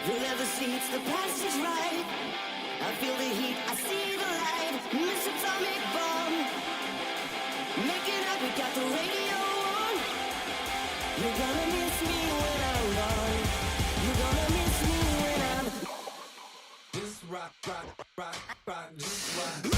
Whoever seats the passage right, I feel the heat, I see the light. Miss atomic bomb. Make it up, we got the radio on. You're gonna miss me when I'm gone. You're gonna miss me when I'm. Just rock, rock, rock, rock, just rock.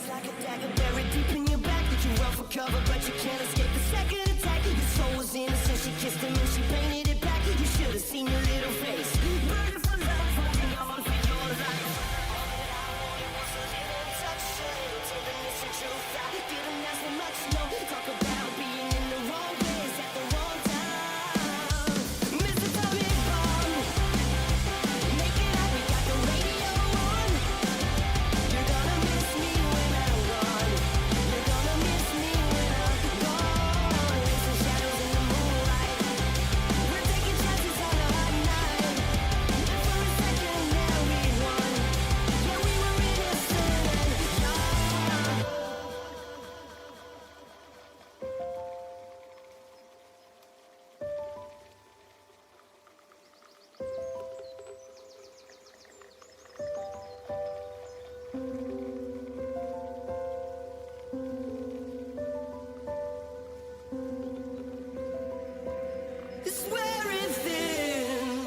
Like a dagger buried deep in your back. You run for cover, but you can't escape the second attack. Your soul was innocent, she kissed him and she painted it back. You should have seen your little face. Burning for love, holding on for your life. It was a little touch, a little tenderness and truth. I didn't ask for much, no. Talk about being in the wrong place at the wrong time. Mr. Atomic Bomb. Make it up, we got the radio on. You're gonna miss me when I'm gone. You're gonna miss me when I'm gone. Racing shadows in the moonlight. We're taking chances on a hot night. And for a second now we won. Yeah, we were innocent and young. Swear it's thin,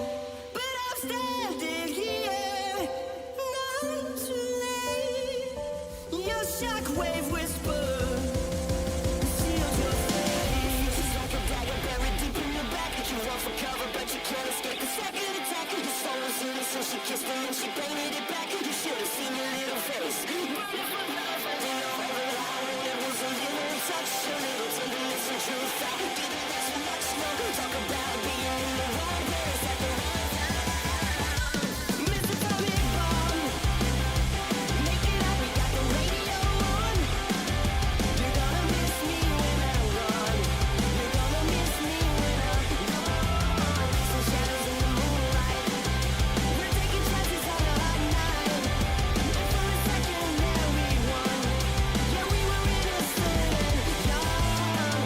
but I'm standing here, not too late. Your shockwave whisper seals your face. It's like a dagger buried deep in your back. You run for cover, but you can't escape the second attack. Your soul was innocent, she kissed him and she painted it back. You should have seen your little face. Burning for love, holding on for life. It was a little touch, a little tenderness and truth. I didn't ask for much, no. Talk about being in the wrong place at the wrong time. Mr. Atomic Bomb. Make it up, we got the radio on. You're gonna miss me when I'm gone. You're gonna miss me when I'm gone. Racing shadows in the moonlight. We're taking chances on a hot night. And for a second now we won. Yeah, we were innocent and young.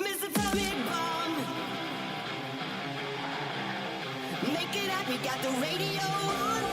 Mr. Atomic Bomb. Make it up, we got the radio on.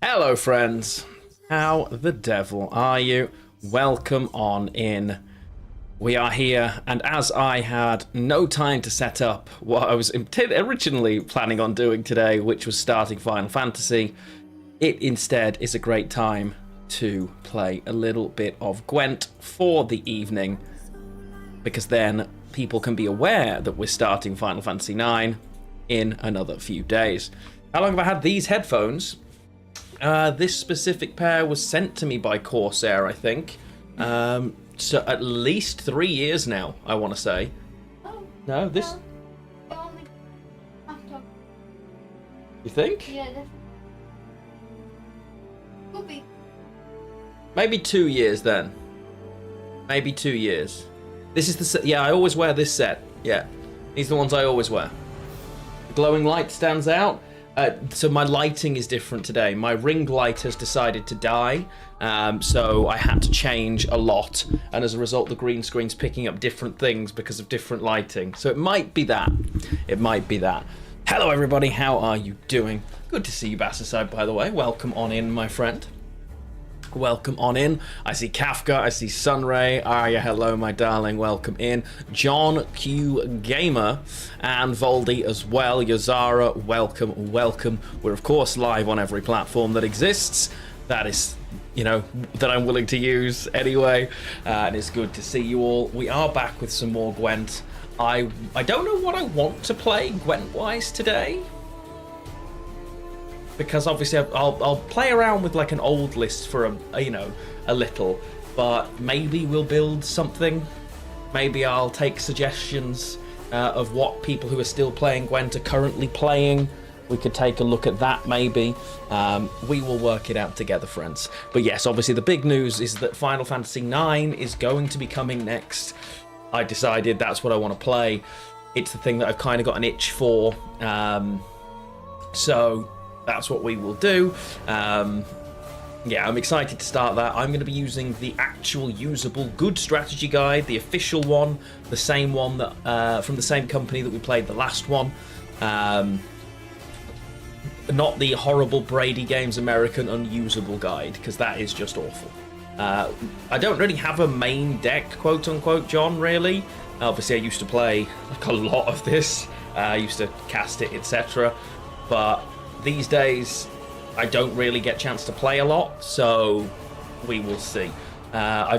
Hello, friends. How the devil are you? Welcome on in. We are here, and as I had no time to set up what I was originally planning on doing today, which was starting Final Fantasy, it instead is a great time to play a little bit of Gwent for the evening, because then people can be aware that we're starting Final Fantasy IX in another few days. How long have I had these headphones? This specific pair was sent to me by Corsair, I think. So at least 3 years now, I want to say. Oh. No, this... No, only laptop. You think? Yeah, definitely. Could be. Maybe 2 years then. Maybe 2 years. This is the set. Yeah, I always wear this set. Yeah, these are the ones I always wear. The glowing light stands out. So my lighting is different today. My ring light has decided to die, so I had to change a lot, and as a result the green screen's picking up different things because of different lighting. So it might be that. It might be that. Hello everybody, how are you doing? Good to see you, Bassaside, by the way. Welcome on in, my friend. Welcome on in. I see Kafka, I see Sunray. Arya, hello, my darling. Welcome in. John Q Gamer and Voldy as well. Yazara, welcome, welcome. We're of course live on every platform that exists. That is, you know, that I'm willing to use anyway. And it's good to see you all. We are back with some more Gwent. I don't know what I want to play Gwent-wise today, because obviously I'll play around with like an old list for a little, but maybe we'll build something. Maybe I'll take suggestions of what people who are still playing Gwent are currently playing. We could take a look at that maybe. We will work it out together, friends. But yes, obviously the big news is that Final Fantasy IX is going to be coming next. I decided that's what I want to play. It's the thing that I've kind of got an itch for. So that's what we will do. Yeah, I'm excited to start that. I'm going to be using the actual usable good strategy guide, the official one, the same one that from the same company that we played the last one. Not the horrible Brady Games American unusable guide, because that is just awful. I don't really have a main deck, quote unquote, John, really. Obviously, I used to play like a lot of this. I used to cast it, etc. But these days, I don't really get a chance to play a lot, so we will see. I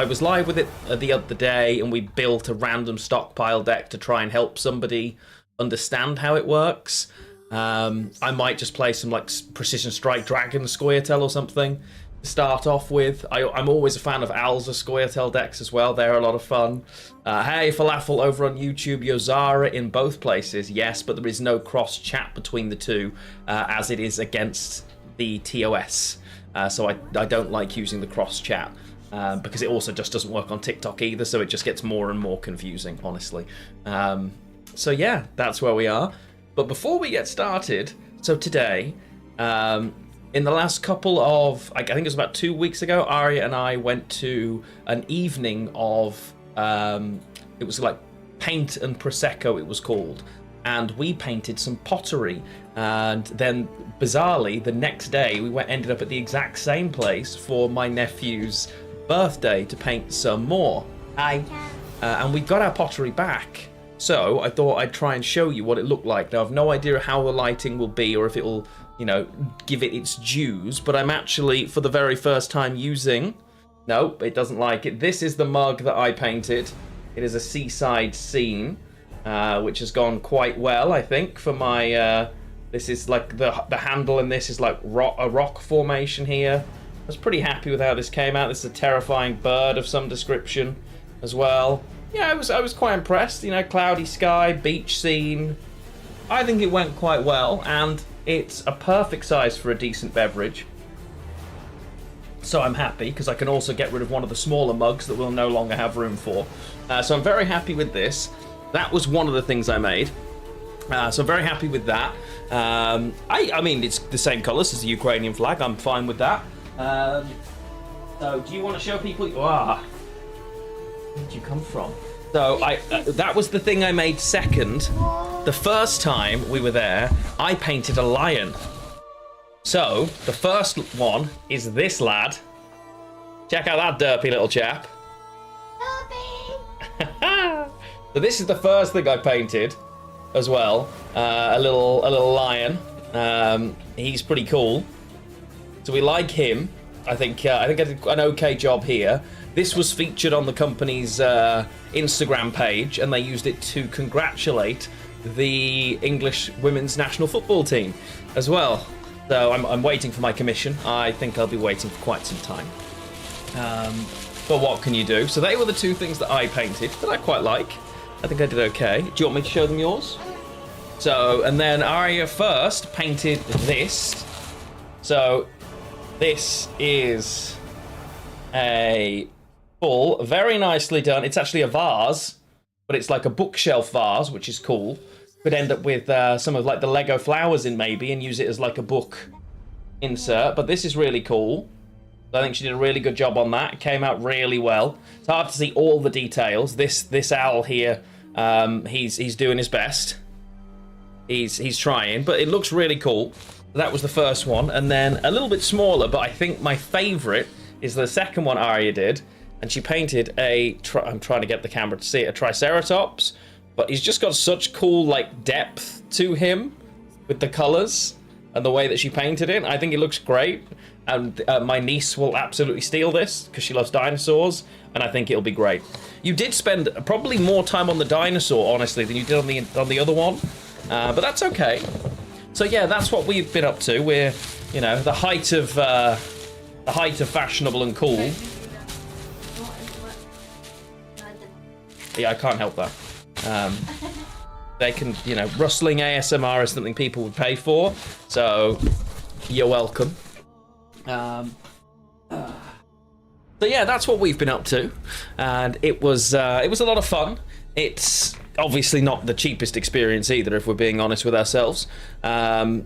was live with it the other day, and we built a random stockpile deck to try and help somebody understand how it works. I might just play some like Precision Strike Dragon Scoia'tael or something to start off with. I'm always a fan of Alza Scoia'tael decks as well. They're a lot of fun. Hey, Falafel over on YouTube. Yozara in both places, yes, but there is no cross chat between the two, as it is against the TOS. So I don't like using the cross chat, because it also just doesn't work on TikTok either, so it just gets more and more confusing, honestly. So yeah, that's where we are. But before we get started, so today, in the last couple of, I think it was about 2 weeks ago, Arya and I went to an evening of, it was like paint and Prosecco, it was called. And we painted some pottery. And then, bizarrely, the next day, we ended up at the exact same place for my nephew's birthday to paint some more. And we got our pottery back. So I thought I'd try and show you what it looked like. Now, I've no idea how the lighting will be or if it will, you know, give it its dues, but I'm actually, for the very first time, using... Nope, it doesn't like it. This is the mug that I painted. It is a seaside scene, which has gone quite well, I think, for my... this is like the handle, and this is like a rock formation here. I was pretty happy with how this came out. This is a terrifying bird of some description as well. Yeah, I was quite impressed. You know, cloudy sky, beach scene. I think it went quite well, and it's a perfect size for a decent beverage. So I'm happy, because I can also get rid of one of the smaller mugs that we'll no longer have room for. So I'm very happy with this. That was one of the things I made. So I'm very happy with that. I mean, it's the same colours as the Ukrainian flag. I'm fine with that. So do you want to show people... Where did you come from? So that was the thing I made second. The first time we were there, I painted a lion. So, the first one is this lad. Check out that derpy little chap. So this is the first thing I painted as well. A little lion. He's pretty cool. So we like him. I think I did an okay job here. This was featured on the company's Instagram page, and they used it to congratulate the English women's national football team as well. So I'm waiting for my commission. I think I'll be waiting for quite some time. But what can you do? So they were the two things that I painted that I quite like. I think I did okay. Do you want me to show them yours? So, and then Aria first painted this. So this is a full, very nicely done. It's actually a vase, but it's like a bookshelf vase, which is cool. Could end up with some of like the Lego flowers in maybe and use it as like a book insert. But this is really cool. I think she did a really good job on that. It came out really well. It's hard to see all the details. This owl here, he's doing his best. He's trying, but it looks really cool. That was the first one, and then a little bit smaller, but I think my favourite is the second one Arya did, and she painted I'm trying to get the camera to see it, a Triceratops, but he's just got such cool like depth to him with the colours and the way that she painted it. I think it looks great. And my niece will absolutely steal this because she loves dinosaurs, and I think it'll be great. You did spend probably more time on the dinosaur, honestly, than you did on the other one, but that's okay. So yeah, that's what we've been up to. We're, you know, the height of fashionable and cool. Yeah, I can't help that. They can, you know, rustling ASMR is something people would pay for, so you're welcome. So yeah, that's what we've been up to, and it was a lot of fun. It's obviously not the cheapest experience either, if we're being honest with ourselves. I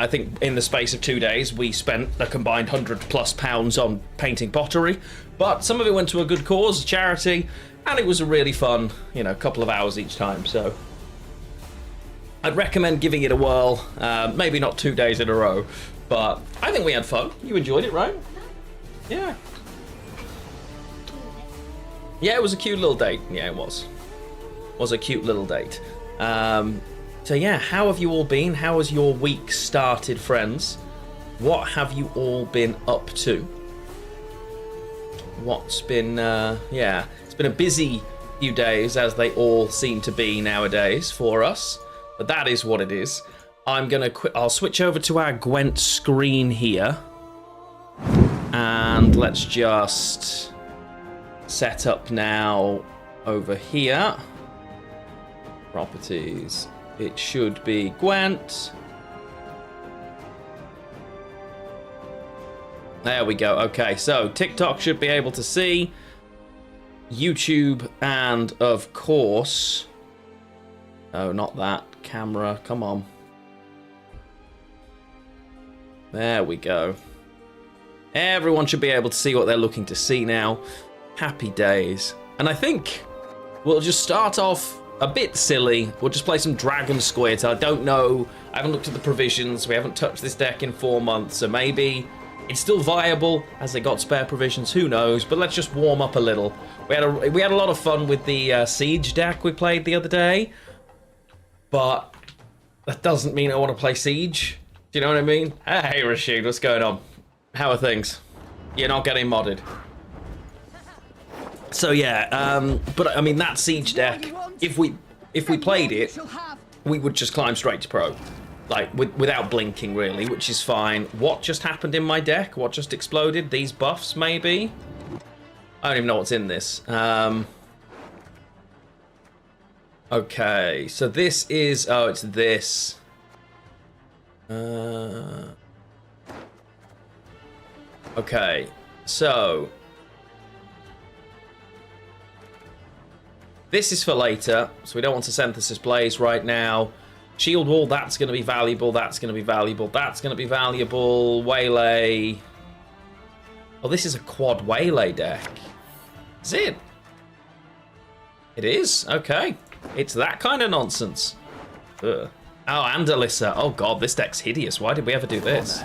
think in the space of 2 days we spent a combined £100+ on painting pottery, but some of it went to a good cause, charity, and it was a really fun, you know, couple of hours each time. So I'd recommend giving it a whirl. Maybe not 2 days in a row, but I think we had fun. You enjoyed it, right? Yeah. Yeah, it was a cute little date. Yeah, it was. It was a cute little date. So yeah, how have you all been? How has your week started, friends? What have you all been up to? What's been, yeah, it's been a busy few days, as they all seem to be nowadays for us. But that is what it is. I'll switch over to our Gwent screen here. And let's just set up now over here. Properties. It should be Gwent. There we go. Okay, so TikTok should be able to see. YouTube, and of course... Oh, not that. Camera, come on. There we go. Everyone should be able to see what they're looking to see now. Happy days. And I think we'll just start off a bit silly. We'll just play some Dragon Squid. I don't know. I haven't looked at the provisions. We haven't touched this deck in 4 months, so maybe it's still viable as they got spare provisions. Who knows? But let's just warm up a little. We had a lot of fun with the Siege deck we played the other day, but that doesn't mean I want to play Siege. Do you know what I mean? Hey, Rashid, what's going on? How are things? You're not getting modded. So yeah, but I mean that Siege deck, if we played it, we would just climb straight to pro, like without blinking really, which is fine. What just happened in my deck? What just exploded? These buffs maybe? I don't even know what's in this. Okay, so this is, oh, it's this. Okay, so this is for later, so we don't want to synthesis blaze right now. Shield wall, that's going to be valuable, that's going to be valuable, that's going to be valuable. Waylay. Oh, this is a quad Waylay deck. Is it? It is, okay. It's that kind of nonsense. Ugh. Oh, and Alyssa. Oh god, this deck's hideous. Why did we ever do this?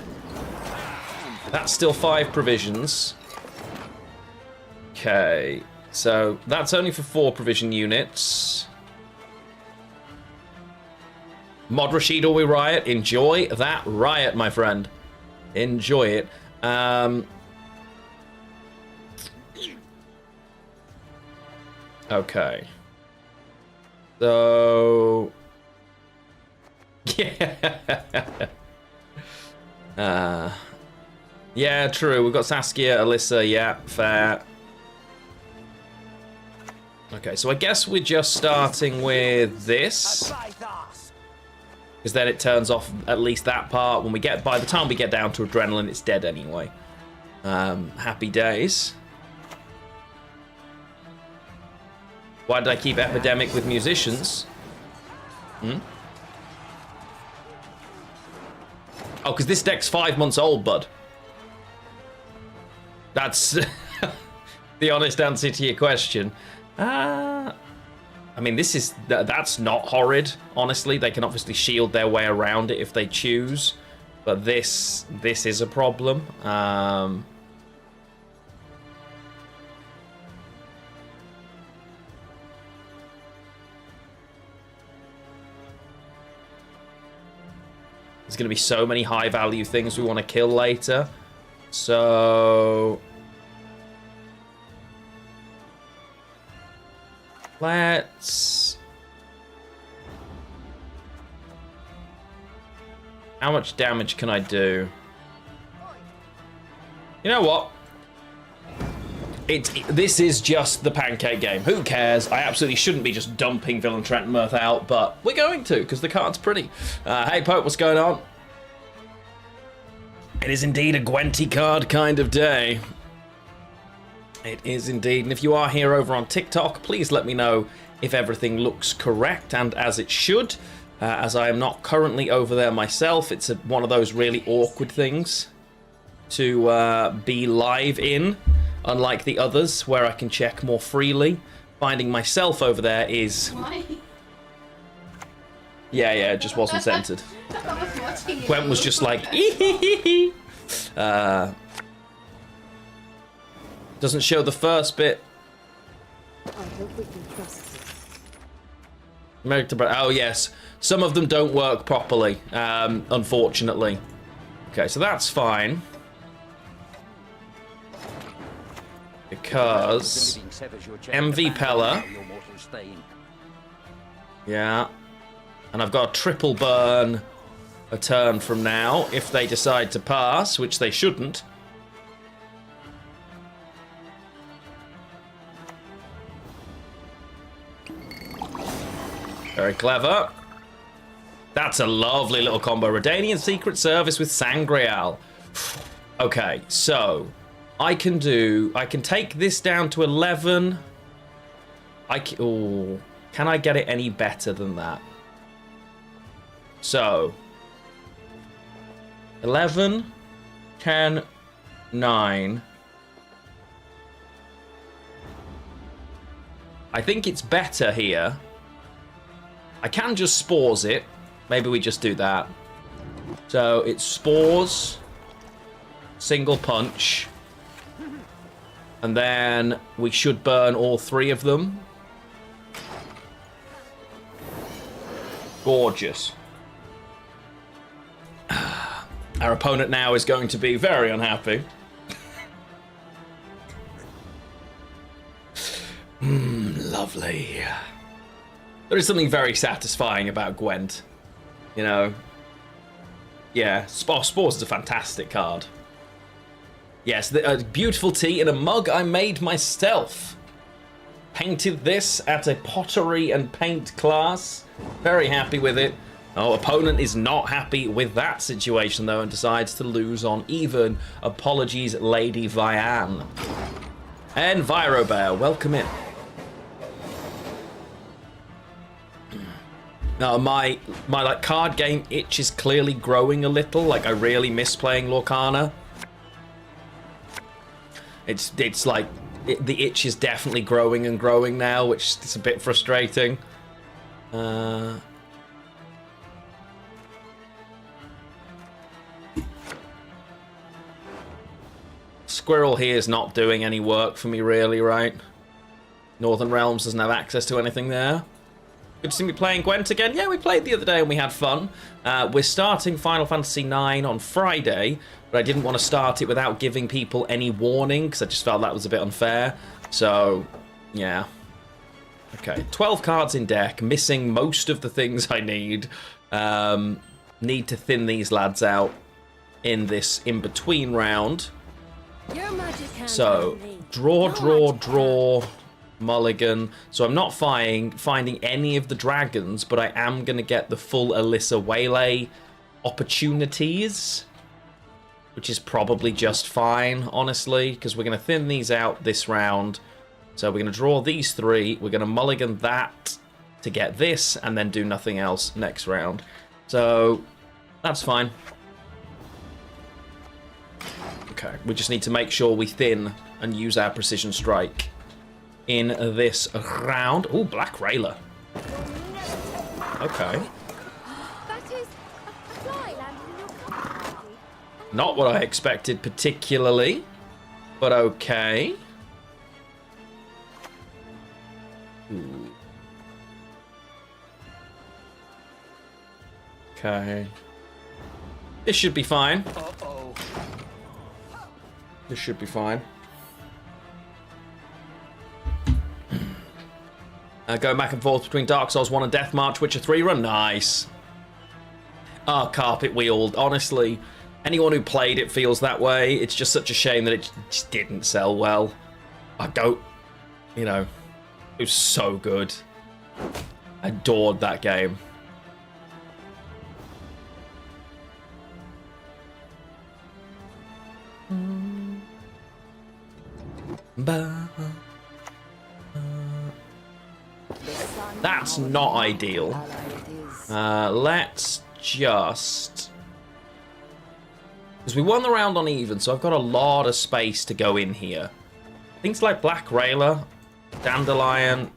That's still 5 provisions. Okay, so that's only for 4 provision units. Mod Rashid or we riot. Enjoy that riot, my friend. Enjoy it. Okay. So... Yeah. Yeah, true. We've got Saskia, Alyssa. Yeah, fair. Okay, so I guess we're just starting with this. Because then it turns off at least that part. When we get, by the time we get down to adrenaline, it's dead anyway. Happy days. Why did I keep Epidemic with musicians? Hmm? Oh, because this deck's 5 months old, bud. That's the honest answer to your question. I mean, that's not horrid, honestly. They can obviously shield their way around it if they choose. But this is a problem. There's going to be so many high-value things we want to kill later. So... let's... how much damage can I do? You know what? This is just the pancake game. Who cares? I absolutely shouldn't be just dumping Villain Trent Mirth out, but we're going to, because the card's pretty. Hey, Pope, what's going on? It is indeed a Gwenty card kind of day. It is indeed. And if you are here over on TikTok, please let me know if everything looks correct and as it should. As I am not currently over there myself, it's one of those really awkward things to be live in. Unlike the others, where I can check more freely. Finding myself over there is... Why? Yeah, it just wasn't centered. I was watching it. Gwent was just like... doesn't show the first bit. I hope we can trust you. Oh, yes. Some of them don't work properly, unfortunately. Okay, so that's fine. Because MV Pella. Yeah. And I've got a triple burn a turn from now if they decide to pass, which they shouldn't. Very clever. That's a lovely little combo. Redanian Secret Service with Sangreal. Okay, so I can take this down to 11. Can I get it any better than that? So 11, 10, 9. I think it's better here. I can just spores it. Maybe we just do that. So it's spores, single punch, and then we should burn all 3 of them. Gorgeous. Our opponent now is going to be very unhappy. Lovely. There is something very satisfying about Gwent. You know? Yeah, Spores is a fantastic card. Yes, a beautiful tea in a mug I made myself. Painted this at a pottery and paint class. Very happy with it. Oh, opponent is not happy with that situation, though, and decides to lose on even. Apologies, Lady Vianne. And Virobear, welcome in. No, my like card game itch is clearly growing a little. Like I really miss playing Lorcana. It's like the itch is definitely growing and growing now, which is a bit frustrating. squirrel here is not doing any work for me, really, right? Northern Realms doesn't have access to anything there. Good to see me playing Gwent again. Yeah, we played the other day and we had fun. We're starting Final Fantasy IX on Friday, but I didn't want to start it without giving people any warning, because I just felt that was a bit unfair. So, yeah. Okay, 12 cards in deck, missing most of the things I need. Need to thin these lads out in this in-between round. Your magic can't So, harm me. draw, Your draw, magic draw, mulligan. So I'm not finding any of the dragons, but I am going to get the full Alyssa Waylay opportunities, which is probably just fine, honestly, because we're going to thin these out this round. So we're going to draw these 3, we're going to mulligan that to get this, and then do nothing else next round. So that's fine. Okay, we just need to make sure we thin and use our precision strike in this round. Oh, Black Railer. Okay. That is a fly landing in your cup. Not what I expected particularly, but okay. Ooh. Okay. This should be fine. Uh-oh. This should be fine. Going back and forth between Dark Souls 1 and Death March, Witcher 3 run. Nice. Ah, carpet wheeled. Honestly, anyone who played it feels that way. It's just such a shame that it just didn't sell well. I don't, you know, it was so good. I adored that game. That's not ideal. Let's just... because we won the round on even, so I've got a lot of space to go in here. Things like Black Railer, Dandelion.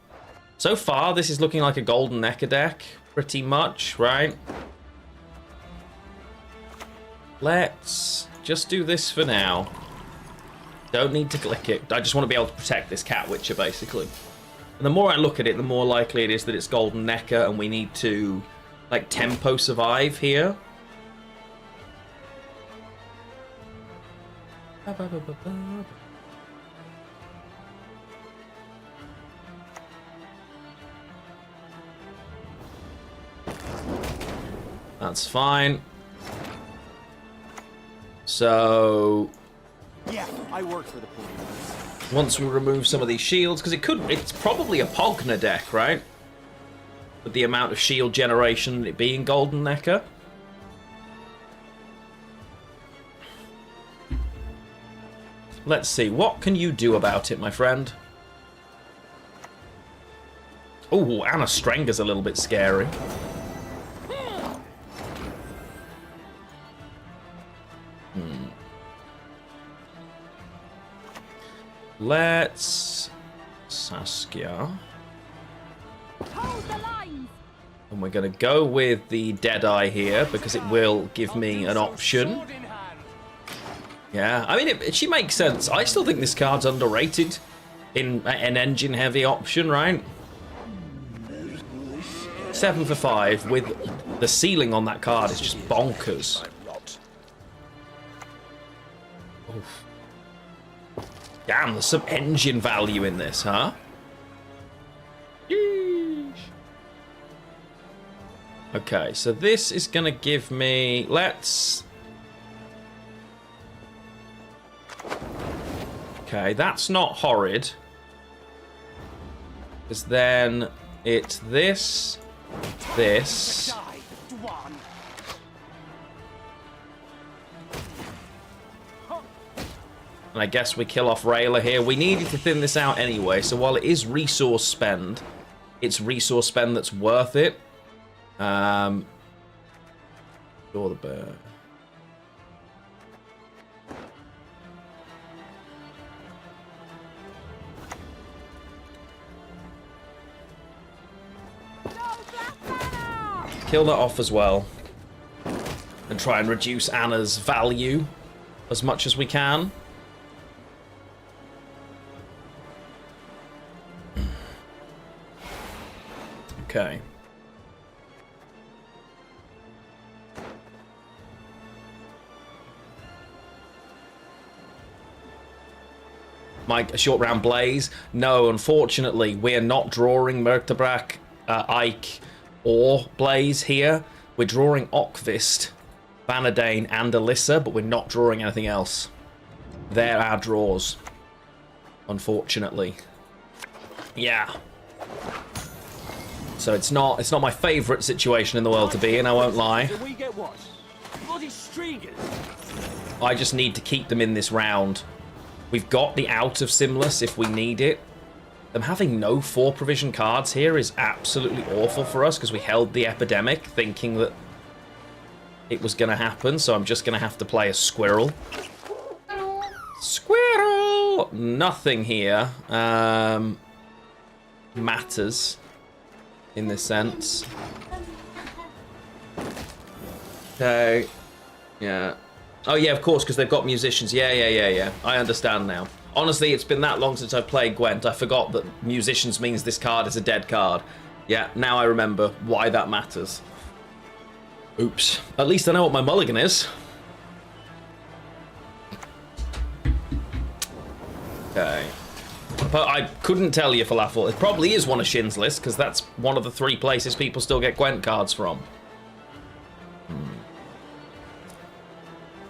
So far, this is looking like a Golden Necker deck, pretty much, right? Let's just do this for now. Don't need to click it. I just want to be able to protect this Cat Witcher, basically. And the more I look at it, the more likely it is that it's Golden Necker, and we need to, like, tempo survive here. That's fine. So... yeah, I work for the police. once we remove some of these shields, because it's probably a Pogna deck, right? With the amount of shield generation it being Golden Necker. Let's see, what can you do about it, my friend? Oh, Anna Strenger's a little bit scary. Let's... Saskia. Hold the lines. And we're going to go with the Deadeye here, because it will give me an option. Yeah, I mean, she makes sense. I still think this card's underrated in an engine-heavy option, right? 7 for 5, with the ceiling on that card is just bonkers. Oof. Damn, there's some engine value in this, huh? Yeesh. Okay, so this is going to give me... let's... okay, that's not horrid. Because then it's this, this... and I guess we kill off Railer here. We needed to thin this out anyway, so while it is resource spend, it's resource spend that's worth it. Draw the bird. Kill that off as well. And try and reduce Anna's value as much as we can. Okay. Mike, a short round Blaze? No, unfortunately, we're not drawing Murtabrak, Ike, or Blaze here. We're drawing Okvist, Vanadane, and Alyssa, but we're not drawing anything else. They're our draws, unfortunately. Yeah. So it's not my favourite situation in the world to be in, I won't lie. We get what? Bloody Striegers. I just need to keep them in this round. We've got the out of Simless if we need it. Them having no 4 provision cards here is absolutely awful for us because we held the Epidemic thinking that it was going to happen, so I'm just going to have to play a Squirrel. Squirrel! Nothing here matters in this sense. Okay. Yeah. Oh, yeah, of course, because they've got musicians. Yeah. I understand now. Honestly, it's been that long since I've played Gwent. I forgot that musicians means this card is a dead card. Yeah, now I remember why that matters. Oops. At least I know what my mulligan is. Okay. But I couldn't tell you, Falafel. It probably is one of Shin's list, because that's one of the 3 places people still get Gwent cards from.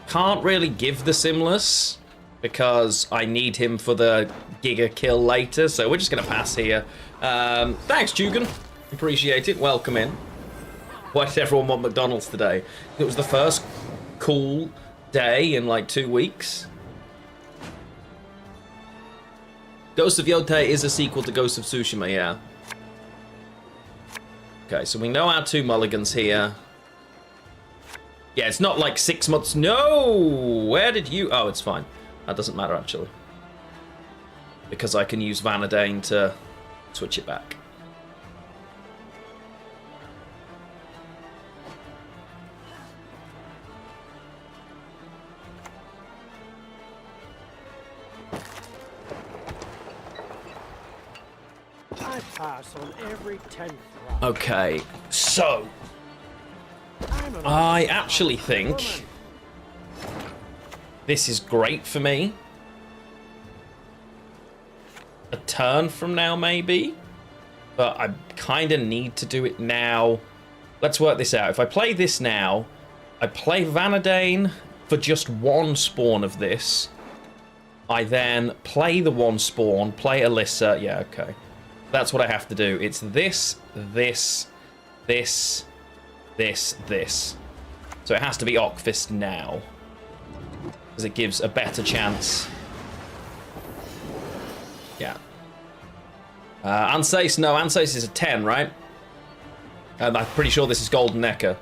Can't really give the Simless because I need him for the Giga kill later, so we're just going to pass here. Thanks, Jugan. Appreciate it. Welcome in. Why did everyone want McDonald's today? It was the first cool day in like 2 weeks. Ghost of Yotei is a sequel to Ghost of Tsushima, yeah. Okay, so we know our 2 mulligans here. Yeah, it's not like 6 months. No! Where did you... Oh, it's fine. That doesn't matter, actually. Because I can use Vanadane to switch it back. I pass on every 10th round. Okay, so... I actually think this is great for me. A turn from now, maybe? But I kind of need to do it now. Let's work this out. If I play this now, I play Vanadane for just 1 spawn of this. I then play the 1 spawn, play Alyssa. Yeah, okay. That's what I have to do. It's this, this, this, this. So it has to be Okvist now. Because it gives a better chance. Yeah. Ansace, no, Ansace is a 10, right? And I'm pretty sure this is Golden Necker.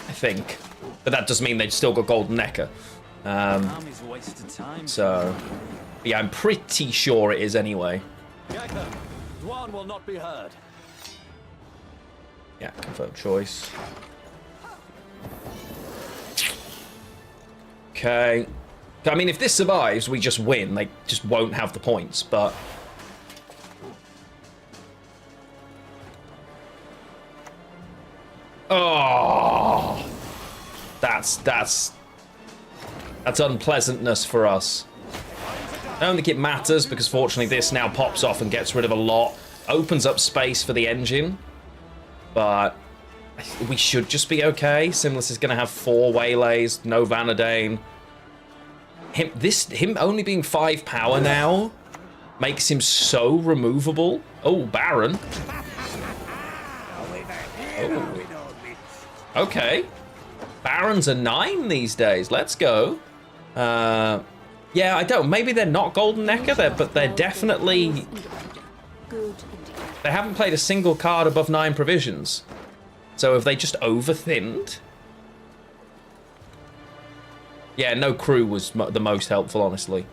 I think. But that does mean they've still got Golden Necker. So, yeah, I'm pretty sure it is anyway. Dwan will not be heard. Yeah, confirm choice. Okay. I mean, if this survives, we just win. They just won't have the points, but... Oh! That's unpleasantness for us. I don't think it matters, because fortunately this now pops off and gets rid of a lot. Opens up space for the engine. But we should just be okay. Simless is going to have 4 waylays, no Vanadane. Him only being 5 power now makes him so removable. Oh, Baron. Oh. Okay. Barons are 9 these days. Let's go. Yeah, I don't. Maybe they're not Golden Necker, but they're definitely... They haven't played a single card above 9 provisions. So have they just over-thinned? Yeah, no crew was the most helpful, honestly.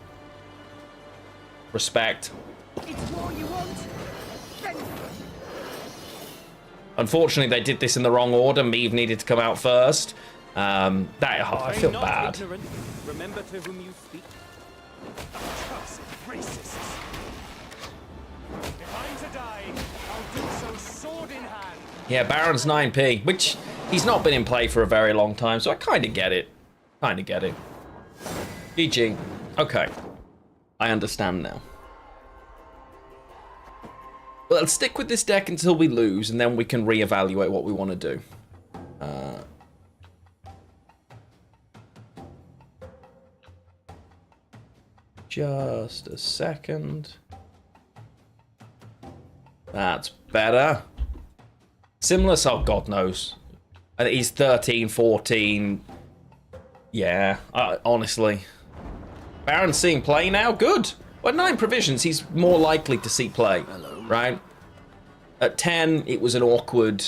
Respect. Unfortunately, they did this in the wrong order. Meave needed to come out first. I feel bad. Remember to whom you speak. Racists. If I'm to die, Yeah, Baron's 9p, which he's not been in play for a very long time, so I kind of get it. Kind of get it. GG. Okay. I understand now. Well, let's stick with this deck until we lose, and then we can reevaluate what we want to do. Just a second. That's better. Similar, oh, God knows. I think he's 13, 14. Yeah, honestly. Baron's seeing play now? Good. Well, 9 provisions, he's more likely to see play, right? At 10, it was an awkward...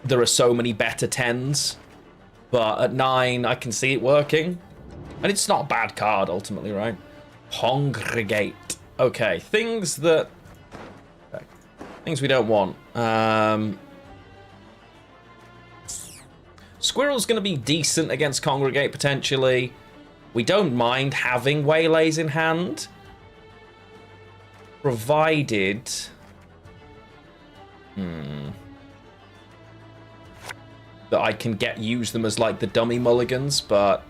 There are so many better 10s. But at 9, I can see it working. And it's not a bad card, ultimately, right? Congregate. Okay, things that... Okay. Things we don't want. Squirrel's going to be decent against Congregate, potentially. We don't mind having Waylays in hand. Provided... that I can use them as, like, the dummy mulligans, but...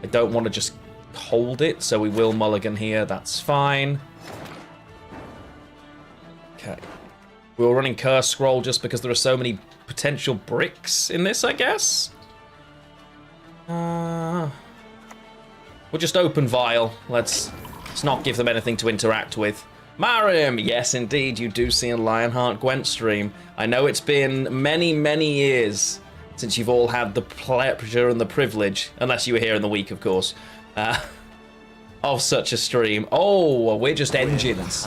I don't want to just hold it, so we will mulligan here. That's fine. Okay. We were running Curse Scroll just because there are so many potential bricks in this, I guess. We'll just open Vial. Let's not give them anything to interact with. Marim! Yes, indeed, you do see a Lionheart Gwent stream. I know it's been many, many years since you've all had the pleasure and the privilege, unless you were here in the week, of course, of such a stream. Oh, we're just engines.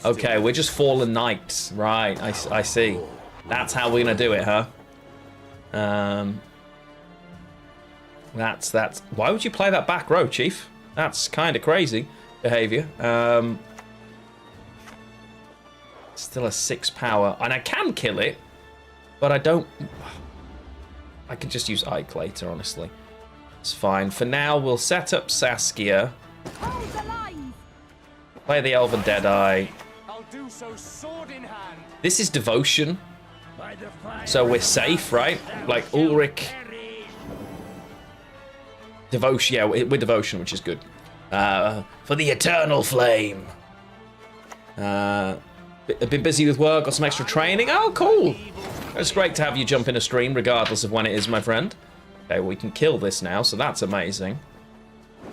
Okay, we're just fallen knights. Right, I see. That's how we're gonna do it, huh? That's. Why would you play that back row, Chief? That's kind of crazy behavior. Still a 6 power, and I can kill it, but I don't. I can just use Ike later, honestly. It's fine. For now, we'll set up Saskia. Play the Elven Deadeye. I'll do so sword in hand. This is Devotion. So we're safe, right? Like Ulrich. Devotion, yeah, we're Devotion, which is good. For the Eternal Flame. I've been busy with work, got some extra training. Oh, cool. It's great to have you jump in a stream, regardless of when it is, my friend. Okay, well, we can kill this now, so that's amazing.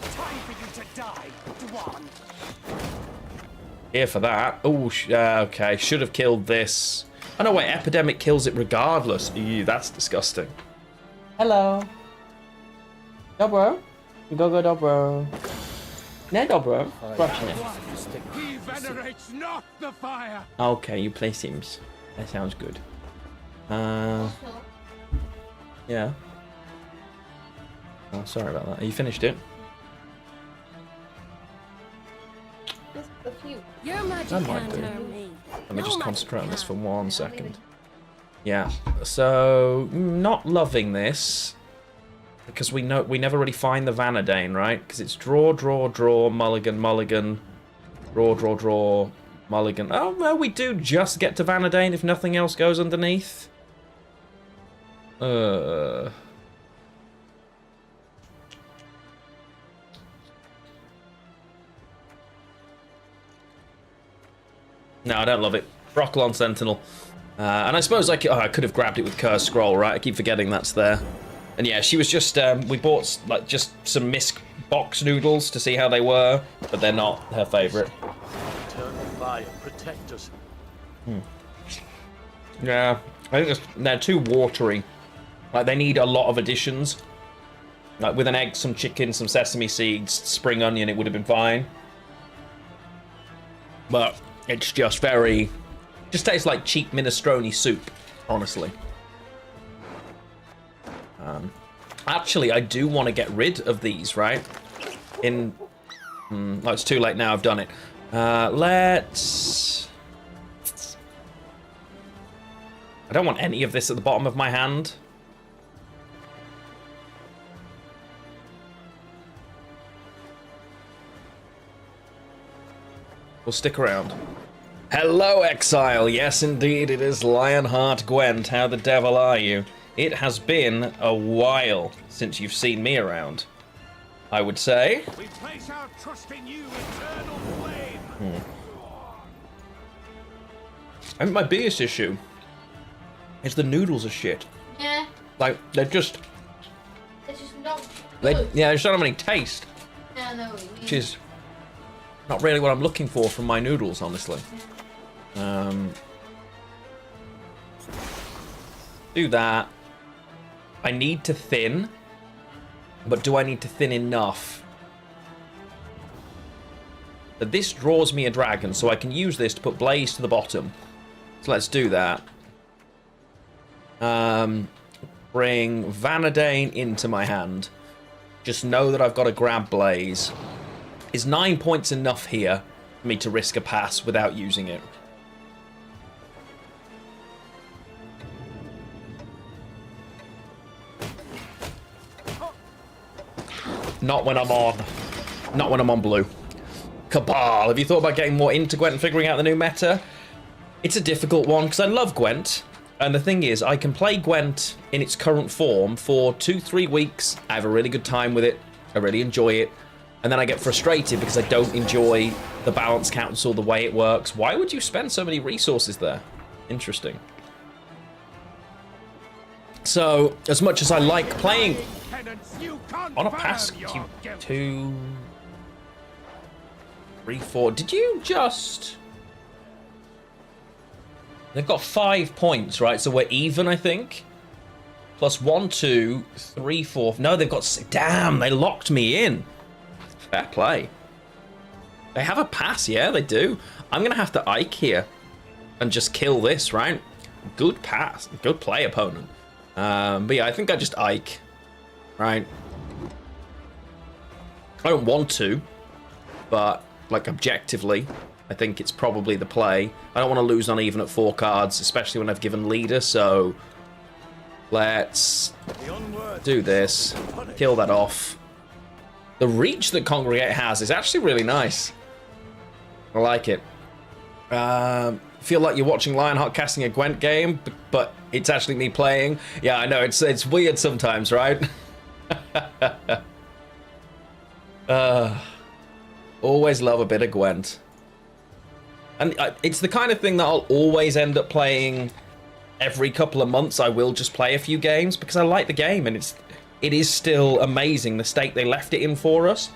Time for you to die, Dwan. Here for that. Oh, okay, should have killed this. Oh, no, wait, Epidemic kills it regardless. Ew, that's disgusting. Hello. Dobro? Go, Dobro. No, Dobro. Brushing it. He venerates not the fire. Okay, you play Sims. That sounds good. Also, Yeah. Oh, sorry about that. You finished it? just a few. Your magic That might can't do. harm me. Let me No just magic concentrate on this for can. 1 second. Yeah. So, not loving this. Because we never really find the Vanadane, right? Because it's draw, mulligan, draw, mulligan. Oh, no, we do just get to Vanadane if nothing else goes underneath. No, I don't love it. Brocklon Sentinel. And I suppose I could have grabbed it with Curse Scroll, right? I keep forgetting that's there. And yeah, she was just, we bought like just some Misk box noodles to see how they were, but they're not her favourite. Eternal fire, protect us. Yeah, I think they're too watery. Like, they need a lot of additions. Like, with an egg, some chicken, some sesame seeds, spring onion, it would have been fine. But it's just very... just tastes like cheap minestrone soup, honestly. Actually, I do want to get rid of these, right? Oh, it's too late now, I've done it. Let's... I don't want any of this at the bottom of my hand. We'll stick around. Hello, Exile. Yes, indeed, it is Lionheart Gwent. How the devil are you? It has been a while since you've seen me around, I would say. We place our trust in you, eternal flame. I think my biggest issue is the noodles are shit. Yeah, Like, they're just... it's just not They good. just don't have any taste, Yeah, I know what you mean. which is not really what I'm looking for from my noodles, honestly. Do that. I need to thin, but do I need to thin enough? But this draws me a dragon, so I can use this to put Blaze to the bottom. So let's do that. Bring Vanadane into my hand. Just know that I've got to grab Blaze. Is 9 points enough here for me to risk a pass without using it? Not when I'm on. Not when I'm on blue. Cabal. Have you thought about getting more into Gwent and figuring out the new meta? It's a difficult one because I love Gwent. And the thing is, I can play Gwent in its current form for 2-3 weeks. I have a really good time with it. I really enjoy it. And then I get frustrated because I don't enjoy the balance council, the way it works. Why would you spend so many resources there? Interesting. So, as much as I like playing Penance, you on a confirm pass, your guilt. 2, 3, 4. Did you just... They've got 5 points, right? So we're even, I think. Plus 1, 2, 3, 4. No, they've got... Damn, they locked me in. Fair play. They have a pass, yeah, they do. I'm going to have to Ike here and just kill this, right? Good pass. Good play, opponent. But yeah, I think I just Ike, right? I don't want to, but, like, objectively, I think it's probably the play. I don't want to lose on even at 4 cards, especially when I've given leader, so let's do this. Kill that off. The reach that Congregate has is actually really nice. I like it. Feel like you're watching Lionheart casting a Gwent game, but it's actually me playing. Yeah, I know, it's weird sometimes, right? Always love a bit of Gwent. And it's the kind of thing that I'll always end up playing every couple of months. I will just play a few games because I like the game, and it is still amazing the state they left it in for us.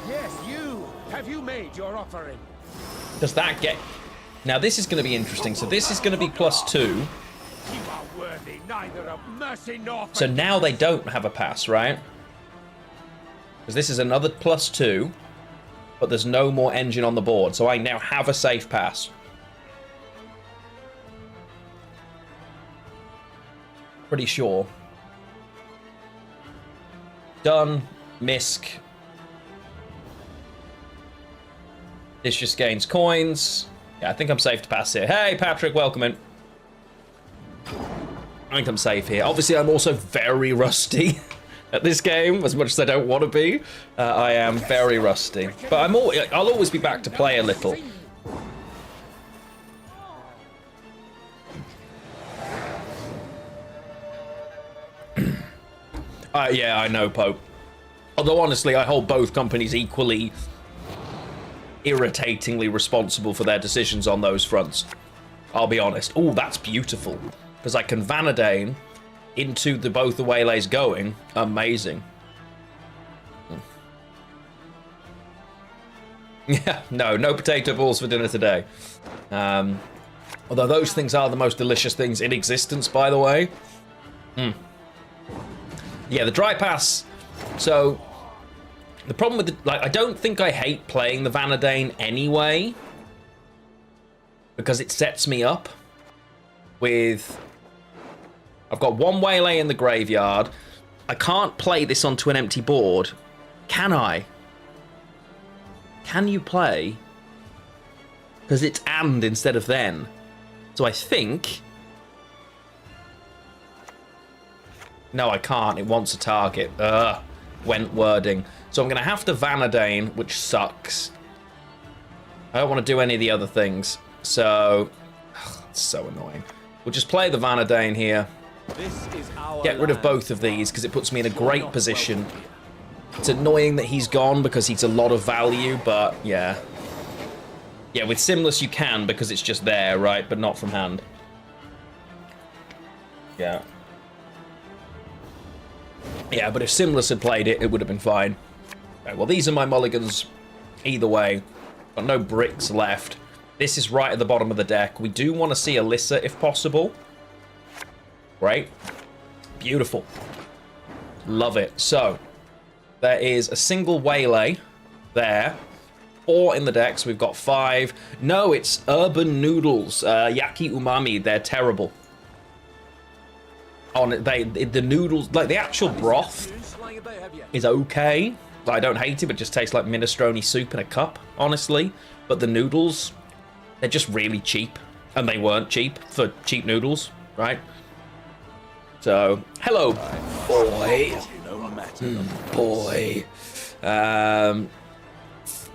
Yes, you. Have you made your offering? Does that get... Now this is going to be interesting. So this is going to be +2. You are worthy neither of mercy nor So now they don't have a pass, right? Because this is another +2. But there's no more engine on the board. So I now have a safe pass. Pretty sure. Done. Misk. This just gains coins. Yeah, I think I'm safe to pass here. Hey, Patrick, welcome in. I think I'm safe here. Obviously, I'm also very rusty at this game, as much as I don't want to be. I am very rusty. But I'll always be back to play a little. Yeah, I know, Pope. Although, honestly, I hold both companies equally irritatingly responsible for their decisions on those fronts. I'll be honest. Oh, that's beautiful. Because I can Vanadane into both the waylays going. Amazing. Yeah, no potato balls for dinner today. Although those things are the most delicious things in existence, by the way. Yeah, the dry pass. So the problem with I don't think I hate playing the Vanadane anyway, because it sets me up with... I've got one waylay in the graveyard. I can't play this onto an empty board. Can I? Can you play? Because it's and instead of then. So I think... No, I can't. It wants a target. Gwent wording. So I'm going to have to Vanadane, which sucks. I don't want to do any of the other things. So, it's so annoying. We'll just play the Vanadane here. Get rid of both of these, because it puts me in a great position. It's annoying that he's gone, because he's a lot of value, but yeah. Yeah, with Simless you can, because it's just there, right? But not from hand. Yeah. Yeah, but if Simless had played it, it would have been fine. Okay, well, these are my mulligans either way. Got no bricks left. This is right at the bottom of the deck. We do want to see Alyssa if possible. Right? Beautiful. Love it. So, there is a single waylay there. 4 in the deck, so we've got 5. No, it's urban noodles. Yaki umami, they're terrible. The noodles, like the actual broth is okay. I don't hate it, but it just tastes like minestrone soup in a cup, honestly. But the noodles, they're just really cheap. And they weren't cheap for cheap noodles, right? So, hello, boy. Boy.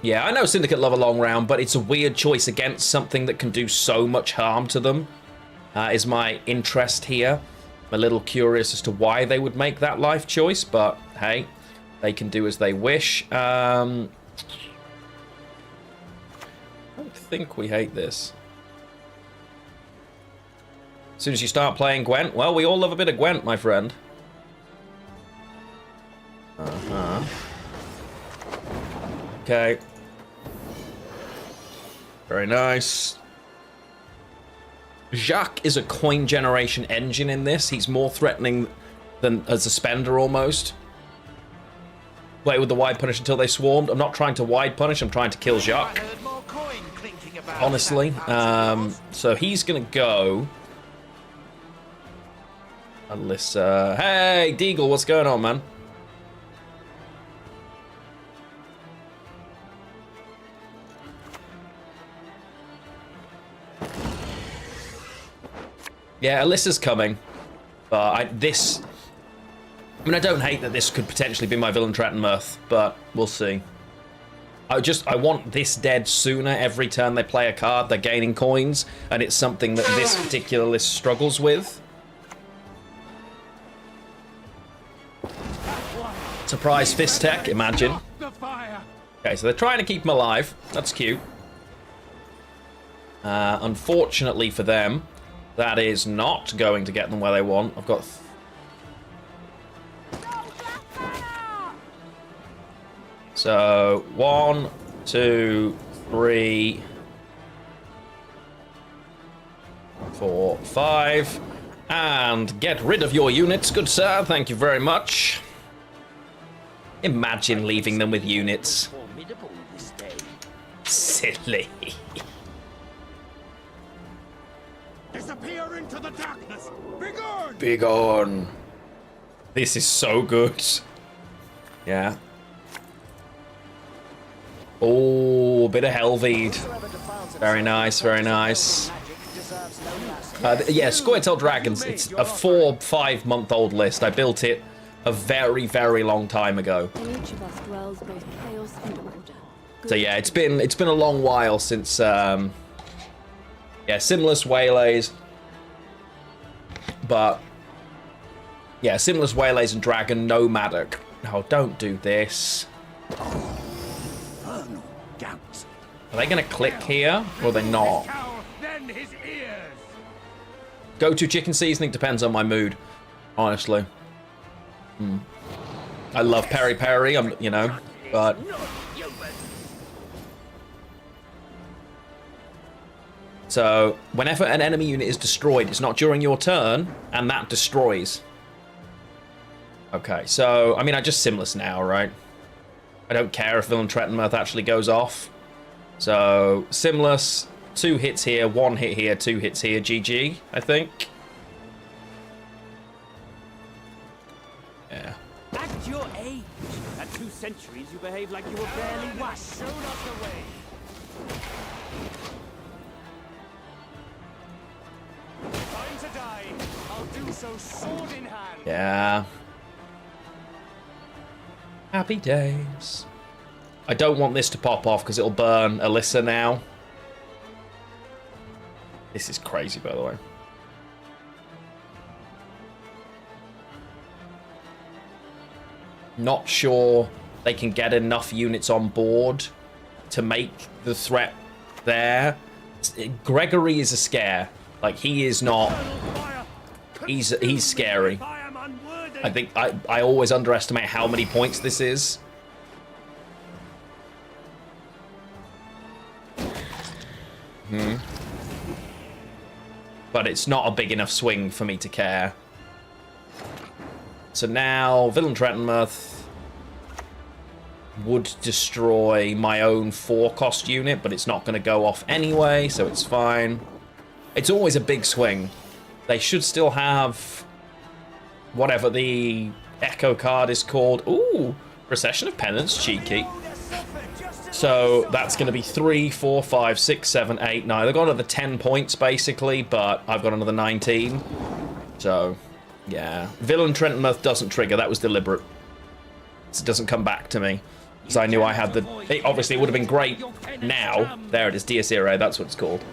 Yeah, I know Syndicate love a long round, but it's a weird choice against something that can do so much harm to them, is my interest here. I'm a little curious as to why they would make that life choice, but hey, they can do as they wish. I don't think we hate this. As soon as you start playing Gwent, well, we all love a bit of Gwent, my friend. Okay. Very nice. Jacques is a coin generation engine in this. He's more threatening than as a spender almost. Play with the wide punish until they swarmed. I'm not trying to wide punish, I'm trying to kill Jacques. Honestly. So he's gonna go. Alyssa. Hey, Deagle, what's going on, man? Yeah, Alyssa's coming, but I don't hate that this could potentially be my villain Trettenmirth, but we'll see. I want this dead sooner. Every turn they play a card, they're gaining coins, and it's something that this particular list struggles with. Surprise fist tech, imagine. Okay, so they're trying to keep him alive. That's cute. Unfortunately for them, that is not going to get them where they want. I've got... So, 1, 2, 3, 4, 5. And get rid of your units, good sir. Thank you very much. Imagine leaving them with units. Silly. Disappear into the darkness. Begone! Begone. This is so good. Yeah. Oh, bit of Helveed. Very nice, very nice. Yeah, Squirtle Dragons. It's a 4-5 month old list. I built it a very, very long time ago. So yeah, it's been a long while since yeah, Simless Waylays. But yeah, Simless Waylays and Dragon Nomadic. No, don't do this. Are they gonna click here or are they not? Go to chicken seasoning depends on my mood, honestly. I love peri peri, you know, but so whenever an enemy unit is destroyed, it's not during your turn, and that destroys. Okay, so I mean, I just Simless now, right? I don't care if Villain Trettenmirth actually goes off. So Simless, 2 hits here, 1 hit here, 2 hits here, GG, I think. Yeah. At your age, at 2 centuries, you behave like you were barely one. Show us the way. Time to die. I'll do So sword in hand. Yeah. Happy days. I don't want this to pop off because it'll burn Alyssa now. This is crazy, by the way. Not sure they can get enough units on board to make the threat there. Gregory is a scare. Like, he is not... He's scary. I think I always underestimate how many points this is. But it's not a big enough swing for me to care. So now, Villain Trentonmouth would destroy my own 4-cost unit, but it's not going to go off anyway, so it's fine. It's always a big swing. They should still have whatever the Echo card is called. Ooh, Procession of Penance, cheeky. So that's going to be 3, 4, 5, 6, 7, 8, 9. They've got another 10 points, basically, but I've got another 19. So, yeah. Villain Trentonmouth doesn't trigger. That was deliberate. So it doesn't come back to me. Because I knew I had the... obviously, it would have been great now. There it is, Dies Irae. That's what it's called.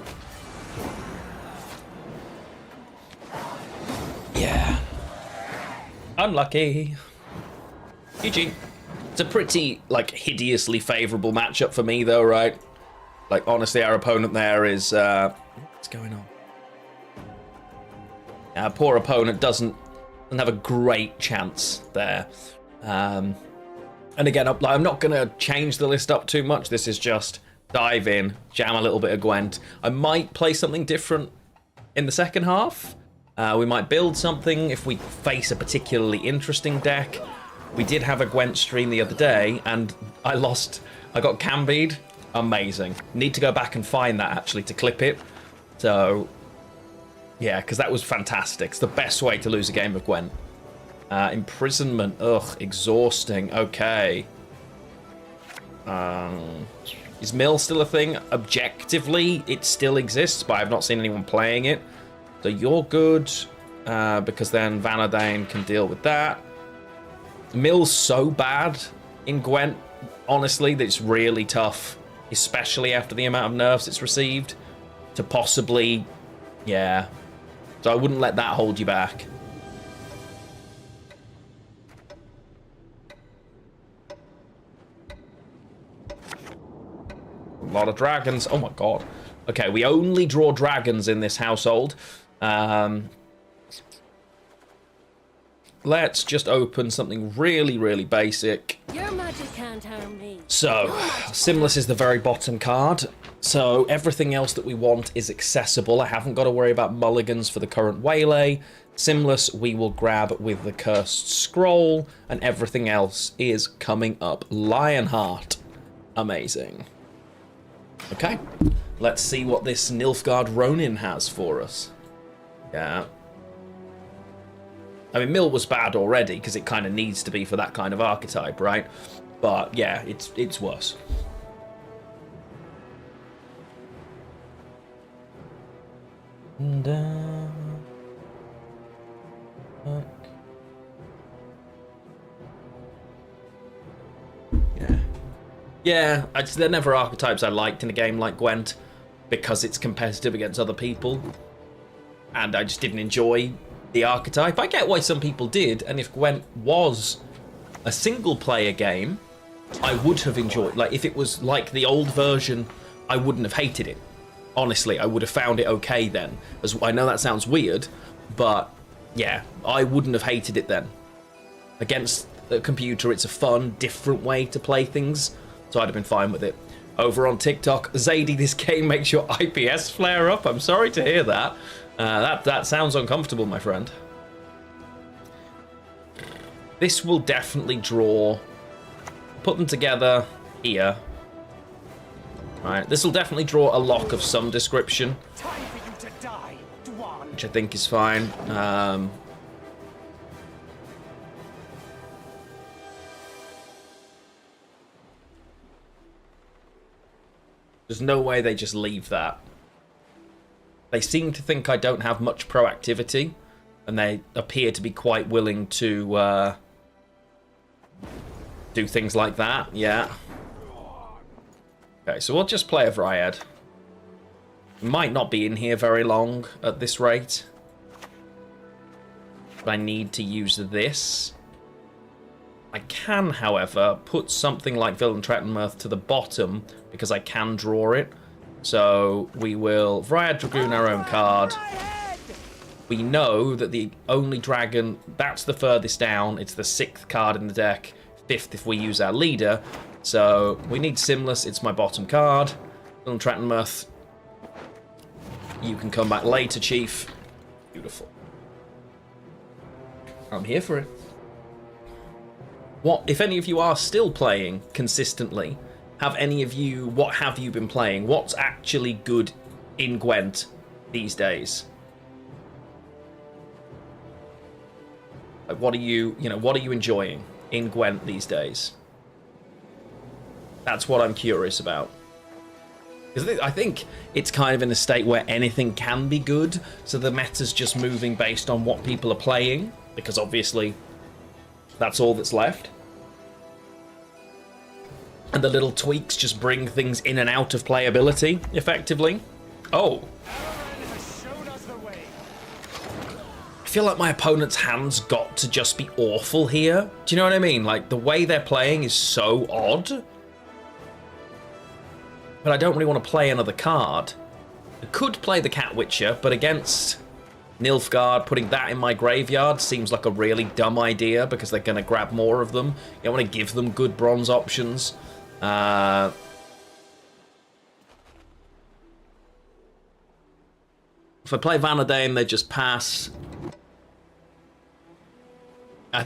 Yeah. Unlucky. GG. It's a pretty, like, hideously favourable matchup for me, though, right? Like, honestly, our opponent there is... what's going on? Our poor opponent doesn't have a great chance there. And again, I'm not going to change the list up too much. This is just dive in, jam a little bit of Gwent. I might play something different in the second half. We might build something if we face a particularly interesting deck. We did have a Gwent stream the other day, and I got cambied. Amazing. Need to go back and find that, actually, to clip it. So, yeah, because that was fantastic. It's the best way to lose a game of Gwent. Imprisonment. Ugh, exhausting. Okay. Is Mill still a thing? Objectively, it still exists, but I've not seen anyone playing it. So you're good, because then Vanadane can deal with that. Mill's so bad in Gwent, honestly, that it's really tough, especially after the amount of nerfs it's received, to possibly, yeah. So I wouldn't let that hold you back. A lot of dragons. Oh my god. Okay, we only draw dragons in this household. Let's just open something really, really basic. Your magic can't harm me. So, Simless is the very bottom card. So, everything else that we want is accessible. I haven't got to worry about mulligans for the current Waylay. Simless we will grab with the Cursed Scroll, and everything else is coming up. Lionheart. Amazing. Okay, let's see what this Nilfgaard Ronin has for us. Yeah. I mean, Mill was bad already, because it kind of needs to be for that kind of archetype, right? But, yeah, it's worse. And, yeah. Yeah, they're never archetypes I liked in a game like Gwent, because it's competitive against other people. And I just didn't enjoy the archetype. I get why some people did, and if Gwent was a single-player game, I would have enjoyed. Like, if it was like the old version, I wouldn't have hated it. Honestly, I would have found it okay then. As I know that sounds weird, but yeah, I wouldn't have hated it then. Against the computer, it's a fun, different way to play things, so I'd have been fine with it. Over on TikTok, Zadie, this game makes your IPS flare up. I'm sorry to hear that. That sounds uncomfortable, my friend. This will definitely draw. Put them together here. Right, this will definitely draw a lock of some description, Time for you to die, Dwan. which I think is fine. There's no way they just leave that. They seem to think I don't have much proactivity, And they appear to be quite willing to do things like that, yeah. Okay, so we'll just play a Dryad. Might not be in here very long at this rate. But I need to use this. I can, however, put something like Villain Trettenmirth to the bottom because I can draw it. So we will Dryad Dragoon our own card. We know that the only dragon, that's the furthest down. It's the 6th card in the deck, 5th if we use our leader. So we need Simless, it's my bottom card. Villain Trettenmirth, you can come back later, Chief. Beautiful. I'm here for it. What, if any of you are still playing consistently, what have you been playing? What's actually good in Gwent these days? Like, what are you enjoying in Gwent these days? That's what I'm curious about. Because I think it's kind of in a state where anything can be good, so the meta's just moving based on what people are playing, because obviously that's all that's left. And the little tweaks just bring things in and out of playability, effectively. Oh. I feel like my opponent's hands got to just be awful here. Do you know what I mean? Like, the way they're playing is so odd. But I don't really want to play another card. I could play the Cat Witcher, but against Nilfgaard, putting that in my graveyard seems like a really dumb idea because they're going to grab more of them. You don't want to give them good bronze options. If I play Vanadane, they just pass. I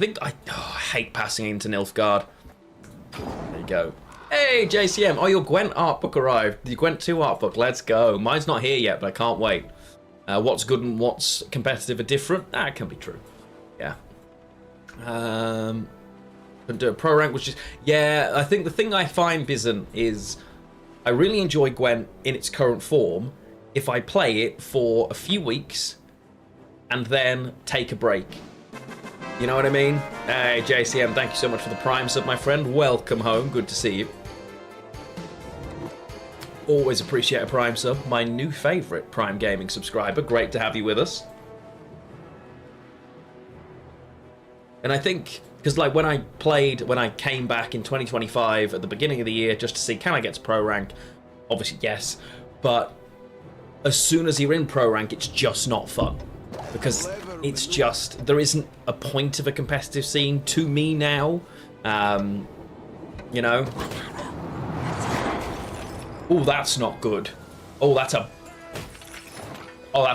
hate passing into Nilfgaard. There you go. Hey, JCM. Oh, your Gwent art book arrived. The Gwent 2 art book. Let's go. Mine's not here yet, but I can't wait. What's good and what's competitive are different? That can be true. Yeah. Do a pro rank, which is... Yeah, I think the thing I find, Bizen, is I really enjoy Gwent in its current form if I play it for a few weeks and then take a break. You know what I mean? Hey, JCM, thank you so much for the Prime sub, my friend. Welcome home. Good to see you. Always appreciate a Prime sub. My new favourite Prime Gaming subscriber. Great to have you with us. And I think, because like when I came back in 2025 at the beginning of the year just to see, can I get to pro rank? Obviously, yes. But as soon as you're in pro rank, it's just not fun. Because it's just, there isn't a point of a competitive scene to me now. You know? Oh, that's not good. Oh, that's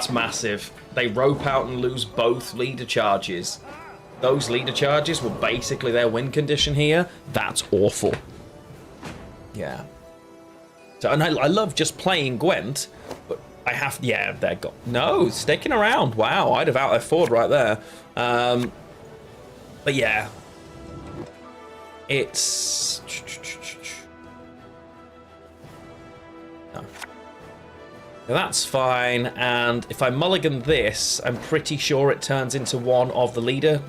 massive. They rope out and lose both leader charges. Those leader charges were basically their win condition here. That's awful. Yeah. So, and I love just playing Gwent, but I have, yeah, they're gone. No, sticking around. Wow, I'd have out F4'd right there. But yeah. It's... No. That's fine, and if I mulligan this, I'm pretty sure it turns into one of the leader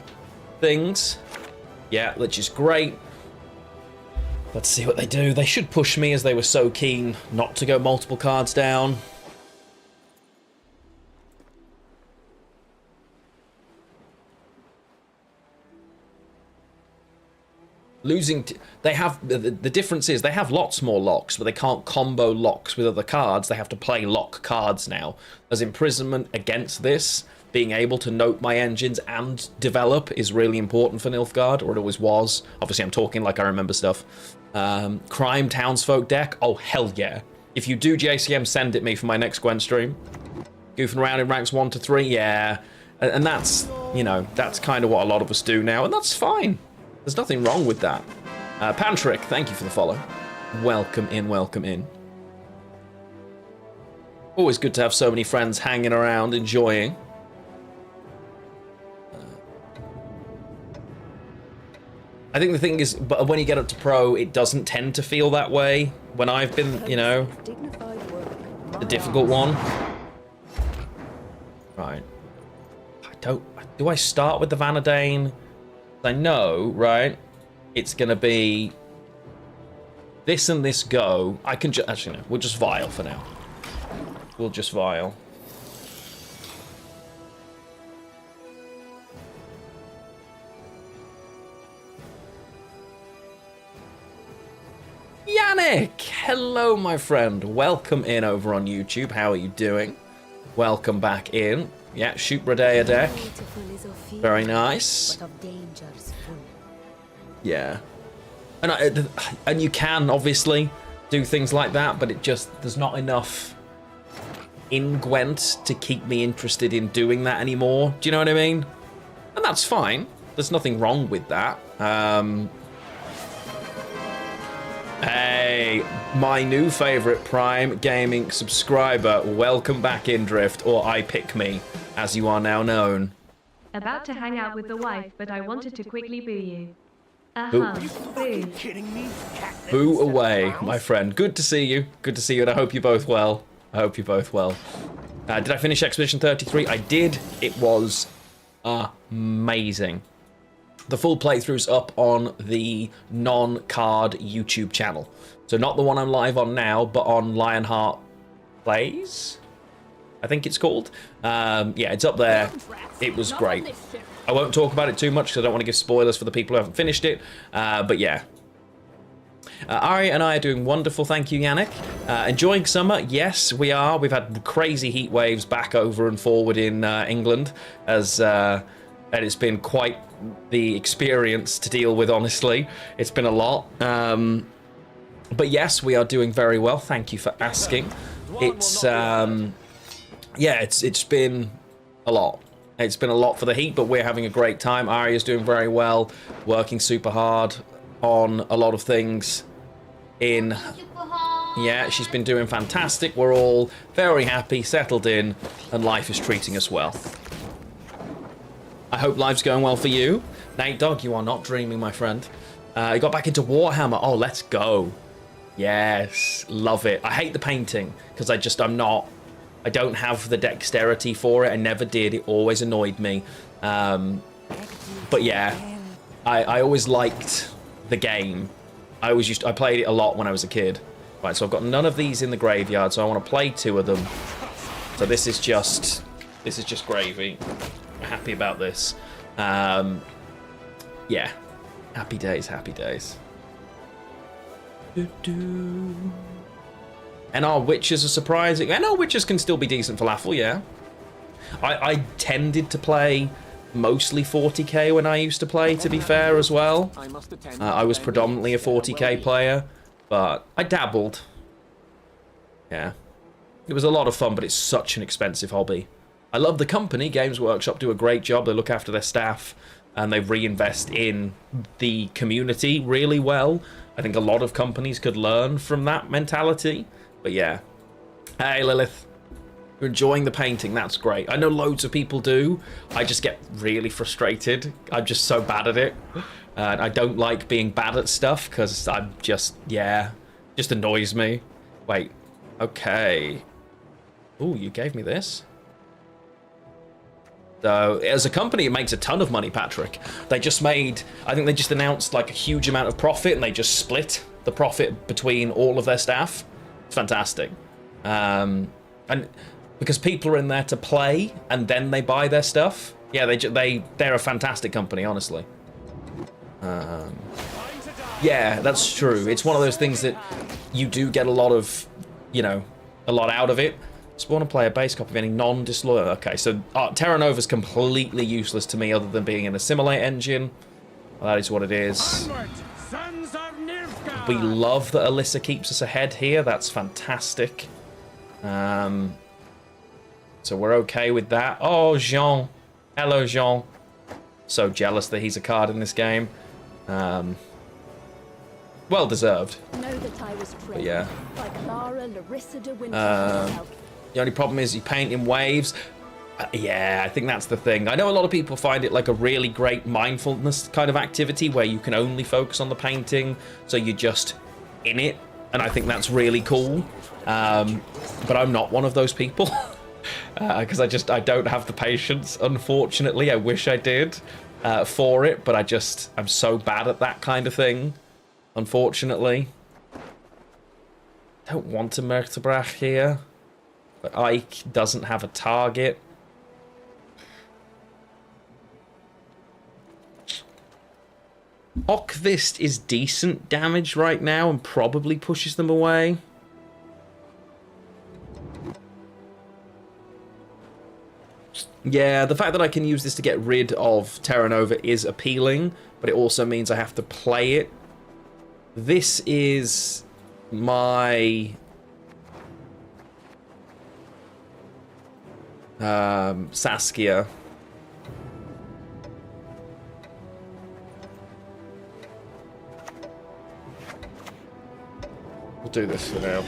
things. Yeah, which is great. Let's see what they do. They should push me as they were so keen not to go multiple cards down. They have, the difference is they have lots more locks, but they can't combo locks with other cards. They have to play lock cards now. As Imprisonment against this, being able to note my engines and develop is really important for Nilfgaard, or it always was. Obviously, I'm talking like I remember stuff. Crime Townsfolk deck, oh hell yeah. If you do JCM, send it me for my next Gwent stream. Goofing around in ranks 1 to 3, yeah. And that's, you know, that's kind of what a lot of us do now, and that's fine. There's nothing wrong with that. Pantrick, thank you for the follow. Welcome in, welcome in. Always good to have so many friends hanging around, enjoying. I think the thing is, but when you get up to pro, it doesn't tend to feel that way. When I've been, you know, the difficult one. Right. do I start with the Vanadane? I know, right? It's going to be this and this go. I can just... Actually, no. We'll just Vial for now. We'll just Vial. Yannick! Hello, my friend. Welcome in over on YouTube. How are you doing? Welcome back in. Yeah, shoot Bradea deck. Very nice. Yeah. And you can, obviously, do things like that, but it just... There's not enough in Gwent to keep me interested in doing that anymore. Do you know what I mean? And that's fine. There's nothing wrong with that. Hey, my new favorite Prime Gaming subscriber. Welcome back, Indrift, or I Pick Me, as you are now known. About to hang out with the wife, but I wanted to quickly boo you. Boo. Boo. Kidding me? Boo away, my friend. Good to see you. Good to see you, and I hope you're both well. I hope you're both well. Did I finish Expedition 33? I did. It was amazing. The full playthrough's up on the non-card YouTube channel. So not the one I'm live on now, but on Lionheart Plays, I think it's called. Yeah, it's up there. It was great. I won't talk about it too much because I don't want to give spoilers for the people who haven't finished it. But yeah. Ari and I are doing wonderful, thank you, Yannick. Enjoying summer? Yes, we are. We've had crazy heat waves back over and forward in England, as and it's been quite the experience to deal with, honestly. It's been a lot. But yes, we are doing very well. Thank you for asking. It's yeah, it's been a lot. It's been a lot for the heat, but we're having a great time. Arya's doing very well, working super hard on a lot of things in... Yeah, she's been doing fantastic. We're all very happy, settled in, and life is treating us well. I hope life's going well for you. Nate Dog, you are not dreaming, my friend. You got back into Warhammer. Oh, let's go. Yes, love it. I hate the painting, because I don't have the dexterity for it. I never did. It always annoyed me. But yeah, I always liked the game. I played it a lot when I was a kid. Right, so I've got none of these in the graveyard, so I want to play 2 of them. So this is just gravy. I'm happy about this. Yeah, happy days, happy days. NR Witches are surprising. NR Witches can still be decent falafel, yeah. I tended to play mostly 40k when I used to play, to be fair, as well. I was predominantly a 40k player, but I dabbled. Yeah. It was a lot of fun, but it's such an expensive hobby. I love the company. Games Workshop do a great job. They look after their staff, and they reinvest in the community really well. I think a lot of companies could learn from that mentality. But yeah. Hey, Lilith. You're enjoying the painting. That's great. I know loads of people do. I just get really frustrated. I'm just so bad at it. And I don't like being bad at stuff because I'm just, yeah, just annoys me. Wait. Okay. Ooh, you gave me this? So, as a company, it makes a ton of money, Patrick. They just made, I think they just announced like a huge amount of profit, and they just split the profit between all of their staff. It's fantastic. And because people are in there to play, and then they buy their stuff. Yeah, they're a fantastic company, honestly. Yeah, that's true. It's one of those things that you do get a lot of, you know, a lot out of it. Spawn a player base copy of any non-disloyal. Okay, so Terra Nova's completely useless to me other than being in a simulate engine. Well, that is what it is. We love that Alyssa keeps us ahead here. That's fantastic. So we're okay with that. Oh, Jean. Hello, Jean. So jealous that he's a card in this game. Well deserved. But yeah. The only problem is you paint in waves. Yeah, I think that's the thing. I know a lot of people find it like a really great mindfulness kind of activity where you can only focus on the painting, so you're just in it, and I think that's really cool. But I'm not one of those people. because I don't have the patience, unfortunately. I wish I did for it, but I'm so bad at that kind of thing, unfortunately. Don't want a Mertebrach here, but Ike doesn't have a target. Ockvist is decent damage right now and probably pushes them away. Yeah, the fact that I can use this to get rid of Terra Nova is appealing, but it also means I have to play it. This is my Saskia. We'll do this for now.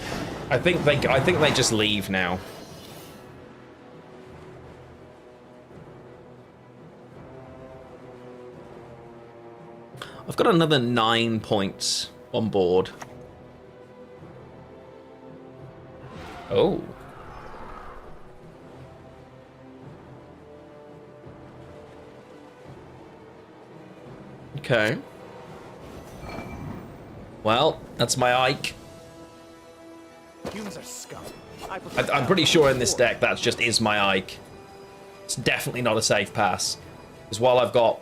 I think they just leave now. I've got another 9 points on board. Oh. Okay. Well, that's my Ike. Humans are scum. I'm pretty sure in this deck that's just is my Ike. It's definitely not a safe pass. Because while I've got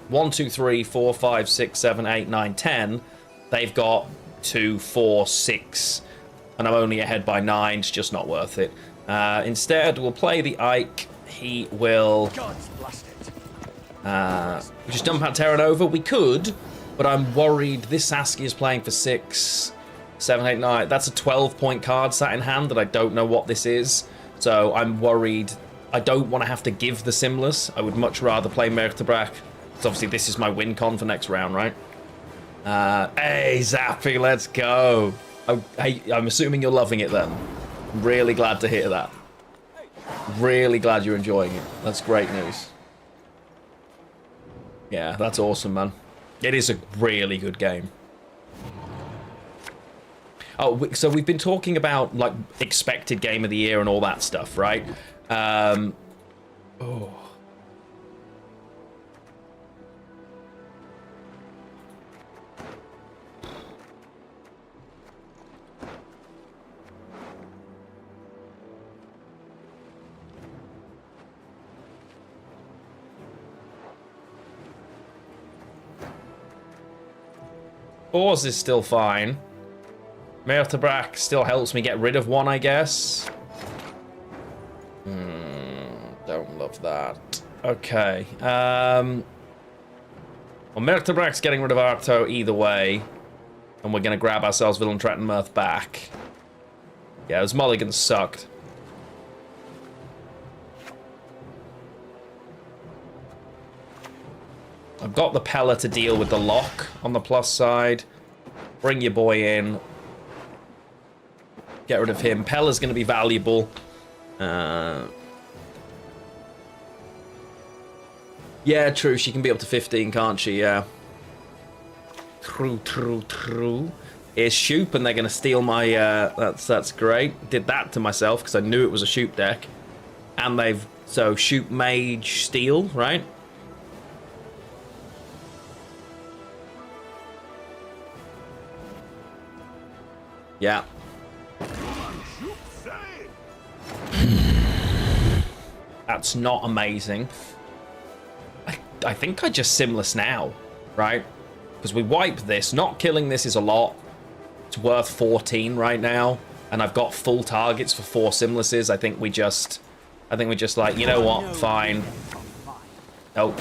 1, 2, 3, 4, 5, 6, 7, 8, 9, 10, they've got 2, 4, 6, and I'm only ahead by 9. It's just not worth it. Instead, we'll play the Ike. He will just dump out Terra Nova. We could, but I'm worried this Saskia is playing for 6, 7, 8, 9. That's a 12-point card sat in hand that I don't know what this is. So I'm worried. I don't want to have to give the Simless. I would much rather play Mertebrach. So obviously this is my win con for next round, right? Hey, Zappy, let's go. Hey, I'm assuming you're loving it then. Really glad to hear that. Really glad you're enjoying it. That's great news. Yeah, that's awesome, man. It is a really good game. Oh, so we've been talking about, like, expected game of the year and all that stuff, right? Oh. Force is still fine. Mertebrach still helps me get rid of one, I guess. Don't love that. Okay. Well, Mertebrach's getting rid of Arto either way. And we're going to grab ourselves Villain Trettenmirth back. Yeah, those mulligans sucked. I've got the Pella to deal with the lock on the plus side. Bring your boy in. Get rid of him. Pella's going to be valuable. Yeah, true. She can be up to 15, can't she? Yeah. True. Here's Shoop, and they're going to steal my... That's great. Did that to myself, because I knew it was a Shoop deck. And they've... So, Shoop, Mage, Steal, right? Yeah. That's not amazing. I think I just Simless now, right? Because we wipe this. Not killing this is a lot. It's worth 14 right now. And I've got full targets for 4 Simlesses. I think we just like, you know what? Fine. Nope.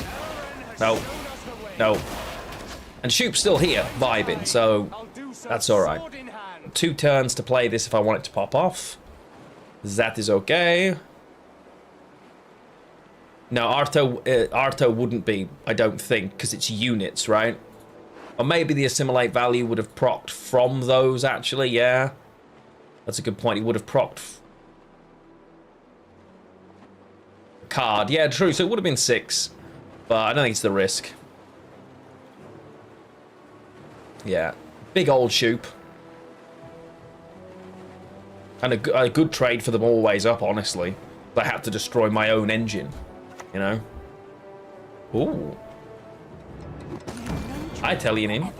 And Shoop's still here, vibing, so that's alright. 2 turns to play this if I want it to pop off. That is okay. No, Arto wouldn't be, I don't think, because it's units, right? Or maybe the assimilate value would have procced from those, actually, yeah. That's a good point. He would have procced card. Yeah, true. So it would have been 6, but I don't think it's the risk. Yeah, big old Shoop. And a good trade for them always up, honestly. I had to destroy my own engine, you know? Ooh. Italian in.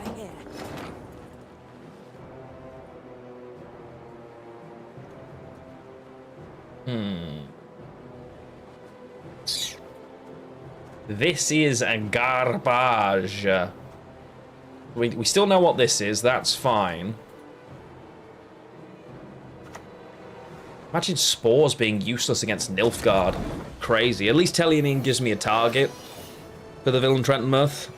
This is a garbage. We still know what this is, that's fine. Imagine spores being useless against Nilfgaard. Crazy. At least Tellionin gives me a target for the villain Trentonmuth.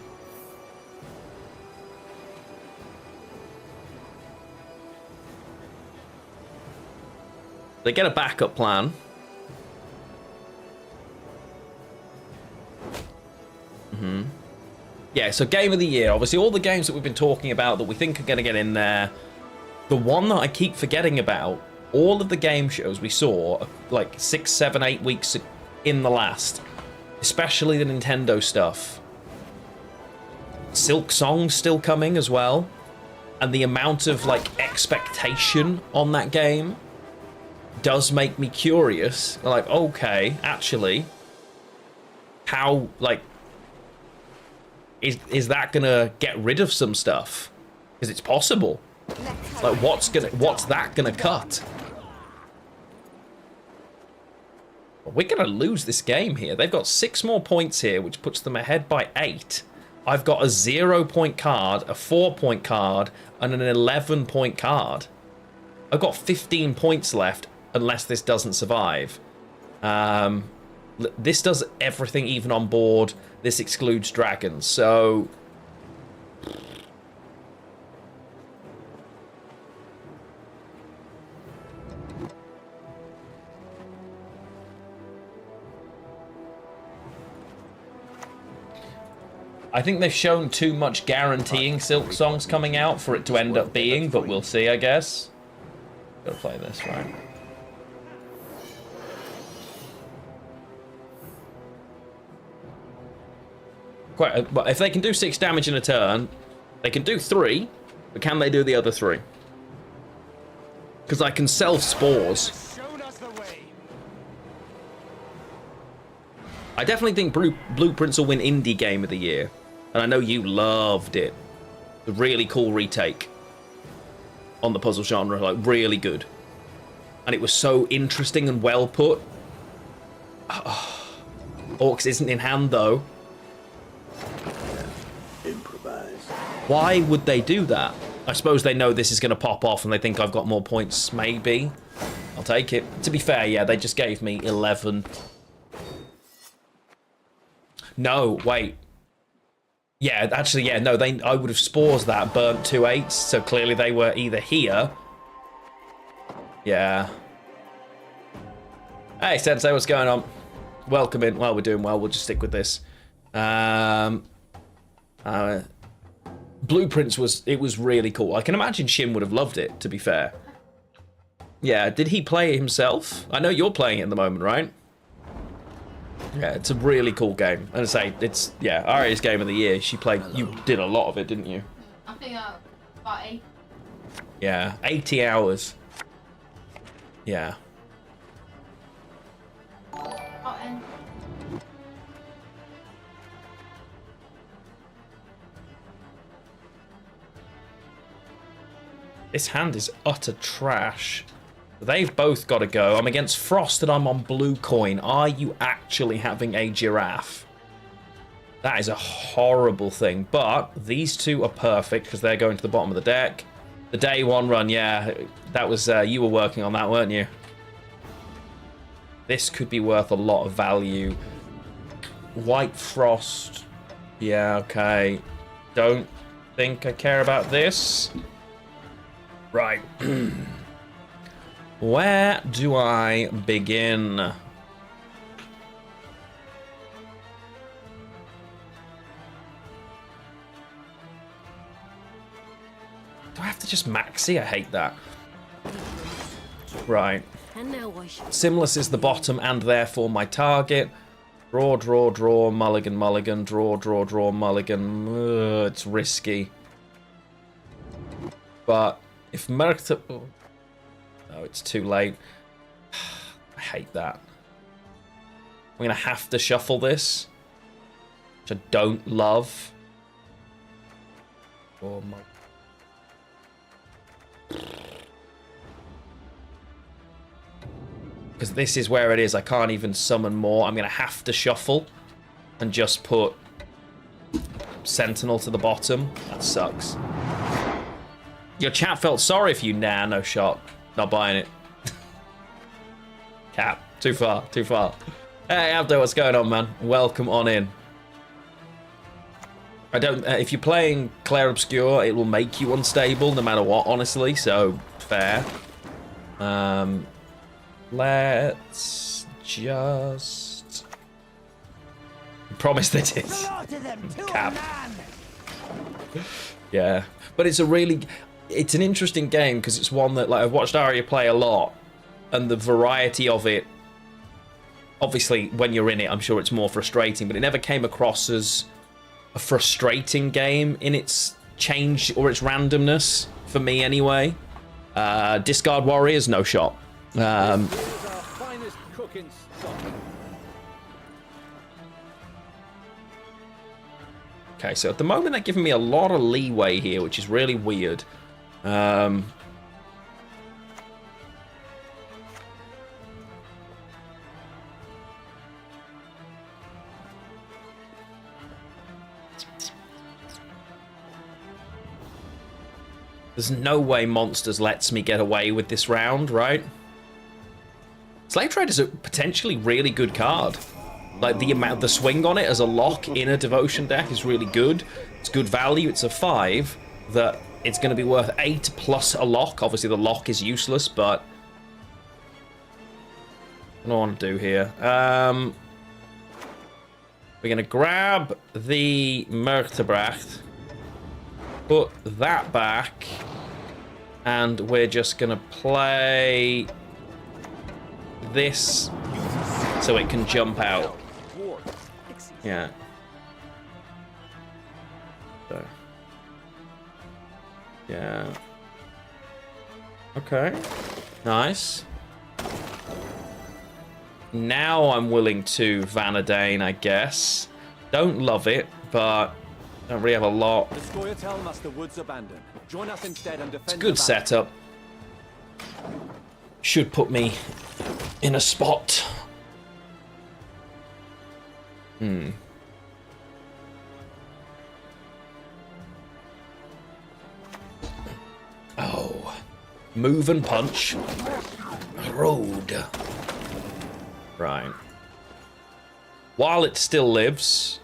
They get a backup plan. Yeah, so game of the year. Obviously, all the games that we've been talking about that we think are going to get in there. The one that I keep forgetting about, all of the game shows we saw, like 6, 7, 8 weeks in the last, especially the Nintendo stuff. Silk Song's still coming as well. And the amount of, like, expectation on that game does make me curious. Like, okay, actually, how, like, is that gonna get rid of some stuff? Because it's possible. Like, what's that gonna cut? We're gonna lose this game here. They've got 6 more points here, which puts them ahead by 8. I've got a 0-point card, a 4-point card, and an 11-point card. I've got 15 points left, unless this doesn't survive. This does everything even on board. This excludes dragons, so... I think they've shown too much guaranteeing Silk Songs coming out for it to end up being, but we'll see, I guess. Gotta play this, right? But if they can do 6 damage in a turn, they can do 3, but can they do the other 3? Because I can sell spores. I definitely think Blueprints will win Indie Game of the Year. And I know you loved it. A really cool retake on the puzzle genre, like really good. And it was so interesting and well put. Orcs isn't in hand though. Improvise. Why would they do that? I suppose they know this is going to pop off and they think I've got more points, maybe. I'll take it. To be fair, yeah, they just gave me 11. No, wait. Yeah, actually, yeah, no, I would have spores that, burnt 2 8s, so clearly they were either here. Yeah. Hey, Sensei, what's going on? Welcome in. Well, we're doing well. We'll just stick with this. Blueprints was really cool. I can imagine Shin would have loved it, to be fair. Yeah, did he play it himself? I know you're playing it at the moment, right? Yeah, it's a really cool game. And I say, it's, yeah, Aria's game of the year. She played, you did a lot of it, didn't you? I think about 8. Yeah, 80 hours. Yeah. And This hand is utter trash. They've both got to go. I'm against Frost and I'm on blue coin. Are you actually having a giraffe? That is a horrible thing. But these two are perfect because they're going to the bottom of the deck. The day 1 run, yeah. That was, you were working on that, weren't you? This could be worth a lot of value. White Frost. Yeah, okay. Don't think I care about this. Right. Where do I begin? Do I have to just maxi? I hate that. Right. Simless is the bottom and therefore my target. Draw, draw, draw, mulligan, mulligan, draw, draw, draw, mulligan. It's risky. But if Merkta... Oh, it's too late. I hate that. I'm going to have to shuffle this, which I don't love. Oh my. Because this is where it is. I can't even summon more. I'm going to have to shuffle and just put Sentinel to the bottom. That sucks. Your chat felt sorry for you. Nah, no shot. Not buying it. Cap. Too far. Too far. Hey, Abdo, what's going on, man? Welcome on in. I don't... if you're playing Clair Obscure, it will make you unstable no matter what, honestly. So, fair. Let's just... Promise that it. Cap. Yeah. But it's a really... It's an interesting game because it's one that, like, I've watched Arya play a lot. And the variety of it... Obviously, when you're in it, I'm sure it's more frustrating. But it never came across as a frustrating game in its change or its randomness. For me, anyway. Discard Warriors, no shot. Okay, so at the moment they're giving me a lot of leeway here, which is really weird. There's no way Monsters lets me get away with this round, right? Slave Trade is a potentially really good card. Like, the swing on it as a lock in a Devotion deck is really good. It's good value. It's a 5 that it's going to be worth 8 plus a lock. Obviously, the lock is useless, but... What do I want to do here? We're going to grab the Murterbracht, put that back, and we're just going to play this so it can jump out. Yeah. So. Yeah. Okay. Nice. Now I'm willing to Vanadane, I guess. Don't love it, but don't really have a lot. The Scoia'tael must the woods abandon. Join us instead and defend. It's a good setup. Should put me in a spot. Oh. Move and punch. Road. Right. While it still lives,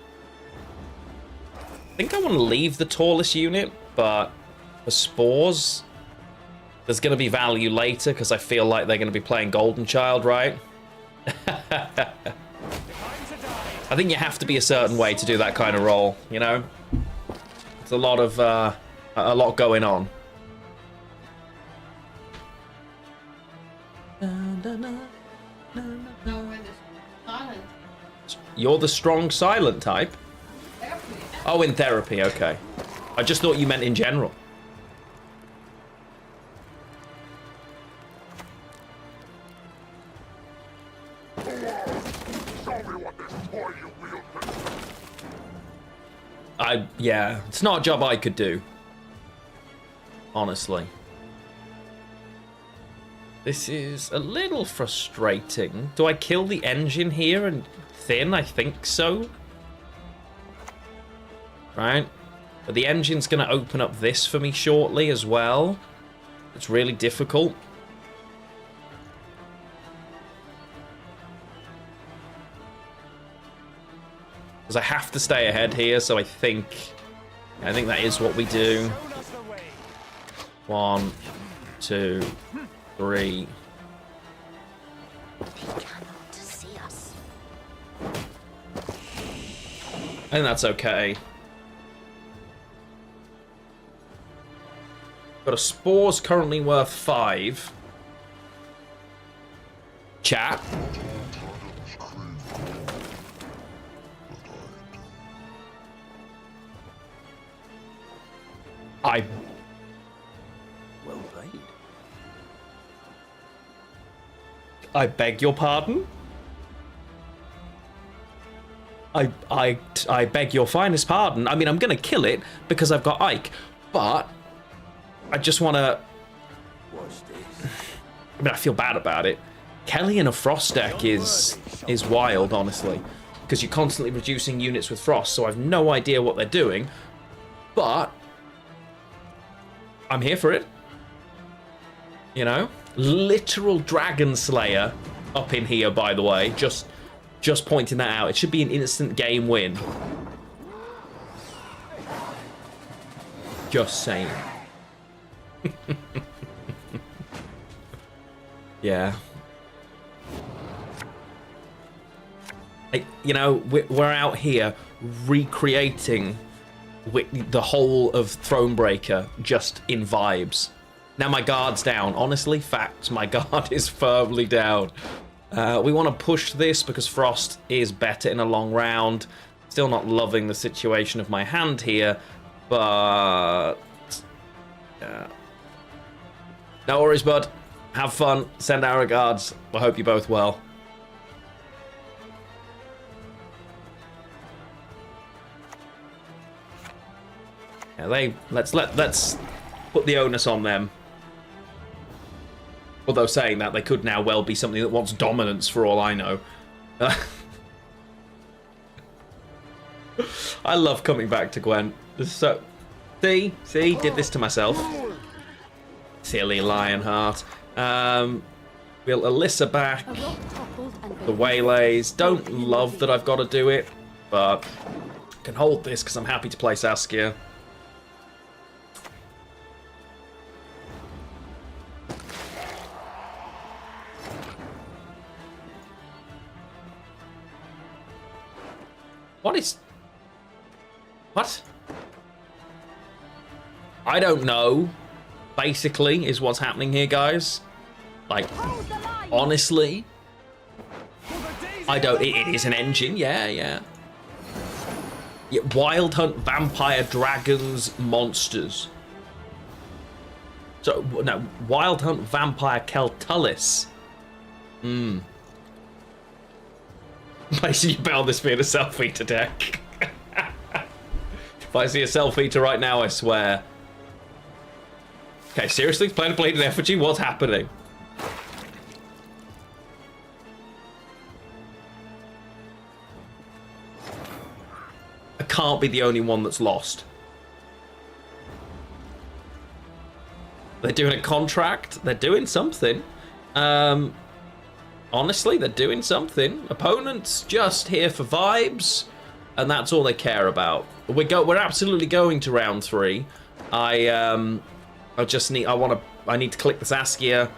I think I want to leave the tallest unit, but for spores, there's going to be value later because I feel like they're going to be playing Golden Child, right? I think you have to be a certain way to do that kind of role, you know? It's a lot of, a lot going on. No, we're just silent. You're the strong silent type? Oh, in therapy, okay. I just thought you meant in general. Yeah, it's not a job I could do. Honestly. This is a little frustrating. Do I kill the engine here and thin? I think so. Right? But the engine's going to open up this for me shortly as well. It's really difficult. Because I have to stay ahead here, so I think that is what we do. 1, 2, 3. I think that's okay. But a spore's currently worth 5. Chat. Well played. I beg your pardon? I beg your finest pardon. I mean, I'm gonna kill it because I've got Ike, but I just want to. I mean, I feel bad about it. Kelly in a frost deck is wild, honestly, because you're constantly reducing units with frost. So I've no idea what they're doing, but I'm here for it. You know, literal Dragon Slayer up in here, by the way. Just pointing that out. It should be an instant game win. Just saying. Yeah. You know, we're out here recreating the whole of Thronebreaker just in vibes. Now my guard's down. Honestly, facts, my guard is firmly down. We want to push this because Frost is better in a long round. Still not loving the situation of my hand here, but... No worries, bud. Have fun. Send our regards. I hope you're both well. Yeah, let's put the onus on them. Although saying that, they could now well be something that wants dominance for all I know. I love coming back to Gwent. So, see, did this to myself. Silly Lionheart. We'll Alyssa back. The Waylays. Don't love that I've got to do it, but I can hold this because I'm happy to play Saskia. What? I don't know, basically, is what's happening here, guys. Like, honestly, I don't... It is an engine, yeah. Wild Hunt, Vampire, Dragons, Monsters. So, no, Wild Hunt, Vampire, Keltulis. Placing your bet on this being a Self-Eater deck. If I see a Self-Eater right now, I swear. Okay, seriously? Playing a Bleeding Effigy? What's happening? I can't be the only one that's lost. They're doing a contract. They're doing something. Honestly, they're doing something. Opponents just here for vibes, and that's all they care about. We're absolutely going to round 3. I need to click the Saskia.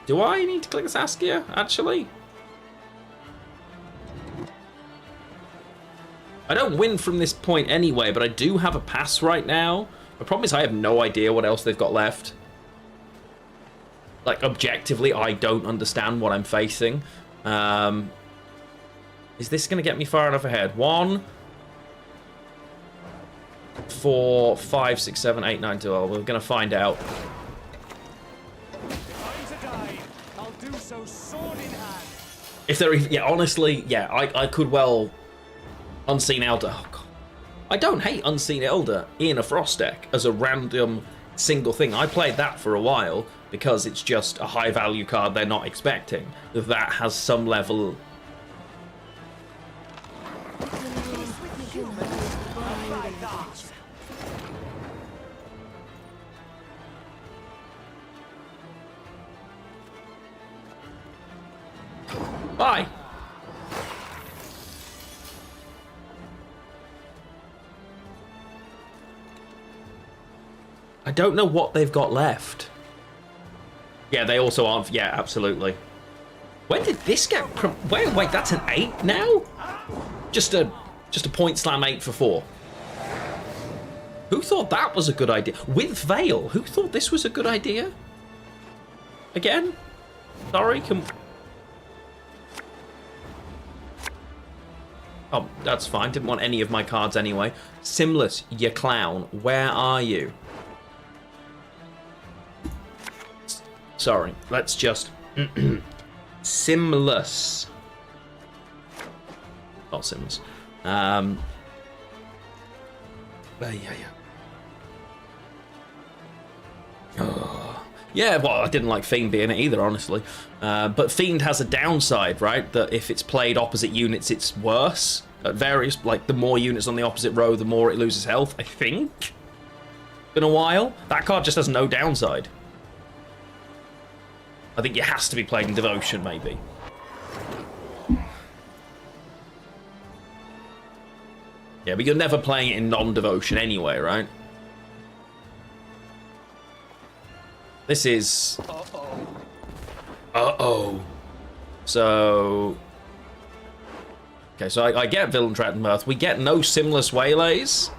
Do I need to click the Saskia, actually? I don't win from this point anyway, but I do have a pass right now. The problem is I have no idea what else they've got left. Like, objectively, I don't understand what I'm facing. Is this going to get me far enough ahead? 1, 4, 5, 6, 7, 8, 9, 12. We're going to find out. If they're... Yeah, honestly, yeah, I could well... Unseen Elder. Oh, God. I don't hate Unseen Elder in a Frost deck as a random single thing. I played that for a while because it's just a high value card they're not expecting. That has some level... Bye! I don't know what they've got left. Yeah, they also aren't... Yeah, absolutely. When did this get... Wait, that's an 8 now? Just a point slam 8 for 4. Who thought that was a good idea? With Veil, who thought this was a good idea? Again? Sorry, Oh, that's fine. Didn't want any of my cards anyway. Simless, you clown. Where are you? Sorry, let's just... Simless. Not Sims. Yeah, well, I didn't like Fiend being it either, honestly. But Fiend has a downside, right? That if it's played opposite units, it's worse. At various, like, the more units on the opposite row, the more it loses health, I think. Been a while. That card just has no downside. I think it has to be played in Devotion, maybe. Yeah, but you're never playing it in non-Devotion anyway, right? This is... Uh-oh. So... Okay, so I get Villain Threat and Mirth. We get no Simless Waylays.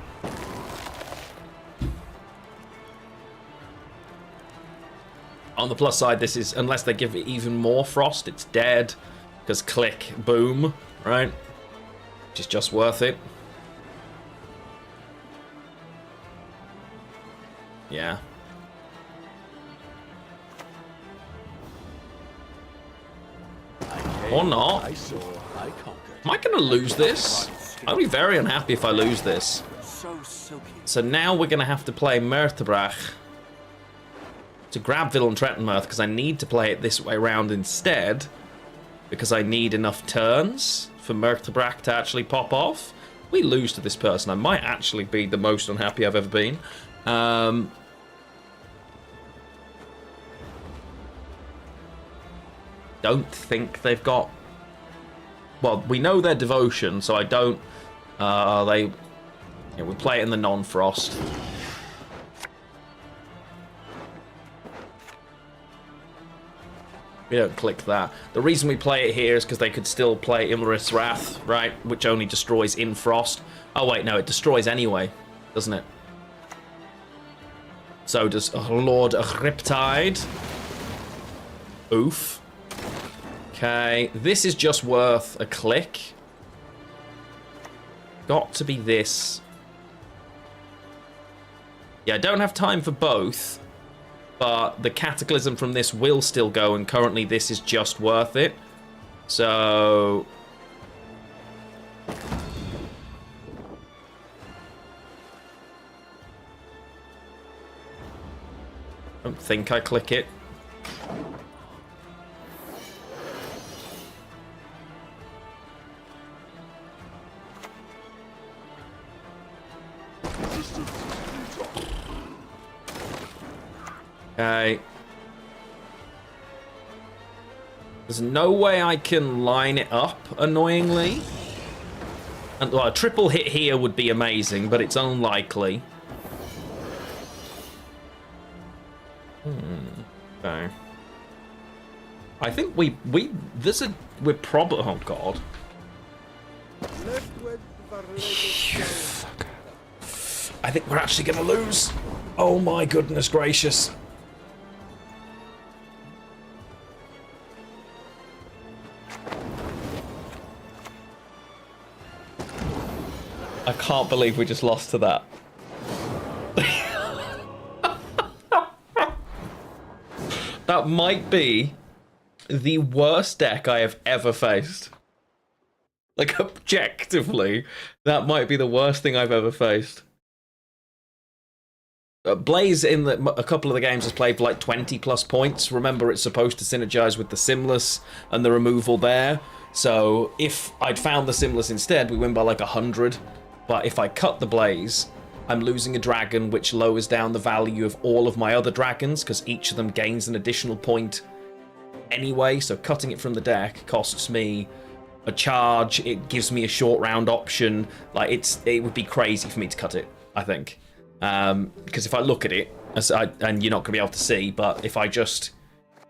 On the plus side, this is... Unless they give it even more Frost, it's dead. Because click, boom, right? Which is just worth it. Yeah. Or not. Am I going to lose this? I'll be very unhappy if I lose this. So now we're going to have to play Mertebrach to grab Villain Trettenmirth, because I need to play it this way around instead, because I need enough turns for Mertebrach to actually pop off. We lose to this person, I might actually be the most unhappy I've ever been. Don't think they've got... Well, we know their Devotion, so I don't... Yeah, we play it in the non-Frost. We don't click that. The reason we play it here is because they could still play Imlerith's Wrath, right? Which only destroys in Frost. Oh, wait, no, it destroys anyway, doesn't it? So does Lord Riptide. Oof. Okay, this is just worth a click. Got to be this. Yeah, I don't have time for both, but the Cataclysm from this will still go, and currently this is just worth it. So... I don't think I click it. Okay. There's no way I can line it up, annoyingly. And, well, a triple hit here would be amazing, but it's unlikely. Okay. I think we're probably... Oh, God. Fuck. I think we're actually going to lose. Oh, my goodness gracious. I can't believe we just lost to that. That might be the worst deck I have ever faced. Like, objectively, that might be the worst thing I've ever faced. Blaze in a couple of the games has played for like 20 plus points. Remember, it's supposed to synergize with the Simless and the removal there. So if I'd found the Simless instead, we win by like 100. But if I cut the Blaze, I'm losing a dragon, which lowers down the value of all of my other dragons, because each of them gains an additional point anyway. So cutting it from the deck costs me a charge. It gives me a short round option. Like, it would be crazy for me to cut it, I think. Because if I look at it, and you're not going to be able to see, but if I just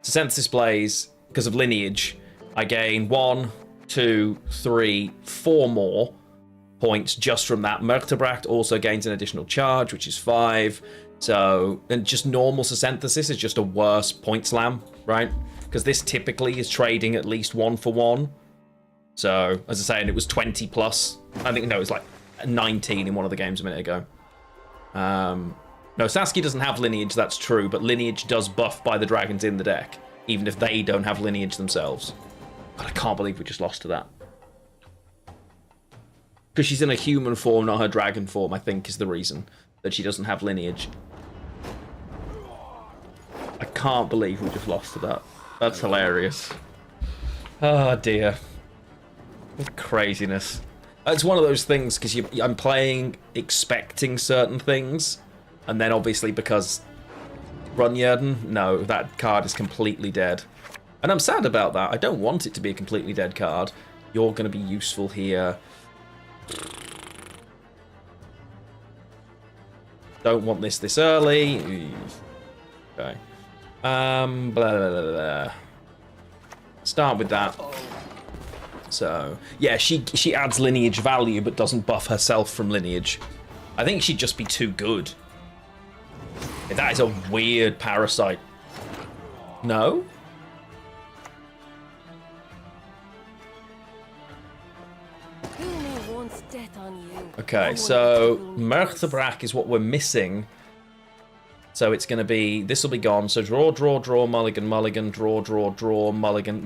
Synthesis Blaze, because of lineage, I gain 1, 2, 3, 4 more points just from that. Mertebracht also gains an additional charge, which is 5. So, and just normal Synthesis is just a worse point slam, right? Because this typically is trading at least 1 for 1. So, as I say, and it was 20 plus. I think, no, it was like 19 in one of the games a minute ago. No, Saskia doesn't have lineage, that's true, but lineage does buff by the dragons in the deck, even if they don't have lineage themselves. God, I can't believe we just lost to that. Because she's in a human form, not her dragon form, I think is the reason that she doesn't have lineage. I can't believe we just lost to that. That's hilarious. Oh dear. What craziness. It's one of those things, because I'm playing expecting certain things, and then obviously because Runjerden, no, that card is completely dead. And I'm sad about that. I don't want it to be a completely dead card. You're going to be useful here. Don't want this early. Okay. Blah, blah, blah, blah. Start with that. So, yeah, she adds lineage value, but doesn't buff herself from lineage. I think she'd just be too good. That is a weird parasite. No? Okay, so Merchtebrak is what we're missing. So it's going to be, this will be gone. So draw, draw, draw, mulligan, mulligan, draw, draw, draw, mulligan.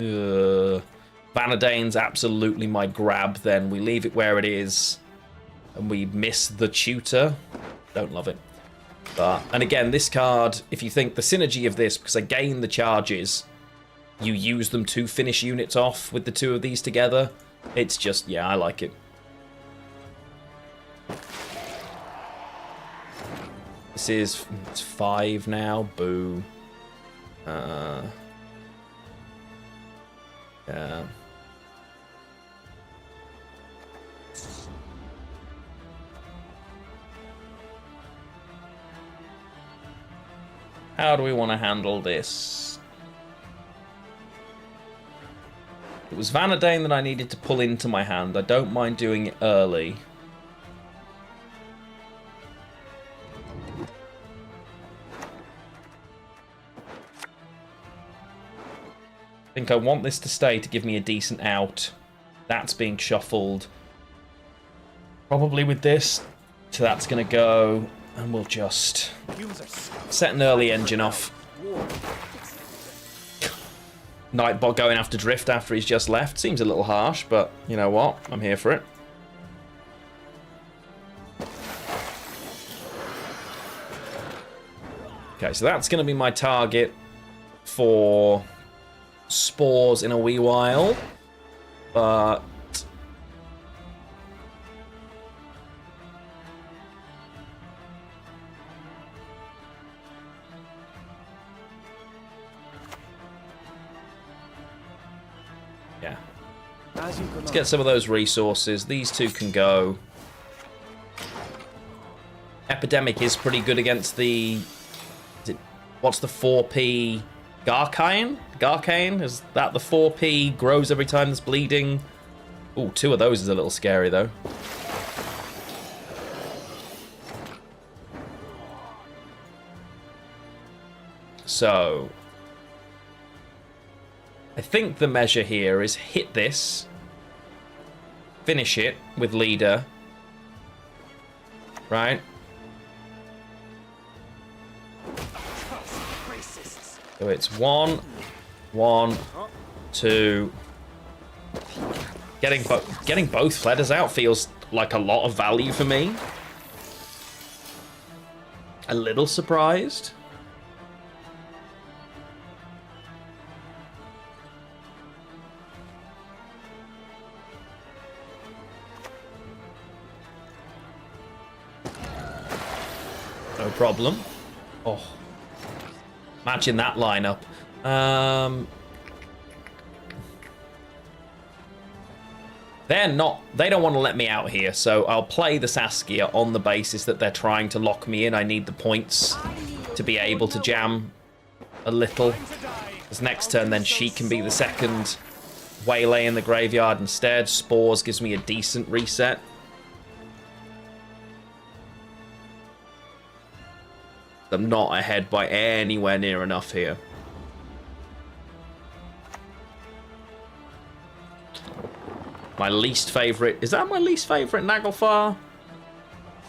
Vanadene's absolutely my grab then. We leave it where it is. And we miss the tutor. Don't love it. But, and again, this card, if you think the synergy of this, because I gain the charges, you use them to finish units off with the two of these together. It's just, yeah, I like it. This is, it's 5 now, boo. Yeah. How do we want to handle this? It was Vanadane that I needed to pull into my hand. I don't mind doing it early. I think I want this to stay to give me a decent out. That's being shuffled. Probably with this. So that's going to go. And we'll just set an early engine off. Nightbot going after Drift after he's just left. Seems a little harsh, but you know what? I'm here for it. Okay, so that's going to be my target for spores in a wee while. But yeah. Let's get some of those resources. These two can go. Epidemic is pretty good against the... What's the 4p? Garcain? Garcain? Is that the 4p? Grows every time there's bleeding. Ooh, 2 of those is a little scary, though. So... I think the measure here is hit this. Finish it with leader. Right? So it's 1, 1, 2. Getting both Fledders out feels like a lot of value for me. A little surprised. No problem. Oh. Imagine that lineup. They don't want to let me out here, so I'll play the Saskia on the basis that they're trying to lock me in. I need the points to be able to jam a little. Because next turn then she can be the second waylay in the graveyard instead. Spores gives me a decent reset. I'm not ahead by anywhere near enough here. My least favourite... Is that my least favourite Naglfar?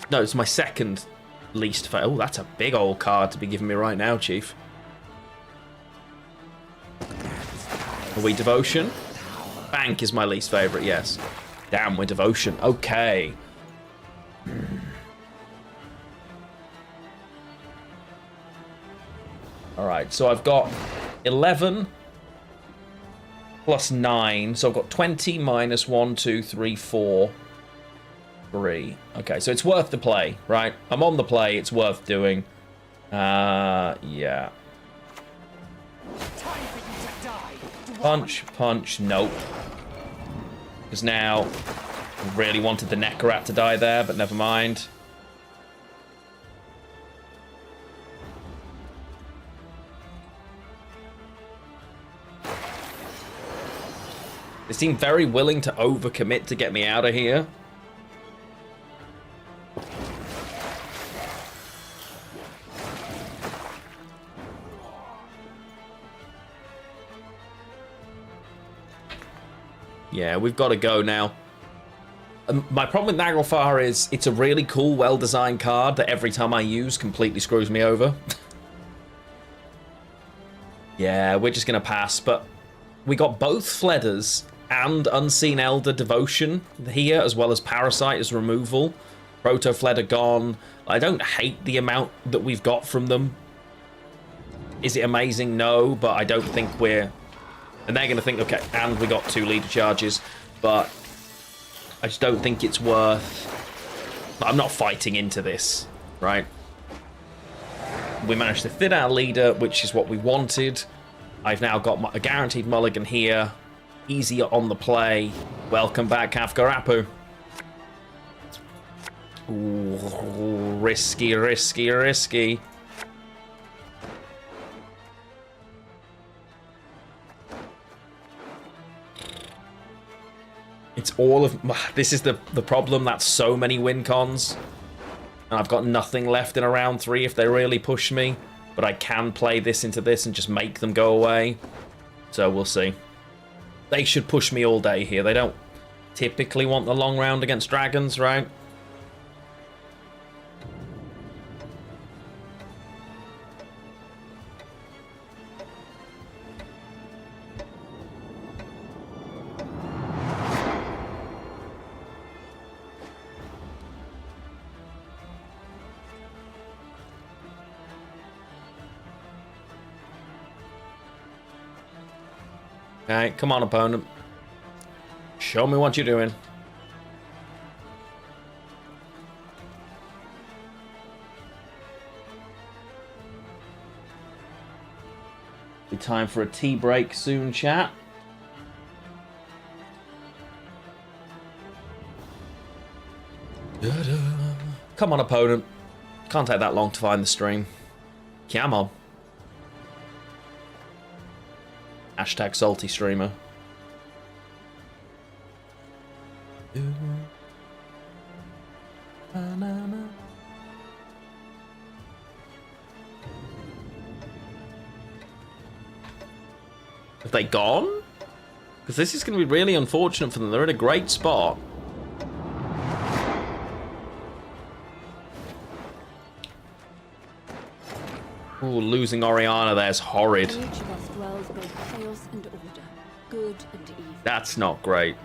No, it's my second least favourite. Oh, that's a big old card to be giving me right now, Chief. Are we Devotion? Bank is my least favourite, yes. Damn, we're devotion. Okay. Alright, so I've got 11 plus 9. So I've got 20 minus 1, 2, 3, 4, 3. Okay, so it's worth the play, right? I'm on the play. It's worth doing. Yeah. Punch, punch, nope. Because now I really wanted the Neckarat to die there, but never mind. They seem very willing to overcommit to get me out of here. Yeah, we've got to go now. My problem with Naglfar is it's a really cool, well-designed card that every time I use completely screws me over. Yeah, we're just going to pass, but we got both Fledders and Unseen Elder Devotion here, as well as Parasite as removal. Proto Fledder gone. I don't hate the amount that we've got from them. Is it amazing? No, but I don't think we're... And they're going to think, okay, and we got 2 leader charges, but I just don't think it's worth... I'm not fighting into this, right? We managed to fit our leader, which is what we wanted. I've now got a guaranteed mulligan here. Easier on the play. Welcome back, Kafka Rapu. Ooh, risky, risky, risky. It's all of... This is the problem. That's so many win cons. And I've got nothing left in a round 3 if they really push me. But I can play this into this and just make them go away. So we'll see. They should push me all day here. They don't typically want the long round against dragons, right? Okay, come on, opponent. Show me what you're doing. Be time for a tea break soon, chat. Come on, opponent. Can't take that long to find the stream. Come on. Hashtag salty streamer. Have they gone? Because this is going to be really unfortunate for them. They're in a great spot. Ooh, losing Oriana there's horrid. That's not great.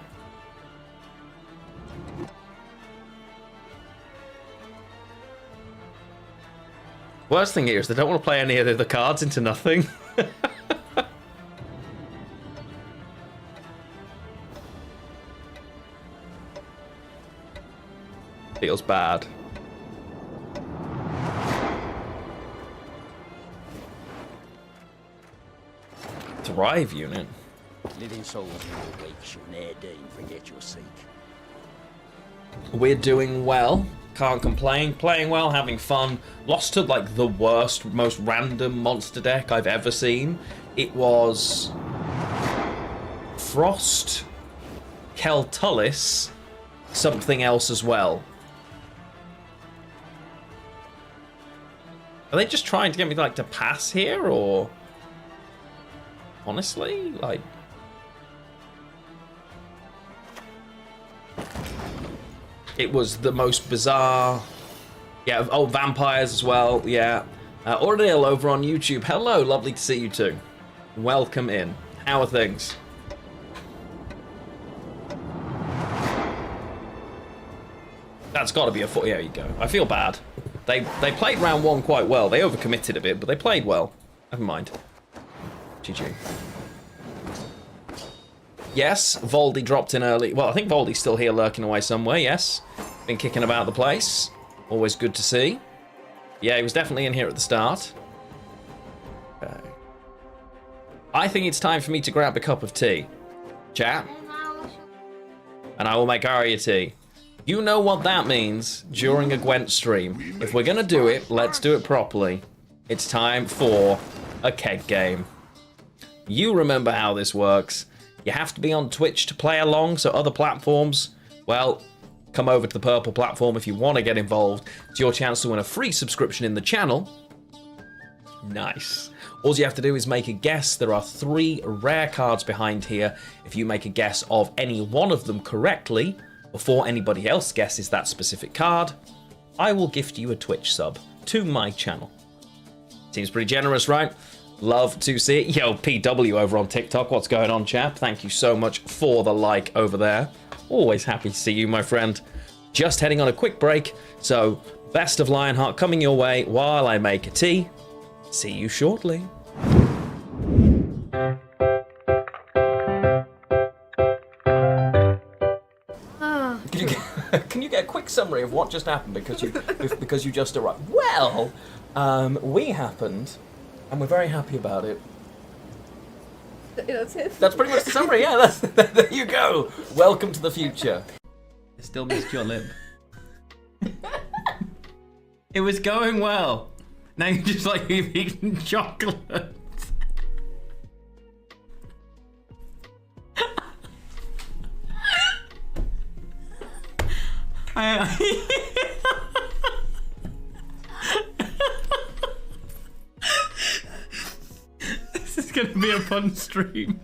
Worst thing here is they don't want to play any of the other cards into nothing. Feels bad. Thrive unit. Living souls in your wake should ne'er deign forget your sake. We're doing well. Can't complain. Playing well, having fun. Lost to like the worst, most random monster deck I've ever seen. It was Frost, Keltullis, something else as well. Are they just trying to get me like to pass here, or honestly, like? It was the most bizarre. Yeah, oh, vampires as well, yeah. Ordale over on YouTube. Hello, lovely to see you too. Welcome in. How are things? That's got to be a foot. There you go. I feel bad. They played round 1 quite well. They overcommitted a bit, but they played well. Never mind. GG. Yes, Voldy dropped in early. Well, I think Voldy's still here lurking away somewhere, yes. Been kicking about the place. Always good to see. Yeah, he was definitely in here at the start. Okay. I think it's time for me to grab a cup of tea. Chat. And I will make Arya tea. You know what that means during a Gwent stream. If we're gonna do it, let's do it properly. It's time for a keg game. You remember how this works. You have to be on Twitch to play along, so other platforms, well, come over to the purple platform if you want to get involved. It's your chance to win a free subscription in the channel. Nice. All you have to do is make a guess. There are 3 rare cards behind here. If you make a guess of any one of them correctly, before anybody else guesses that specific card, I will gift you a Twitch sub to my channel. Seems pretty generous, right? Love to see it. Yo, PW over on TikTok. What's going on, chap? Thank you so much for the like over there. Always happy to see you, my friend. Just heading on a quick break, so best of Lionheart coming your way while I make a tea. See you shortly. Can you get a quick summary of what just happened because you just arrived? Well, we happened, and we're very happy about it. That's it. That's pretty much the summary. Yeah, there you go. Welcome to the future. I still missed your lip. It was going well. Now you're just like you've eaten chocolate. This is gonna be a fun stream.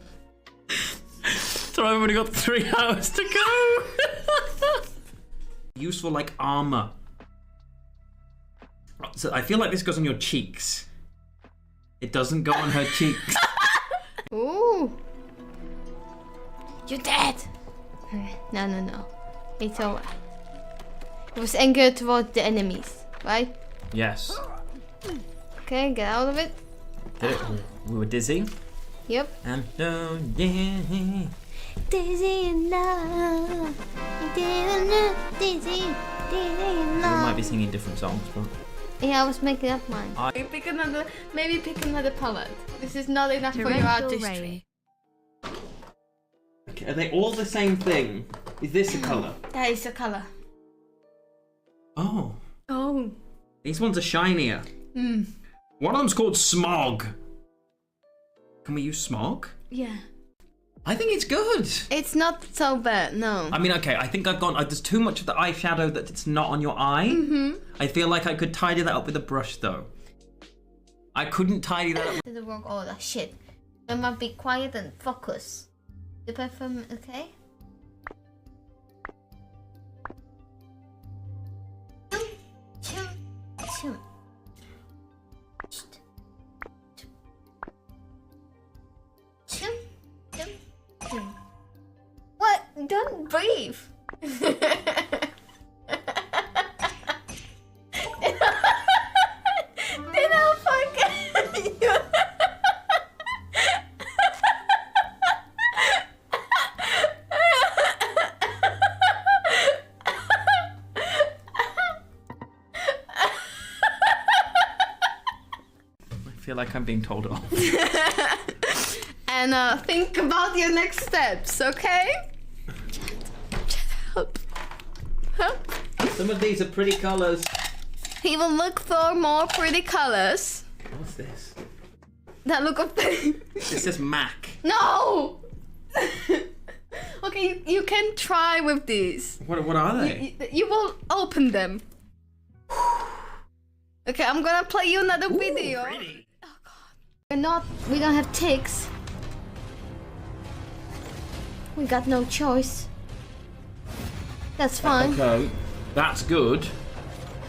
So I've only got 3 hours to go. Useful like armor. So I feel like this goes on your cheeks. It doesn't go on her cheeks. Ooh. You're dead. No. It's over. It was anger towards the enemies, right? Yes. Okay, get out of it. Did it? We were dizzy. Yep. And yeah. Dizzy and love. Dizzy and We love. might be singing different songs, but Yeah, I was making up mine. Maybe pick another palette. This is not enough for your Torrential artistry. okay, are they all the same thing? Is this a colour? That is the color. Oh, Oh. these ones are shinier. One of them's called Smog. Can we use Smog? Yeah. I think it's good. It's not so bad, no. I mean, okay, I think I've gone. There's too much of the eyeshadow that it's not on your eye. I feel like I could tidy that up with a brush, though. I couldn't tidy that up. To the wrong order. Shit. I must be quiet and focus. The perfume, okay? Chum. Chum. What? Don't breathe. Then I'll forget you. I feel like I'm being told off. And think about your next steps, okay? Help. Help. Some of these are pretty colours. He will look for more pretty colors. What's this? That look of This says Mac. No! Okay, you can try with these. What are they? You will open them. Okay, I'm gonna play you another video. Pretty. We don't have ticks. We got no choice. That's fine. Okay, that's good.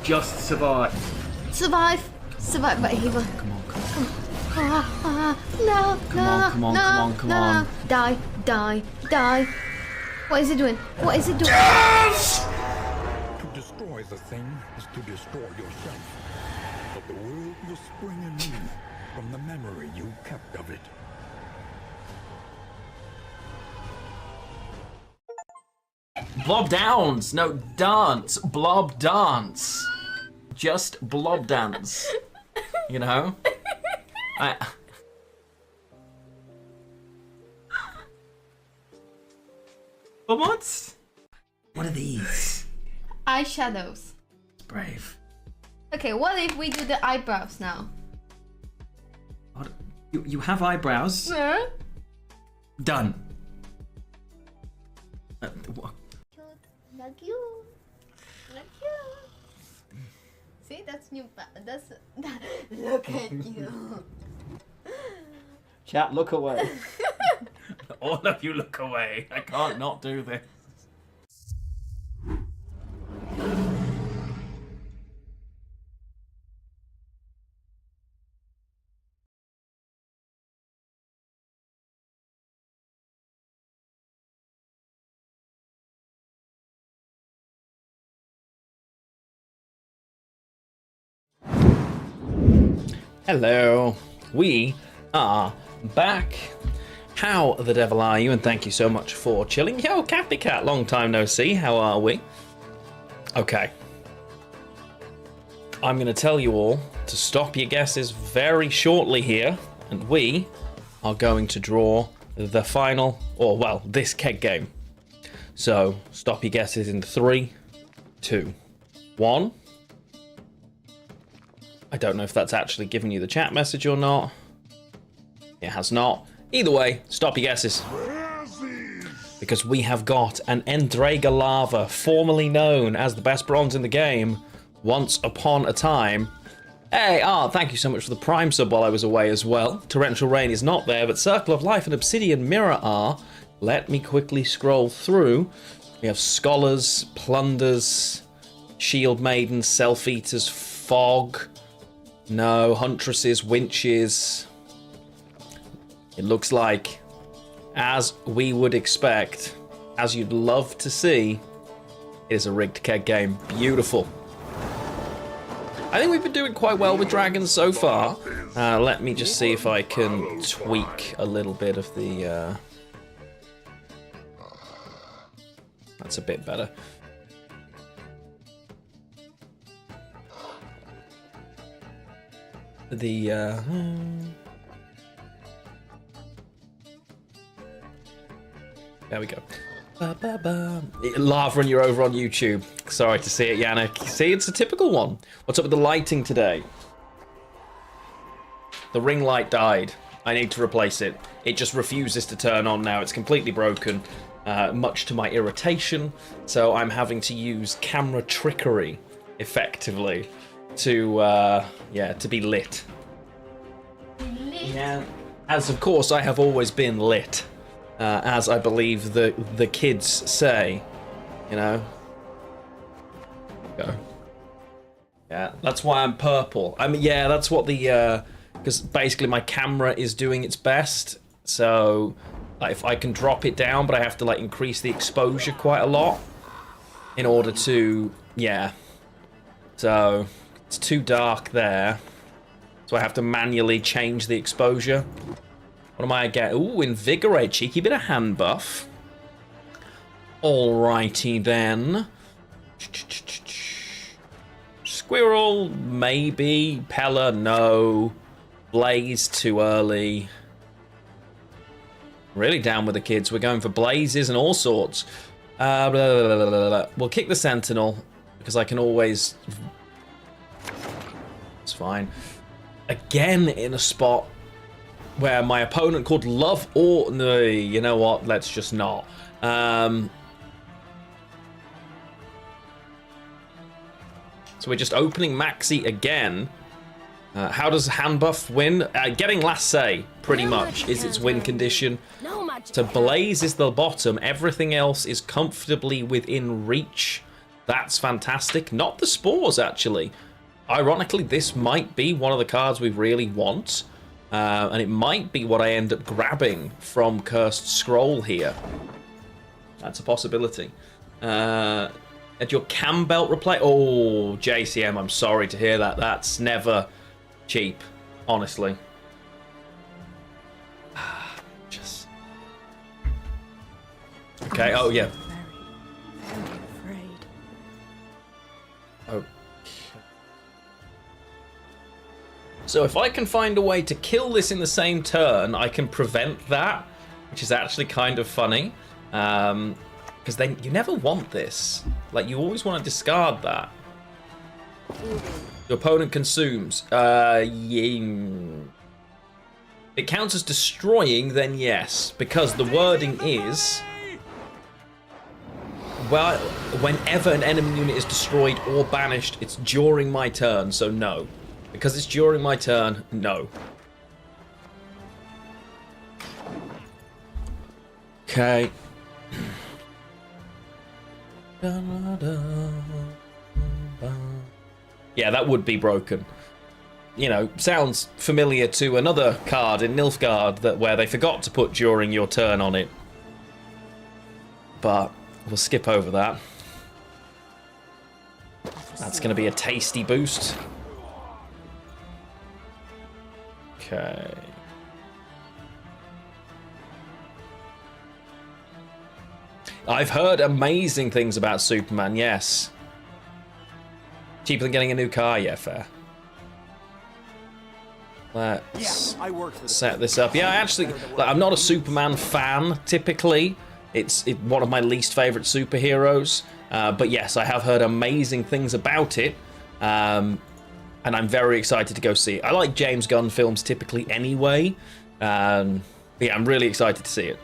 Just survive. Survive. Survive, but he will. Come on. No, Come on. Die. What is it doing? Yes! the thing is to destroy yourself. But the world will spring anew from the memory you kept of it. Blob downs! No, dance! Blob dance! Just blob dance. You know? What? What are these? Eyeshadows. It's brave. Okay, what if we do the eyebrows now? What? You have eyebrows? Huh? Done. Like you. Like you. See, that's new. That's. Look at you. Chat, look away. All of you look away. I can't not do this. Hello, we are back. How the devil are you? And thank you so much for chilling. Yo, Cathy Cat, long time no see. How are we? Okay. I'm going to tell you all to stop your guesses very shortly here, and we are going to draw the final, or well, this keg game. So, stop your guesses in 3, 2, 1. I don't know if that's actually given you the chat message or not. It has not. Either way, stop your guesses. Because we have got an Endrega Lava, formerly known as the best bronze in the game, once upon a time. Hey, thank you so much for the Prime sub while I was away as well. Torrential Rain is not there, but Circle of Life and Obsidian Mirror are. Let me quickly scroll through. We have Scholars, Plunders, Shield Maidens, Self-Eaters, Fog. No, Huntresses, Winches. It looks like, as we would expect, as you'd love to see, it is a rigged keg game. Beautiful. I think we've been doing quite well with dragons so far. Let me just see if I can tweak a little bit of the... That's a bit better. There we go. Lava and you're over on YouTube. Sorry to see it, Yannick. See, it's a typical one. What's up with the lighting today? The ring light died. I need to replace it. It just refuses to turn on now. It's completely broken, much to my irritation. So I'm having to use camera trickery, effectively, to be lit. Yeah. As of course I have always been lit. As I believe the kids say, you know. Go. Yeah, that's why I'm purple. I mean, yeah, that's what the because basically my camera is doing its best. So, like, if I can drop it down, but I have to like increase the exposure quite a lot in order to, yeah. So it's too dark there, so I have to manually change the exposure. What am I getting? Ooh, invigorate, cheeky bit of hand buff. Alrighty then. Squirrel, maybe. Pella, no. Blaze, too early. Really down with the kids. We're going for blazes and all sorts. Blah, blah, blah, blah, blah. We'll kick the sentinel because I can always. It's fine. Again in a spot where my opponent called Love or... No, you know what? Let's just not. So we're just opening Maxi again. How does hand buff win? Getting last say, pretty much, is its win condition. So Blaze is the bottom. Everything else is comfortably within reach. That's fantastic. Not the spores, actually. Ironically, this might be one of the cards we really want. And it might be what I end up grabbing from Cursed Scroll here. That's a possibility. Had your cam belt replaced? Oh, JCM, I'm sorry to hear that. That's never cheap, honestly. Just... Okay, oh yeah. Very afraid. Okay. So if I can find a way to kill this in the same turn, I can prevent that, which is actually kind of funny. Because then you never want this. Like, you always want to discard that. Your opponent consumes. Yeah. It counts as destroying, then yes. Because the wording is... Well, whenever an enemy unit is destroyed or banished, it's during my turn, so no. Because it's during my turn, no. Okay. Yeah, that would be broken. You know, sounds familiar to another card in Nilfgaard where they forgot to put during your turn on it. But we'll skip over that. That's going to be a tasty boost. Okay. I've heard amazing things about Superman, yes. Cheaper than getting a new car, yeah, fair. Let's set this up. Yeah, actually, like, I'm not a Superman fan, typically. It's one of my least favourite superheroes. But yes, I have heard amazing things about it. And I'm very excited to go see it. I like James Gunn films typically anyway. Yeah, I'm really excited to see it.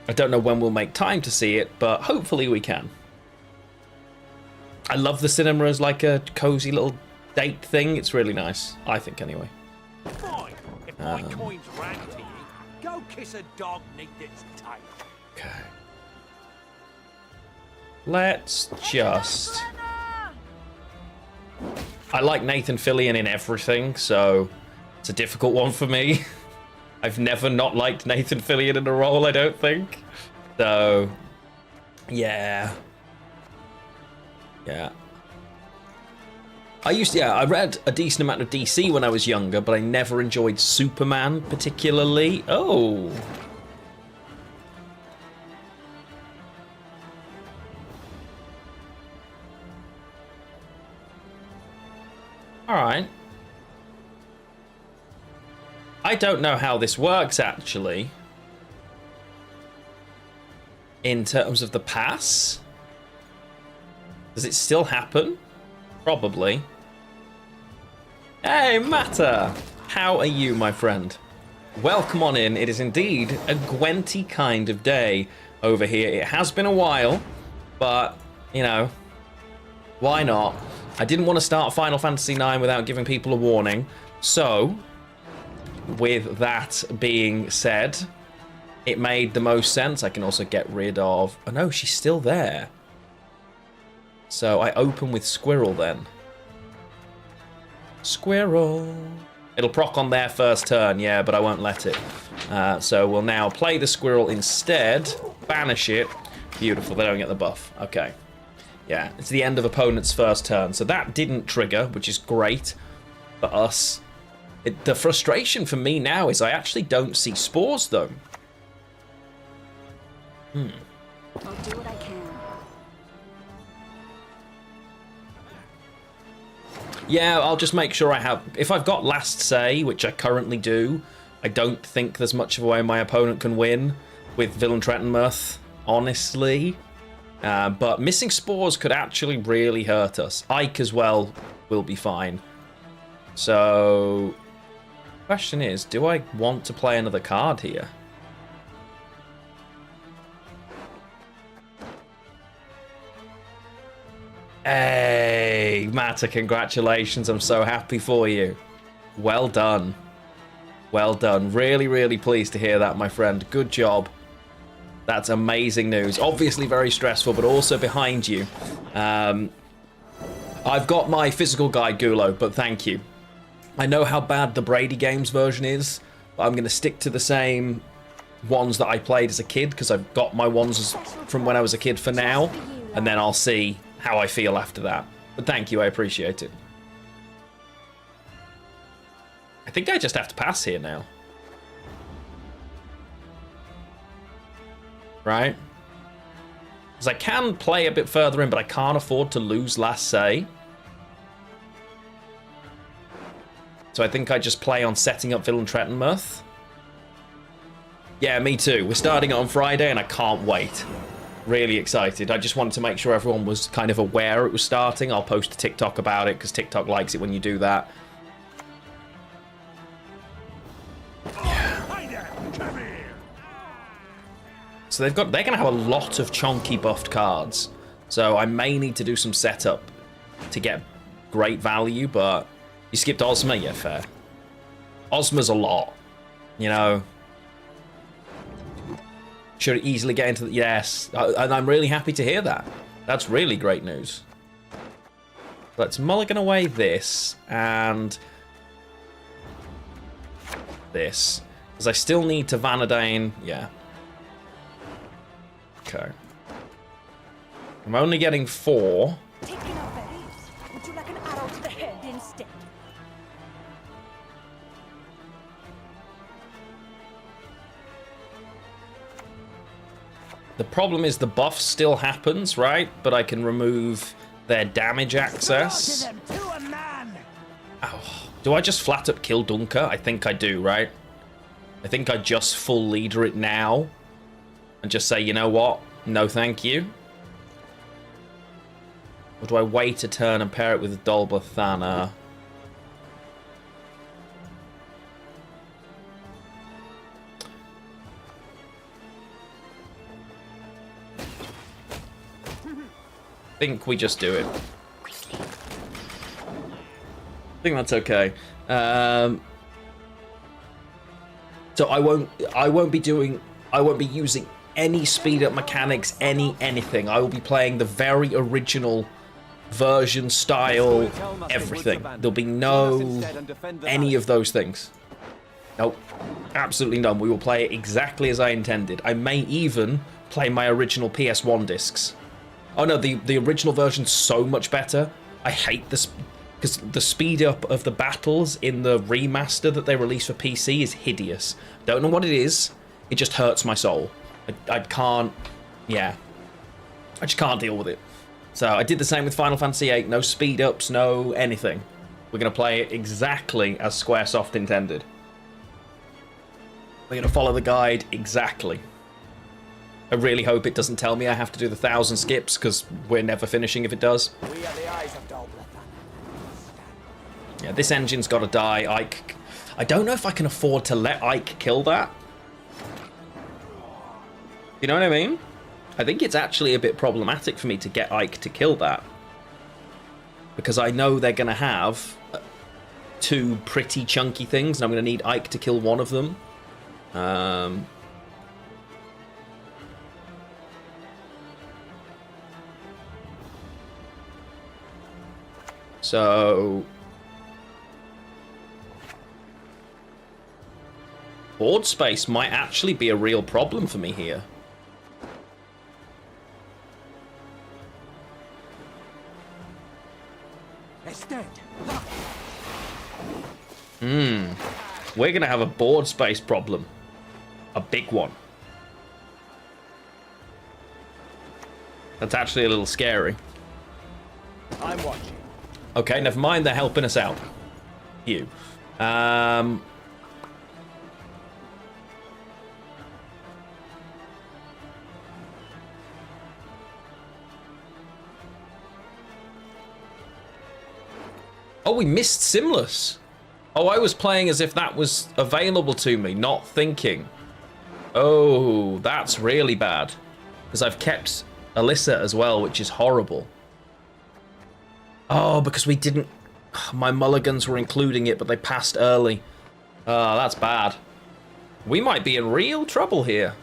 I don't know when we'll make time to see it, but hopefully we can. I love the cinema as like a cozy little date thing. It's really nice, I think, anyway. Fine. If my coin's round to you, go kiss a dog neath its tail. Okay. Let's just... I like Nathan Fillion in everything, so it's a difficult one for me. I've never not liked Nathan Fillion in a role, I don't think. So, yeah. Yeah. I read a decent amount of DC when I was younger, but I never enjoyed Superman particularly. Oh. All right. I don't know how this works, actually. In terms of the pass? Does it still happen? Probably. Hey, Matter! How are you, my friend? Welcome on in. It is indeed a Gwenty kind of day over here. It has been a while, but, you know, why not? I didn't want to start Final Fantasy IX without giving people a warning, so... With that being said, it made the most sense. I can also get rid of... Oh no, she's still there. So I open with Squirrel then. Squirrel. It'll proc on their first turn, yeah, but I won't let it. So we'll now play the Squirrel instead. Banish it. Beautiful, they don't get the buff. Okay. Yeah, it's the end of opponent's first turn. So that didn't trigger, which is great for us. The frustration for me now is I actually don't see spores, though. I'll do what I can. Yeah, I'll just make sure I have... If I've got Last Say, which I currently do, I don't think there's much of a way my opponent can win with Villain Trentonmouth, honestly. But missing spores could actually really hurt us. Ike as well will be fine. So... Question is, do I want to play another card here? Hey, Matter, congratulations. I'm so happy for you. Well done. Well done. Really, really pleased to hear that, my friend. Good job. That's amazing news. Obviously very stressful, but also behind you. I've got my physical guide, Gulo, but thank you. I know how bad the Brady Games version is, but I'm going to stick to the same ones that I played as a kid, because I've got my ones from when I was a kid for now, and then I'll see how I feel after that. But thank you, I appreciate it. I think I just have to pass here now. Right? Because I can play a bit further in, but I can't afford to lose last say. So I think I just play on setting up Villain Trettenmuth. Yeah, me too. We're starting it on Friday and I can't wait. Really excited. I just wanted to make sure everyone was kind of aware it was starting. I'll post a TikTok about it because TikTok likes it when you do that. So they're going to have a lot of chonky buffed cards. So I may need to do some setup to get great value, but you skipped Ozma? Yeah, fair. Ozma's a lot, you know. Should easily get into the... Yes, and I'm really happy to hear that. That's really great news. Let's mulligan away this and this. Because I still need to Vanadane... Yeah. Okay. I'm only getting 4. Taking our berries. Would you like an arrow to the head instead? The problem is the buff still happens, right? But I can remove their damage access. Oh, do I just flat up kill Dunker? I think I do, right? I think I just full leader it now. And just say, you know what? No thank you. Or do I wait a turn and pair it with Dolbathana? I think we just do it. I think that's okay. So I won't be using any speed up mechanics, anything. I will be playing the very original version, style, everything. There'll be no any of those things. Nope, absolutely none. We will play it exactly as I intended. I may even play my original PS1 discs. Oh no, the original version's so much better. I hate this because the speed up of the battles in the remaster that they released for PC is hideous. Don't know what it is. It just hurts my soul. I can't, yeah. I just can't deal with it. So I did the same with Final Fantasy VIII. No speed ups, no anything. We're going to play it exactly as Squaresoft intended. We're going to follow the guide exactly. I really hope it doesn't tell me I have to do the 1,000 skips, because we're never finishing if it does. We are the eyes of Dolbathana. Yeah, this engine's got to die. Ike. I don't know if I can afford to let Ike kill that. You know what I mean? I think it's actually a bit problematic for me to get Ike to kill that. Because I know they're going to have 2 pretty chunky things, and I'm going to need Ike to kill one of them. So... board space might actually be a real problem for me here. We're gonna have a board space problem. A big one. That's actually a little scary. I'm watching. Okay, never mind, they're helping us out. You. Oh, we missed Simless. Oh, I was playing as if that was available to me, not thinking. Oh, that's really bad. Because I've kept Alyssa as well, which is horrible. Oh, because we didn't... My mulligans were including it, but they passed early. Oh, that's bad. We might be in real trouble here.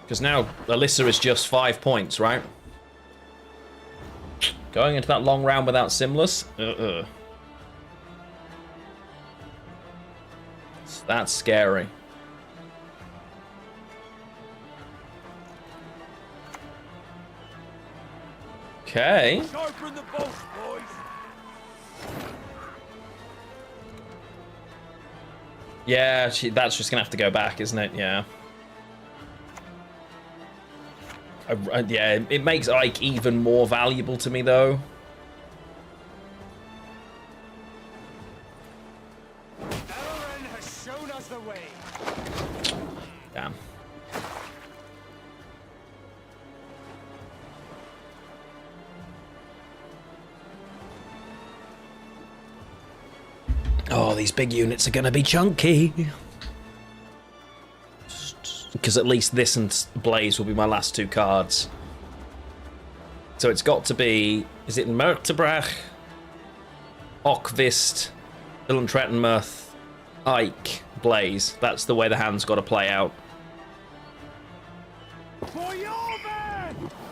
Because now Alyssa is just 5 points, right? Going into that long round without Simless? That's scary. Okay. Sharpen the bolts, boys. Yeah, that's just gonna have to go back, isn't it? Yeah. Yeah, it makes Ike even more valuable to me, though. Elren has shown us the way. Damn. Oh, these big units are gonna be chunky. Because at least this and Blaze will be my last two cards. So it's got to be... Is it Mertebrach, Ockvist, Dylan Trettenmirth, Ike, Blaze? That's the way the hand's got to play out.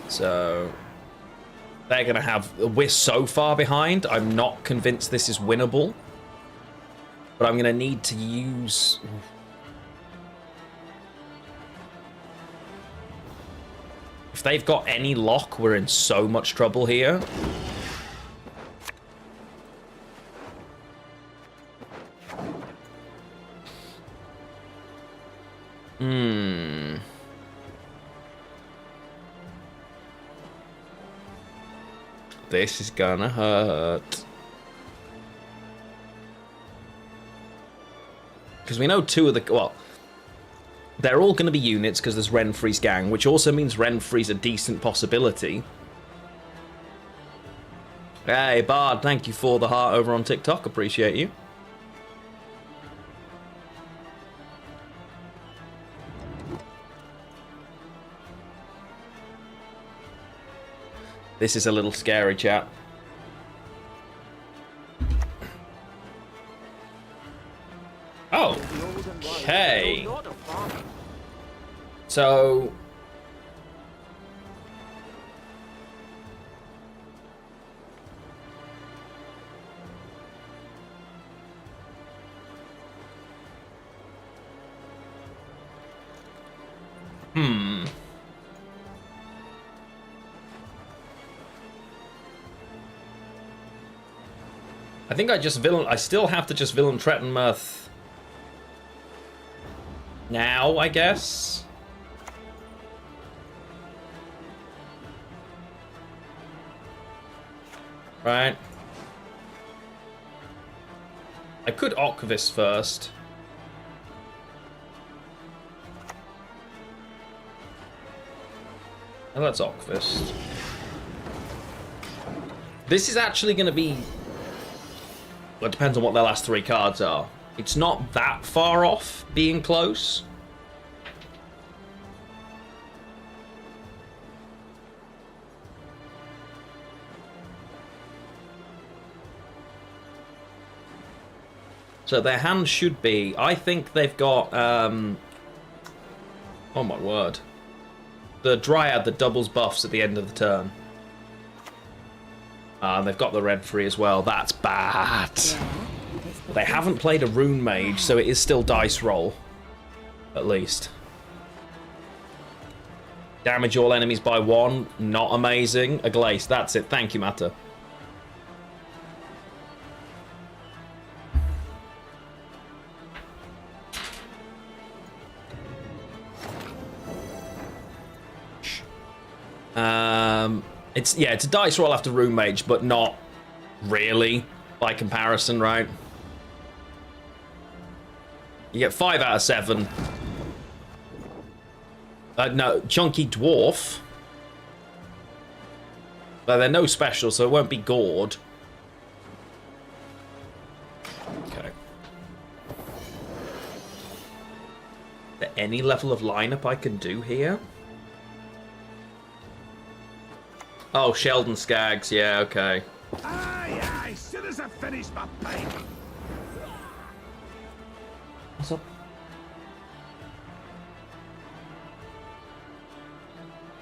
So... They're going to have... We're so far behind, I'm not convinced this is winnable. But I'm going to need to use... If they've got any lock, we're in so much trouble here. This is gonna hurt. Because we know two of the... Well... They're all going to be units because there's Renfri's gang, which also means Renfri's a decent possibility. Hey, Bard, thank you for the heart over on TikTok. Appreciate you. This is a little scary, chat. Oh, okay. So... I think I still have to just villain Trettenmirth now, I guess. Right. I could Ockvis first. And let's Ockvis. This is actually going to be... Well, it depends on what their last three cards are. It's not that far off being close. So their hand should be... I think they've got... oh my word. The Dryad that doubles buffs at the end of the turn. And they've got the red free as well. That's bad. They haven't played a Rune Mage, so it is still dice roll. At least. Damage all enemies by 1. Not amazing. A Glace. That's it. Thank you, Mata. It's a dice roll after Rune Mage, but not really by comparison, right? You get 5 out of 7. No, Chunky Dwarf. But they're no special, so it won't be Gourd. Okay. Is there any level of lineup I can do here? Oh, Sheldon Skaggs, yeah, okay. Aye, soon as I finish my pipe. What's up?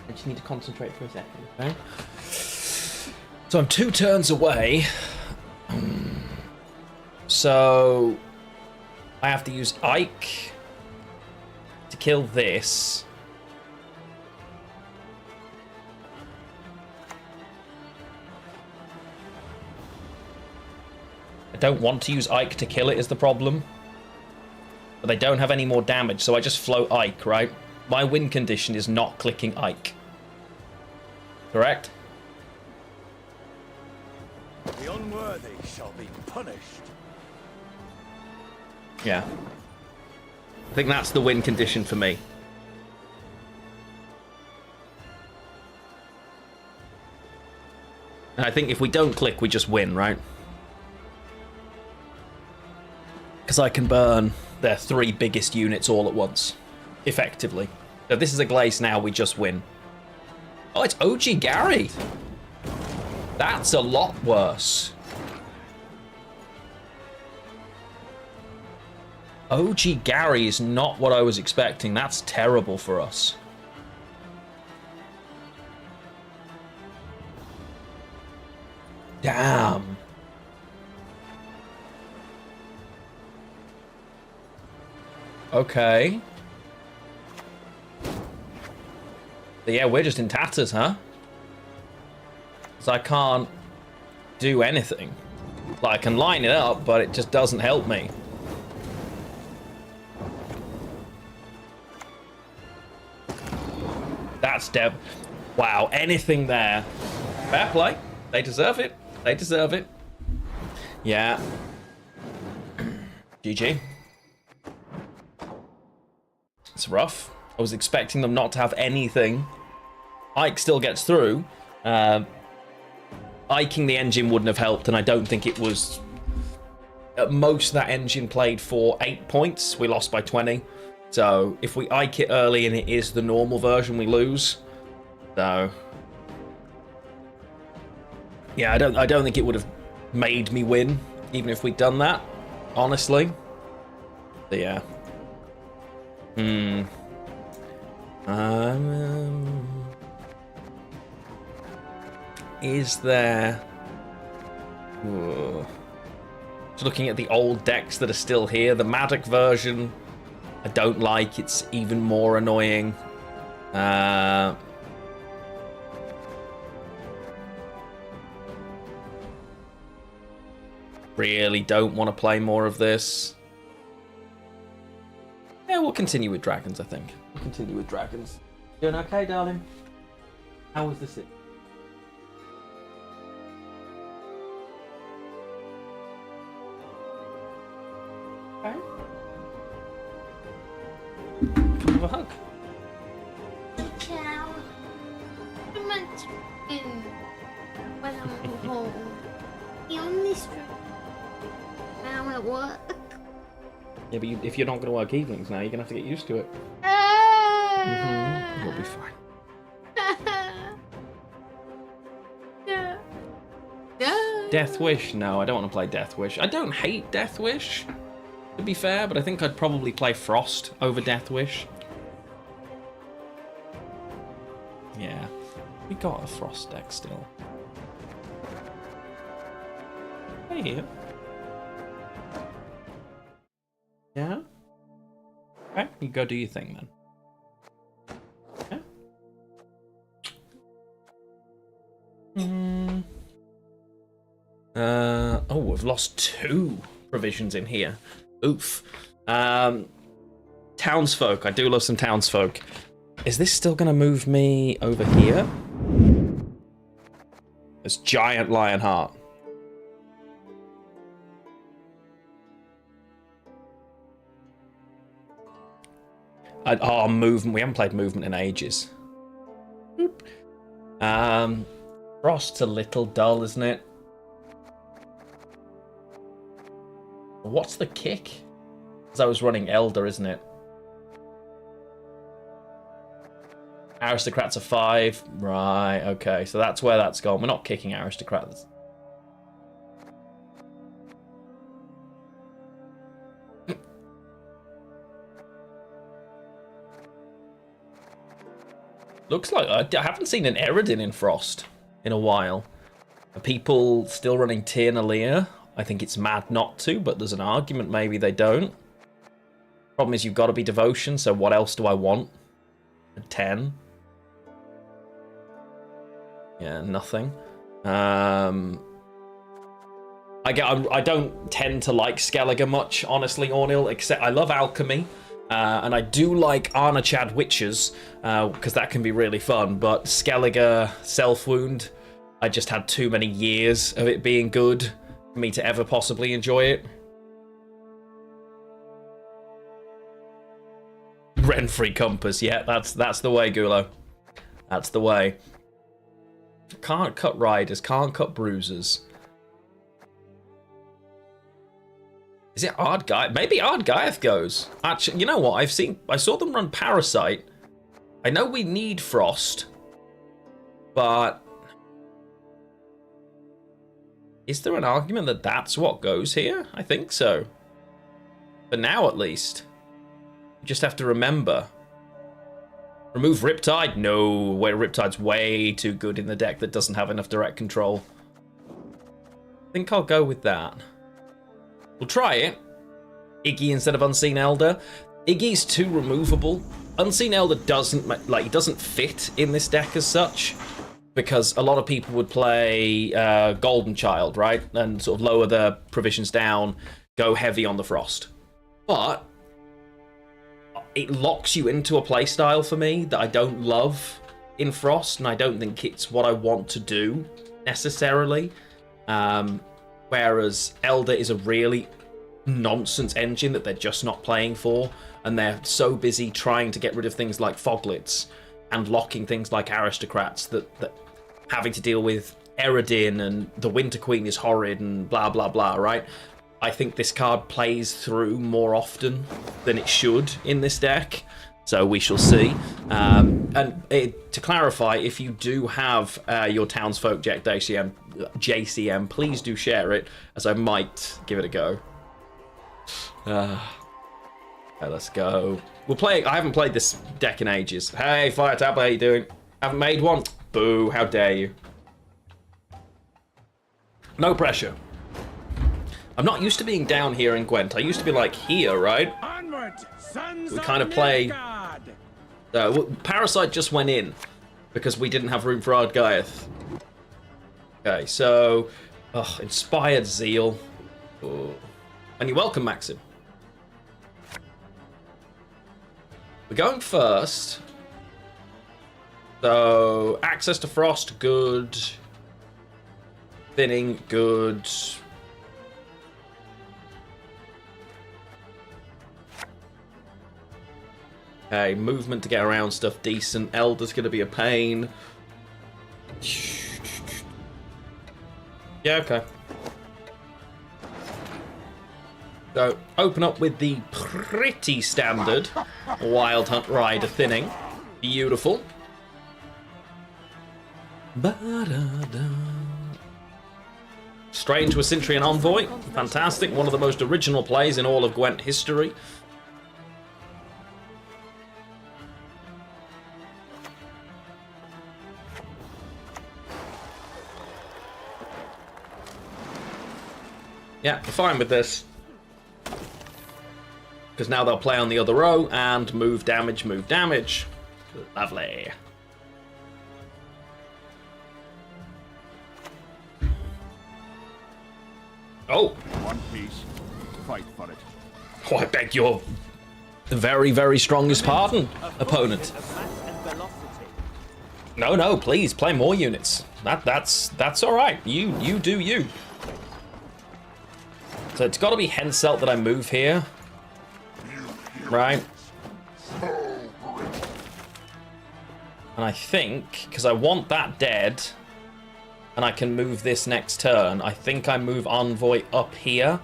I just need to concentrate for a second, okay? So I'm 2 turns away. So I have to use Ike to kill this. I don't want to use Ike to kill it is the problem. But they don't have any more damage, so I just float Ike, right? My win condition is not clicking Ike. Correct? The unworthy shall be punished. Yeah. I think that's the win condition for me. And I think if we don't click, we just win, right? Because I can burn their 3 biggest units all at once, effectively. So if this is a glaze now, we just win. Oh, it's OG Gary. That's a lot worse. OG Gary is not what I was expecting. That's terrible for us. Damn. Okay. So yeah, we're just in tatters, huh? So I can't do anything. Like, I can line it up, but it just doesn't help me. That's wow, anything there. Fair play. They deserve it. They deserve it. Yeah. GG. It's rough. I was expecting them not to have anything. Ike still gets through. Iking the engine wouldn't have helped, and I don't think it was... At most, that engine played for 8 points. We lost by 20. So, if we Ike it early and it is the normal version, we lose. So... Yeah, I don't think it would have made me win, even if we'd done that, honestly. But yeah. Is there... Whoa. Just looking at the old decks that are still here. The Maddox version, I don't like. It's even more annoying. Really don't want to play more of this. Yeah, we'll continue with dragons, I think. We'll continue with dragons. Doing okay, darling? How was this? Okay. Come have a hug. Ciao. I'm not chicken when I'm home. The only stream now at work. Yeah, but if you're not going to work evenings now, you're going to have to get used to it. You'll be fine. Yeah. Yeah. Death Wish? No, I don't want to play Death Wish. I don't hate Death Wish, to be fair, but I think I'd probably play Frost over Death Wish. Yeah, we got a Frost deck still. Hey. Yeah? Okay, you go do your thing then. Yeah? Oh, we've lost 2 provisions in here. Oof. Townsfolk. I do love some townsfolk. Is this still going to move me over here? This giant lion heart. Oh, movement. We haven't played movement in ages. Frost's a little dull, isn't it? What's the kick? Because I was running Elder, isn't it? Aristocrats are 5. Right, okay. So that's where that's gone. We're not kicking aristocrats. Looks like I haven't seen an Eredin in Frost in a while. Are people still running Tiernalia? I think it's mad not to, but there's an argument maybe they don't. Problem is you've got to be Devotion, so what else do I want? A 10. Yeah, nothing. I don't tend to like Skellige much, honestly, Ornil, except I love Alchemy. And I do like Arnachad Witches, because that can be really fun, but Skellige Self-Wound, I just had too many years of it being good for me to ever possibly enjoy it. Renfrey Compass, yeah, that's the way, Gulo. That's the way. Can't cut riders, can't cut bruisers. Is it Ardgaeth? Maybe Ardgaeth goes. Actually, you know what? I saw them run Parasite. I know we need Frost, but is there an argument that that's what goes here? I think so. For now, at least. You just have to remember. Remove Riptide? No, Riptide's way too good in the deck that doesn't have enough direct control. I think I'll go with that. We'll try it. Iggy instead of Unseen Elder. Iggy's too removable. Unseen Elder doesn't fit in this deck as such, because a lot of people would play Golden Child, right? And sort of lower the provisions down, go heavy on the Frost. But it locks you into a playstyle for me that I don't love in Frost, and I don't think it's what I want to do necessarily. Whereas Elder is a really nonsense engine that they're just not playing for, and they're so busy trying to get rid of things like Foglets and locking things like Aristocrats that having to deal with Eredin and the Winter Queen is horrid and blah blah blah, right? I think this card plays through more often than it should in this deck, so we shall see. To clarify, if you do have your Townsfolk JCM, please do share it, as I might give it a go. Okay, let's go. We'll play. I haven't played this deck in ages. Hey, Fire Tablet, how you doing? Haven't made one. Boo! How dare you? No pressure. I'm not used to being down here in Gwent. I used to be like here, right? Onward, sons We kind of play. Parasite just went in because we didn't have room for Ardgaeth. Okay, so Inspired Zeal. Oh. And you're welcome, Maxim. We're going first. So access to Frost, good. Thinning, good. Okay, movement to get around stuff, decent. Elder's going to be a pain. Yeah, okay. So, open up with the pretty standard Wild Hunt Rider Thinning. Beautiful. Straight into a Cintrian Envoy. Fantastic. One of the most original plays in all of Gwent history. Yeah, we're fine with this. Because now they'll play on the other row and move damage, move damage. Lovely. Oh! One piece. Fight for it. Oh, I beg your very, very strongest pardon, opponent. No, no, please, play more units. That's alright. You do you. So it's got to be Henselt that I move here. Right? And I think, because I want that dead, and I can move this next turn, I think I move Envoy up here.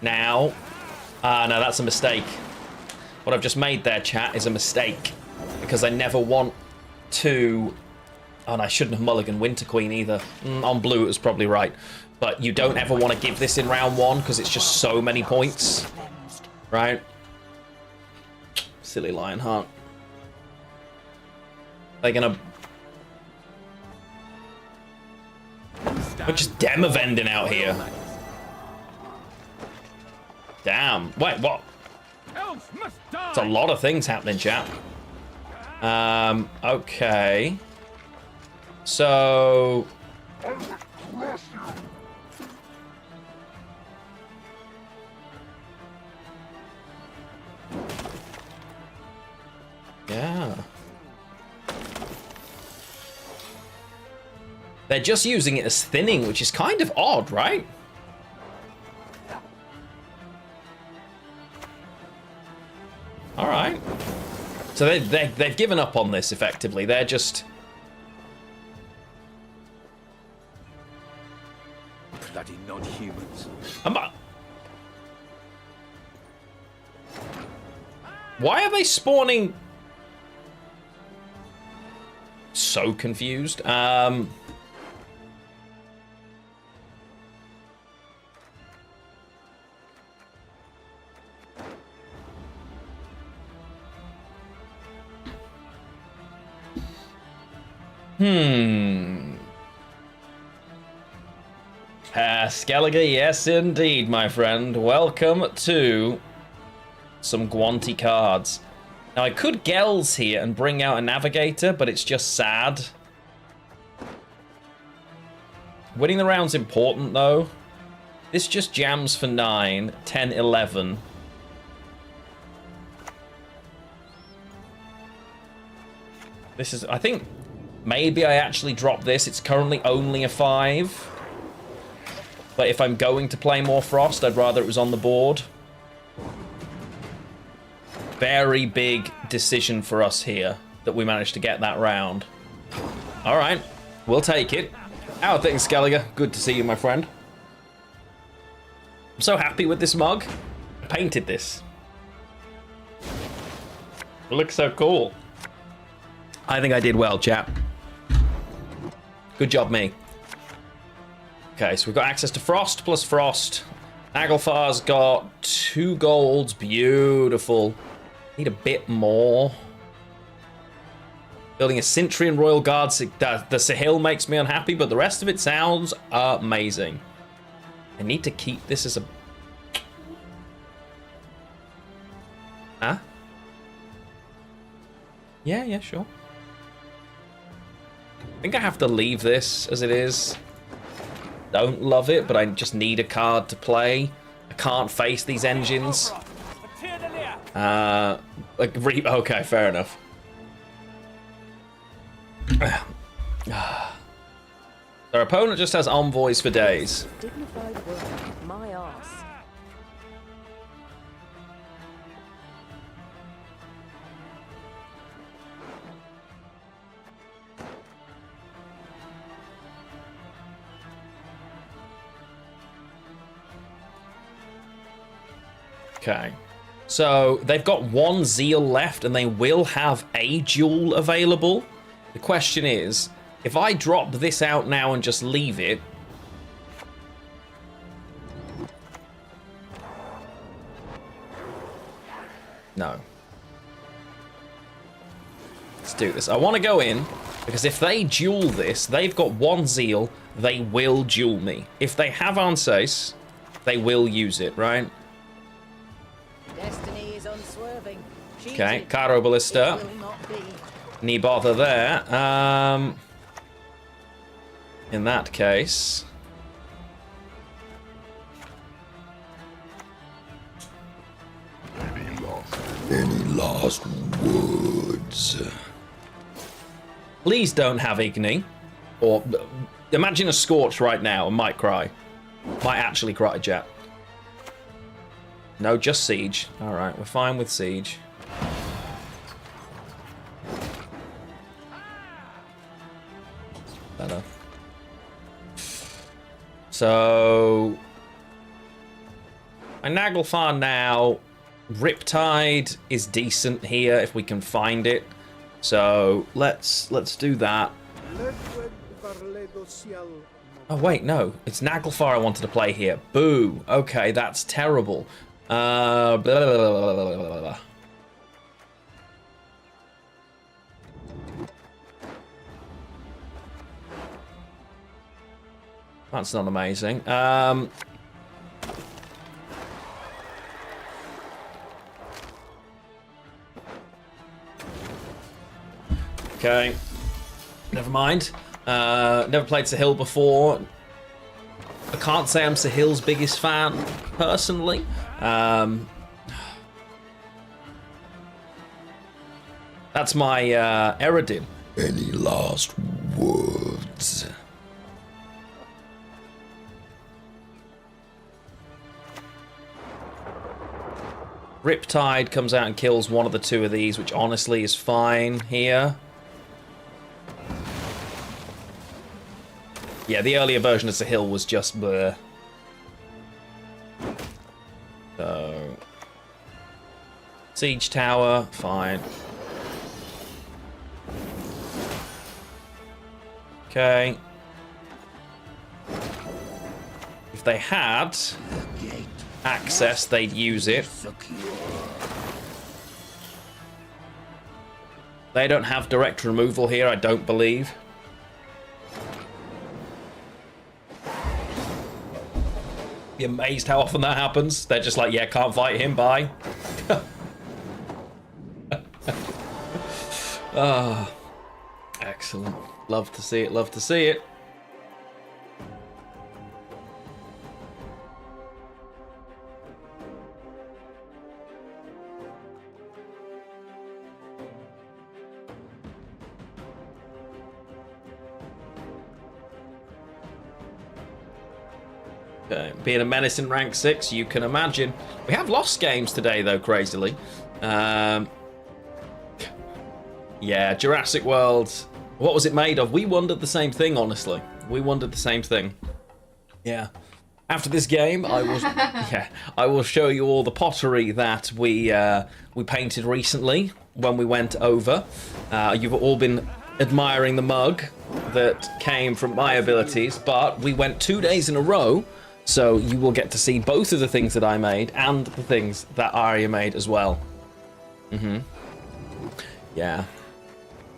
Now. No, that's a mistake. What I've just made there, chat, is a mistake. Because I never want to... Oh, and I shouldn't have mulliganed Winter Queen either. On blue, it was probably right. But you don't ever want to give this in round one, because it's just so many points. Right? Silly Lionheart. They're gonna... We're just demavending out here. Damn. Wait, what? It's a lot of things happening, chap. Okay. So... yeah. They're just using it as thinning, which is kind of odd, right? All right. So they've given up on this, effectively. They're just... Bloody non-humans. Why are they spawning? So confused. Skellige, yes indeed, my friend. Welcome to some Gwanty cards. Now I could Gels here and bring out a Navigator, but it's just sad. Winning the round's important though. This just jams for 9, 10, 11. This is, I think, maybe I actually drop this. It's currently only a 5. But if I'm going to play more Frost, I'd rather it was on the board. Very big decision for us here that we managed to get that round. All right, we'll take it. How are things, Skellige? Good to see you, my friend. I'm so happy with this mug. I painted this. It looks so cool. I think I did well, chap. Good job, me. Okay, so we've got access to Frost plus Frost. Naglfar's got 2 golds. Beautiful. Need a bit more. Building a Cintrian Royal Guard. The Sahil makes me unhappy, but the rest of it sounds amazing. I need to keep this as a... huh? Yeah, sure. I think I have to leave this as it is. Don't love it, but I just need a card to play. I can't face these engines. Okay, fair enough. Their opponent just has envoys for days. Dignified work, my arse. Okay. So they've got 1 Zeal left and they will have a duel available. The question is, if I drop this out now and just leave it... no. Let's do this. I want to go in, because if they duel this, they've got 1 Zeal, they will duel me. If they have Anses, they will use it, right? Destiny is unswerving. Okay, Caro Ballista. Knee bother there. In that case... Any last words? Please don't have Igni. Or imagine a Scorch right now and might cry. Might actually cry, Jet. No, just Siege. Alright, we're fine with Siege. Better. So... my Naglfar now... Riptide is decent here if we can find it. So let's do that. Oh wait, no. It's Naglfar I wanted to play here. Boo. Okay, that's terrible. Blah, blah, blah, blah, blah, blah, blah. That's not amazing. Okay. Never mind. Never played Sahil before. I can't say I'm Sahil's biggest fan, personally. That's my Eredin. Any last words? Riptide comes out and kills one of the two of these, which honestly is fine here. Yeah, the earlier version of Sahil was just bleh. So... Siege Tower, fine. Okay. If they had access, they'd use it. They don't have direct removal here, I don't believe. Be amazed how often that happens. They're just like, yeah, can't fight him, bye. Ah, excellent. Love to see it, love to see it. Being a menace in rank 6, you can imagine. We have lost games today, though, crazily. Yeah, Jurassic World. What was it made of? We wondered the same thing, honestly. We wondered the same thing. Yeah. After this game, I will show you all the pottery that we painted recently when we went over. You've all been admiring the mug that came from my abilities, but we went 2 days in a row. So you will get to see both of the things that I made and the things that Arya made as well. Yeah.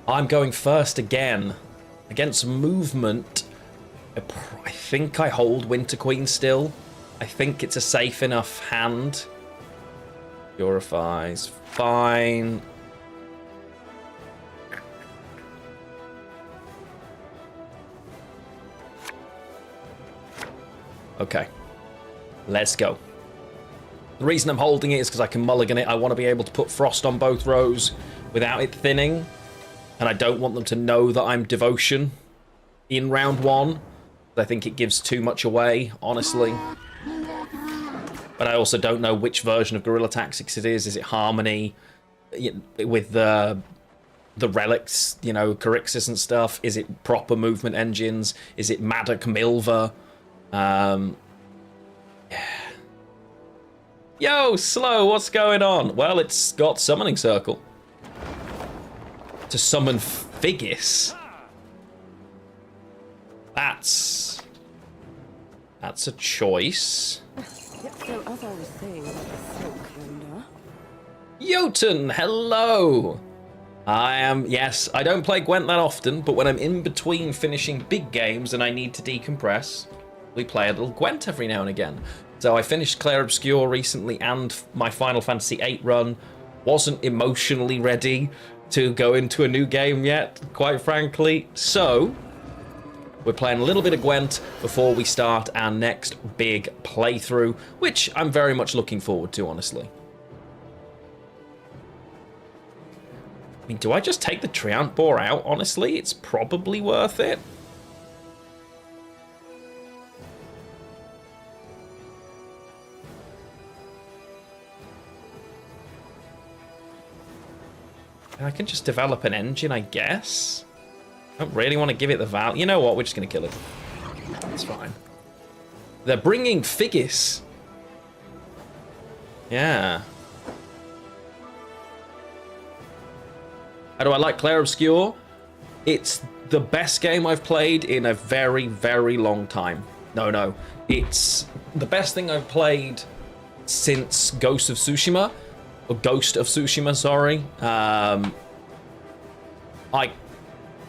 I'm going first again. Against movement. I think I hold Winter Queen still. I think it's a safe enough hand. Purifies. Fine. Okay, let's go. The reason I'm holding it is because I can mulligan it. I want to be able to put frost on both rows without it thinning. And I don't want them to know that I'm devotion in round 1. I think it gives too much away, honestly. But I also don't know which version of Guerrilla Tactics it is. Is it Harmony with the relics, you know, Carixis and stuff? Is it proper movement engines? Is it Maddock Milva? Yeah. Yo, Slow, what's going on? Well, it's got Summoning Circle. To summon Figgis. That's a choice. So as I was saying about the silk yonder. Jotun, hello! Yes, I don't play Gwent that often, but when I'm in between finishing big games and I need to decompress, we play a little Gwent every now and again. So I finished Clair Obscur recently, and my Final Fantasy VIII run wasn't emotionally ready to go into a new game yet, quite frankly. So we're playing a little bit of Gwent before we start our next big playthrough, which I'm very much looking forward to, honestly. I mean, do I just take the Triumph Boar out? Honestly, it's probably worth it. I can just develop an engine, I guess. I don't really want to give it the value. You know what? We're just going to kill it. That's fine. They're bringing Figgis. Yeah. How do I like Clair Obscur? It's the best game I've played in a very, very long time. No. It's the best thing I've played since Ghost of Tsushima. Or Ghost of Tsushima, sorry.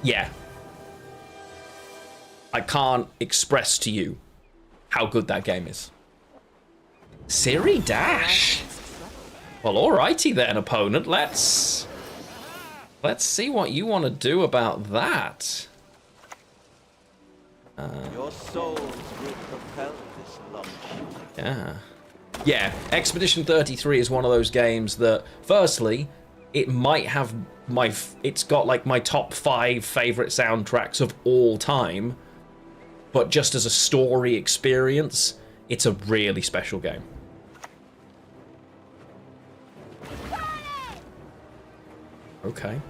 Yeah. I can't express to you how good that game is. Siri Dash. Well, alrighty then, opponent. Let's see what you want to do about that. Your souls will propel this launch. Yeah. Yeah, Expedition 33 is one of those games that, firstly, it might have it's got like my top 5 favorite soundtracks of all time, but just as a story experience, it's a really special game. Okay.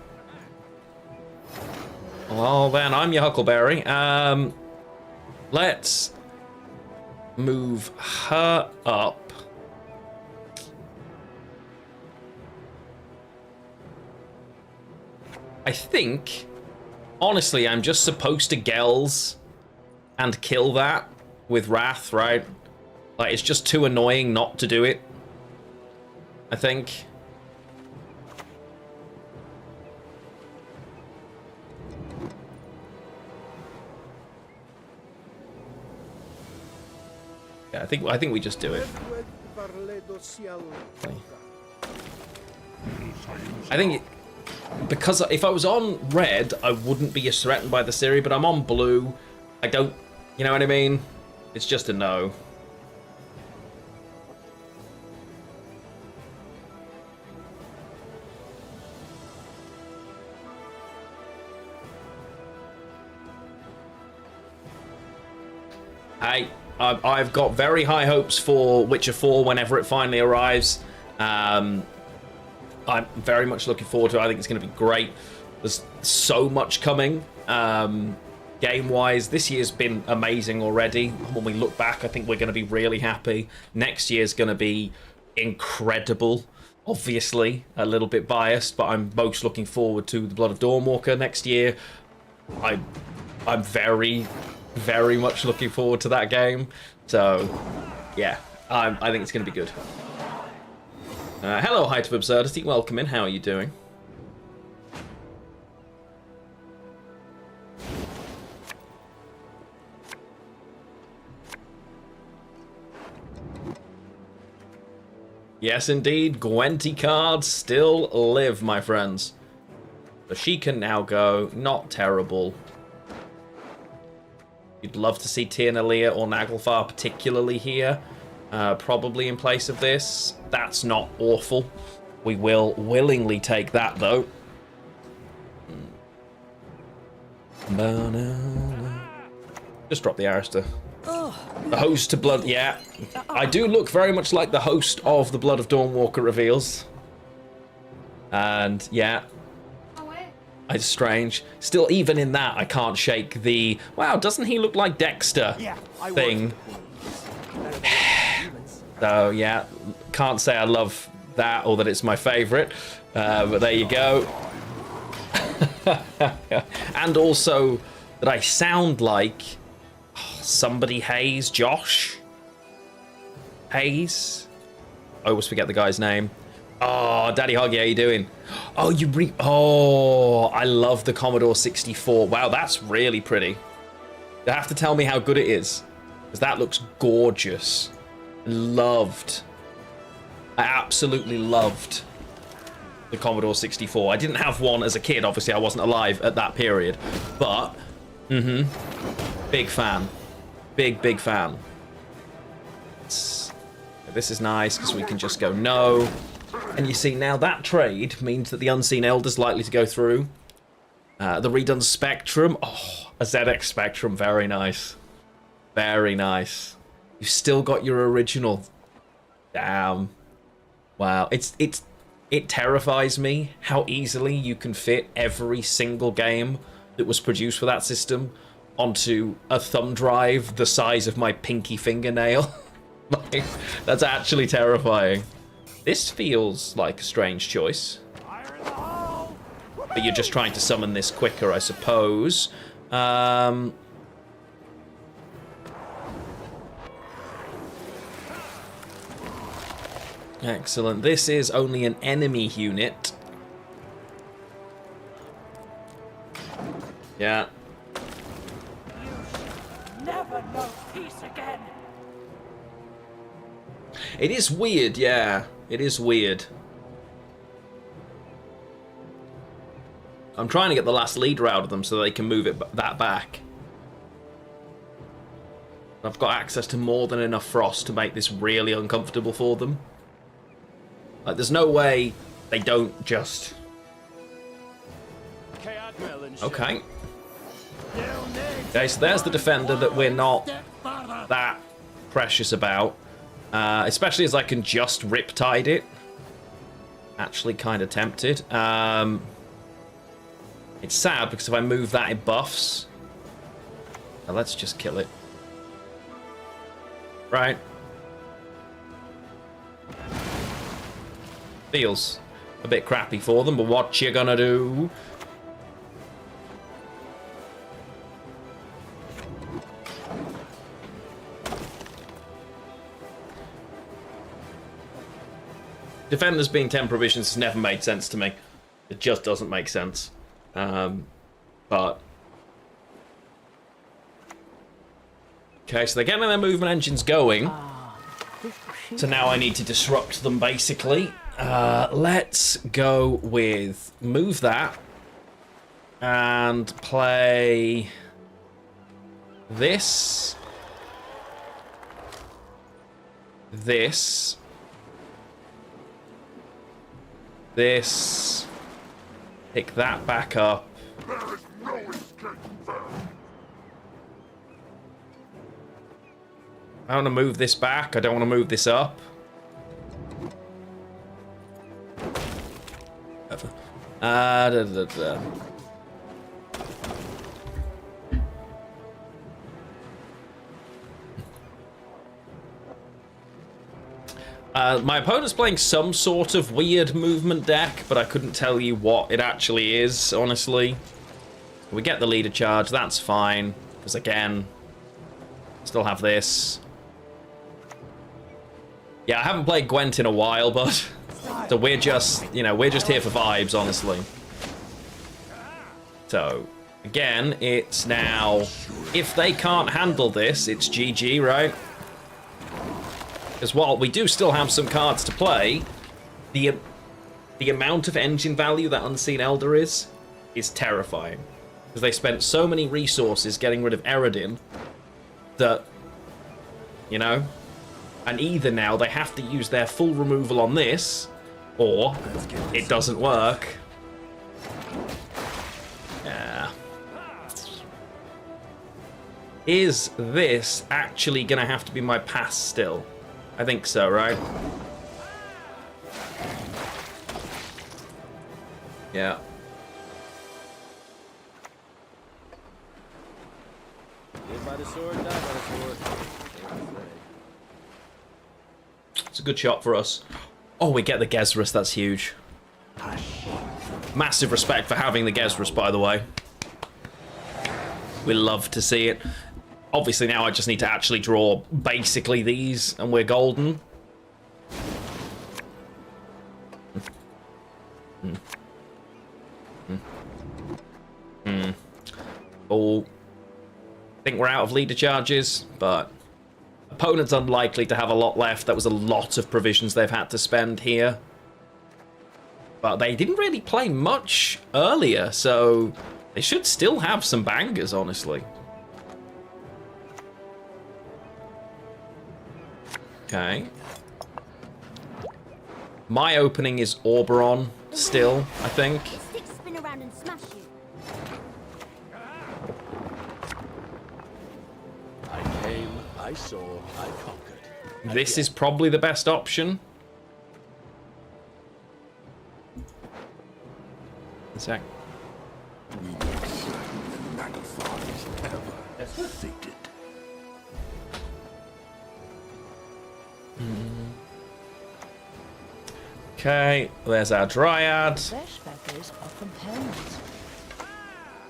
Well, then, I'm your Huckleberry. Let's move her up. I think, honestly, I'm just supposed to Gels and kill that with Wrath, right? Like, it's just too annoying not to do it, I think. Yeah, I think we just do it. I think because if I was on red, I wouldn't be as threatened by the Siri, but I'm on blue. I don't, you know what I mean? It's just a no. I've got very high hopes for Witcher 4 whenever it finally arrives. I'm very much looking forward to it. I think it's going to be great. There's so much coming. Game-wise, this year's been amazing already. When we look back, I think we're going to be really happy. Next year's going to be incredible. Obviously, a little bit biased, but I'm most looking forward to the Blood of Dawnwalker next year. I'm very, very much looking forward to that game. So, yeah, I think it's going to be good. Hello, Height of Absurdity. Welcome in. How are you doing? Yes, indeed. Gwenty cards still live, my friends. So she can now go. Not terrible. You'd love to see Tiernalia or Naglfar particularly here. Probably in place of this. That's not awful. We will willingly take that, though. Just drop the Arista. The host to Blood... Yeah. I do look very much like the host of the Blood of Dawnwalker reveals. And, yeah. It's strange. Still, even in that, I can't shake the... Wow, doesn't he look like Dexter thing? So, yeah. Can't say I love that or that it's my favorite. But there you go. And also that I sound like... somebody Josh Hayes. I always forget the guy's name. Oh, Daddy Hoggy, how you doing? Oh, oh, I love the Commodore 64. Wow, that's really pretty. You have to tell me how good it is, because that looks gorgeous. Loved. I absolutely loved the Commodore 64. I didn't have one as a kid. Obviously, I wasn't alive at that period, but big fan. Big fan. This is nice because we can just go no. And you see, now that trade means that the Unseen Elder's likely to go through. The redone Spectrum. Oh, a ZX Spectrum. Very nice. Very nice. You've still got your original. Damn. Wow. It terrifies me how easily you can fit every single game that was produced for that system onto a thumb drive the size of my pinky fingernail. Like, that's actually terrifying. This feels like a strange choice. But you're just trying to summon this quicker, I suppose. Excellent. This is only an enemy unit. never know peace again. It is weird, yeah. It is weird. I'm trying to get the last leader out of them so they can move that back. I've got access to more than enough frost to make this really uncomfortable for them. Like, there's no way they don't just... Okay. Okay, so there's the defender that we're not that precious about. Especially as I can just Riptide it. Actually kind of tempted. It's sad because if I move that, it buffs. Now let's just kill it. Right. Feels a bit crappy for them, but what you gonna do? Defenders being 10 provisions has never made sense to me. It just doesn't make sense. But... Okay, so they're getting their movement engines going. So now I need to disrupt them, basically. Let's go with... Move that. And play... This. This. This. Pick that back up. I want to move this back. I don't want to move this up. My opponent's playing some sort of weird movement deck, but I couldn't tell you what it actually is, honestly. We get the leader charge, that's fine. Because again, still have this. Yeah, I haven't played Gwent in a while, but so we're just, you know, we're just here for vibes, honestly. So, again, it's now, if they can't handle this, it's GG, right? Because while we do still have some cards to play, the amount of engine value that Unseen Elder is terrifying. Because they spent so many resources getting rid of Eredin that, you know, and either now they have to use their full removal on this, or it doesn't work. Yeah. Is this actually gonna have to be my pass still? I think so, right? Yeah. Live by the sword, die by the sword. It's a good shot for us. Oh, we get the Gezrus, that's huge. Massive respect for having the Gezrus, by the way. We love to see it. Obviously now I just need to actually draw basically these, and we're golden. Oh, I think we're out of leader charges, but opponent's unlikely to have a lot left. That was a lot of provisions they've had to spend here. But they didn't really play much earlier, so they should still have some bangers, honestly. Okay. My opening is Oberon still, I think. Sticks spin around and smash you. I came, I saw, I conquered. This is probably the best option. A sec. Okay, there's our Dryad.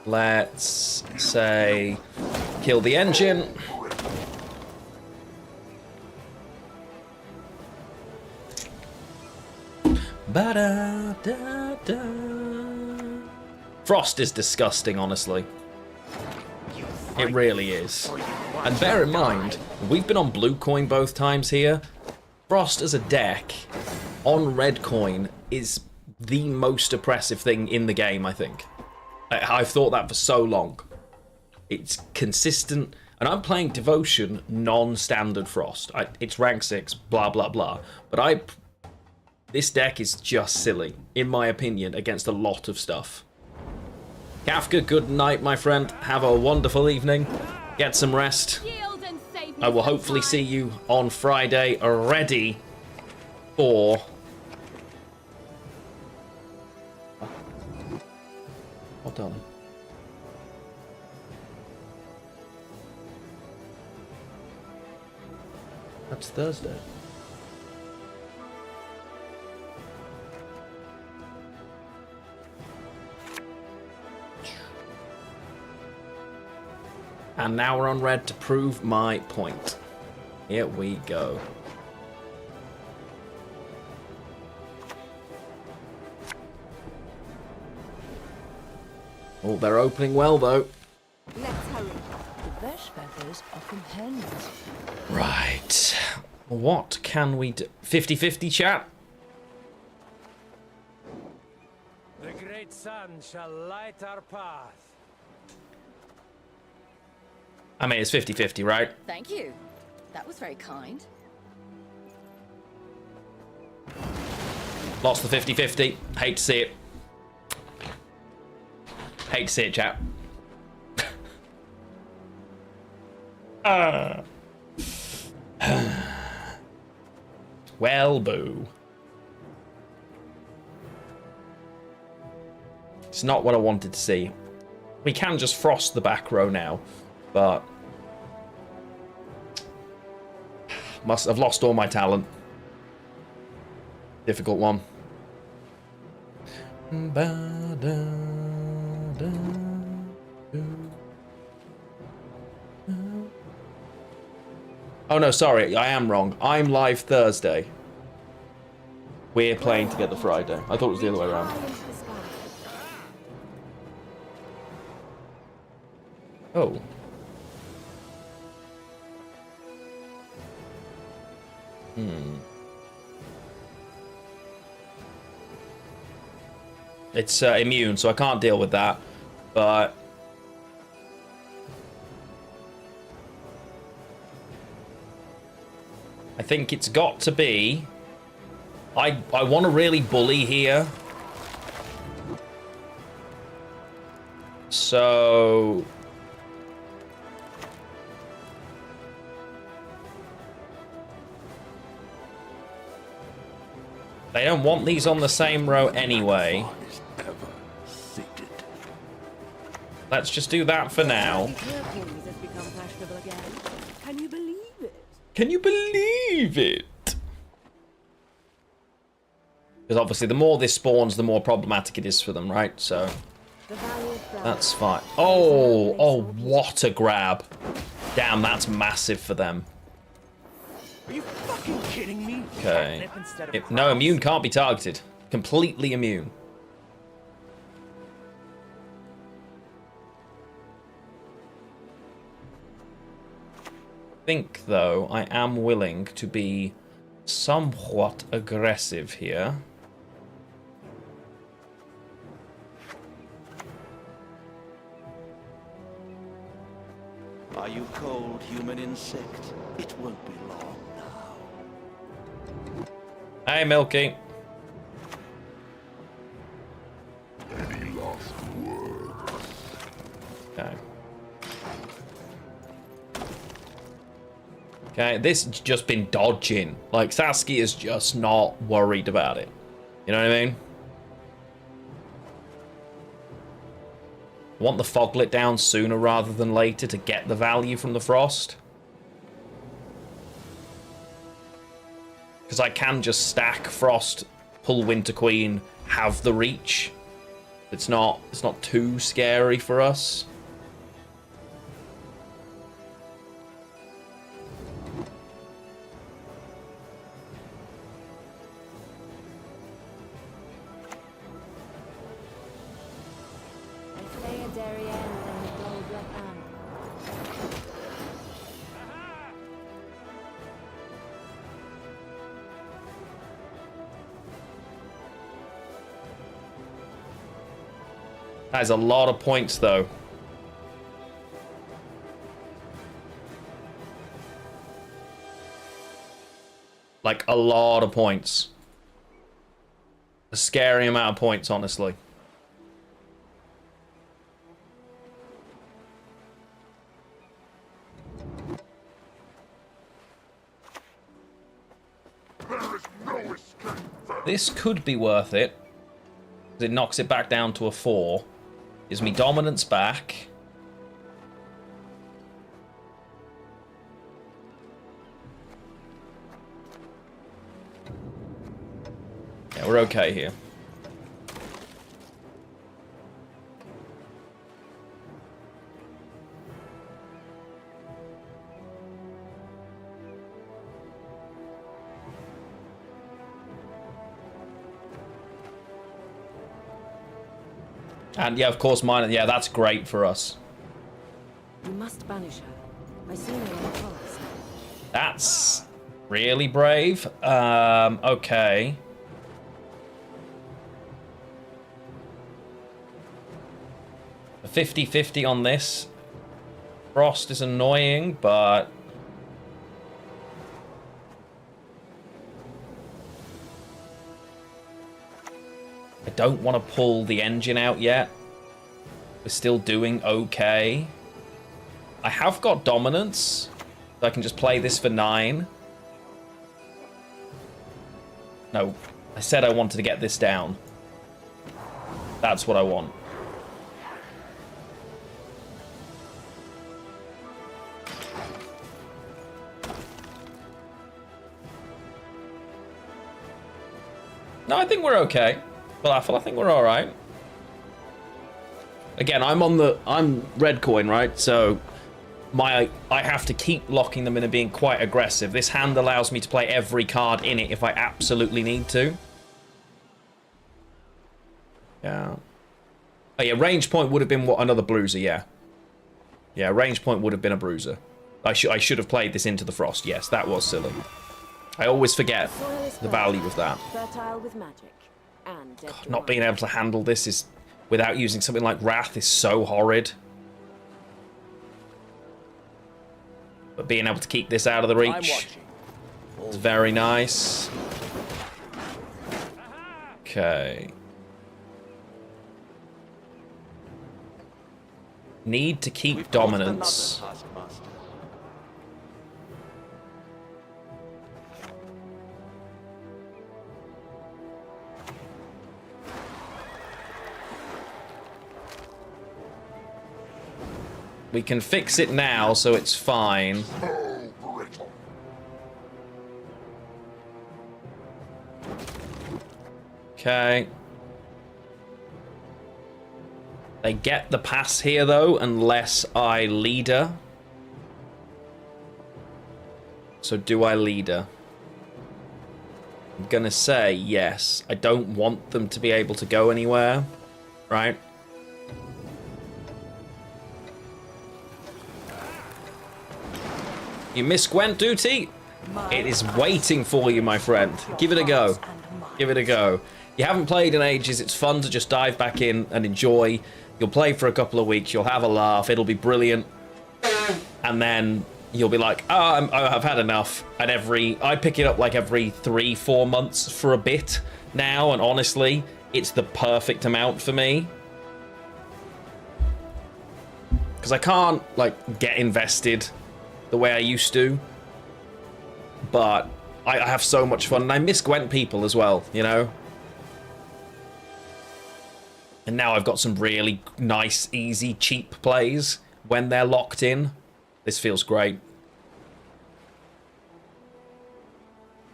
Let's say kill the engine. Ba-da-da-da. Frost is disgusting, honestly. It really is. And bear in mind, we've been on blue coin both times here. Frost as a deck on red coin is the most oppressive thing in the game, I think. I've thought that for so long. It's consistent, and I'm playing Devotion non-standard Frost. It's rank 6, blah, blah, blah. But this deck is just silly, in my opinion, against a lot of stuff. Kafka, good night, my friend. Have a wonderful evening. Get some rest. I will hopefully see you on Friday, ready for... Well done. That's Thursday. And now we're on red to prove my point. Here we go. Oh, they're opening well, though. Let's hurry. The best feathers are from hens. Right. What can we do? 50-50, chat? The great sun shall light our path. I mean, it's 50-50, right? Thank you. That was very kind. Lost the 50-50. Hate to see it. Hate to see it, chat. Well, boo. It's not what I wanted to see. We can just frost the back row now, but I've lost all my talent. Difficult one. Oh no, sorry, I am wrong. I'm live Thursday. We're playing together Friday. I thought it was the other way around. Oh. It's immune, so I can't deal with that. But I think it's got to be... I want to really bully here. So... They don't want these on the same row anyway. Let's just do that for now. Can you believe it? Can you believe it? Because obviously the more this spawns, the more problematic it is for them, right? So that's fine. Oh, what a grab. Damn, that's massive for them. Are you fucking kidding me? Okay. No, immune can't be targeted. Completely immune. I think, though, I am willing to be somewhat aggressive here. Are you cold, human insect? It won't be long now. Hey, Milky. Any last words? Okay. Okay, this has just been dodging. Like, Saskia is just not worried about it. You know what I mean? I want the Foglet down sooner rather than later to get the value from the Frost. Because I can just stack Frost, pull Winter Queen, have the reach. It's not too scary for us. That is a lot of points, though. Like, a lot of points. A scary amount of points, honestly. This could be worth it. It knocks it back down to a 4. Gives me dominance back. Yeah, we're okay here. And yeah, of course, mine. Yeah, that's great for us. You must banish her. I see her on the path. That's really brave. Okay. A 50-50 on this. Frost is annoying, but I don't want to pull the engine out yet. We're still doing okay. I have got dominance, so I can just play this for 9. No, I said I wanted to get this down. That's what I want. No, I think we're okay. Falafel, I think we're all right. Again, I'm red coin, right? So I have to keep locking them in and being quite aggressive. This hand allows me to play every card in it if I absolutely need to. Yeah. Oh yeah, range point would have been what, another bruiser, yeah. Yeah, range point would have been a bruiser. I should have played this into the frost. Yes, that was silly. I always forget the value of that. Fertile with magic and God, not being able to handle this is without using something like Wrath is so horrid. But being able to keep this out of the reach is very nice. Okay. Need to keep dominance. We can fix it now, so it's fine. Okay. They get the pass here, though, unless I leader. So do I leader? I'm gonna say yes. I don't want them to be able to go anywhere, right? You miss Gwent duty? It is waiting for you, my friend. Give it a go. Give it a go. You haven't played in ages. It's fun to just dive back in and enjoy. You'll play for a couple of weeks. You'll have a laugh. It'll be brilliant. And then you'll be like, oh, I've had enough. And I pick it up like every 3-4 months for a bit now. And honestly, it's the perfect amount for me. Because I can't, like, get invested the way I used to, but I have so much fun, and I miss Gwent people as well, you know? And now I've got some really nice, easy, cheap plays when they're locked in. This feels great.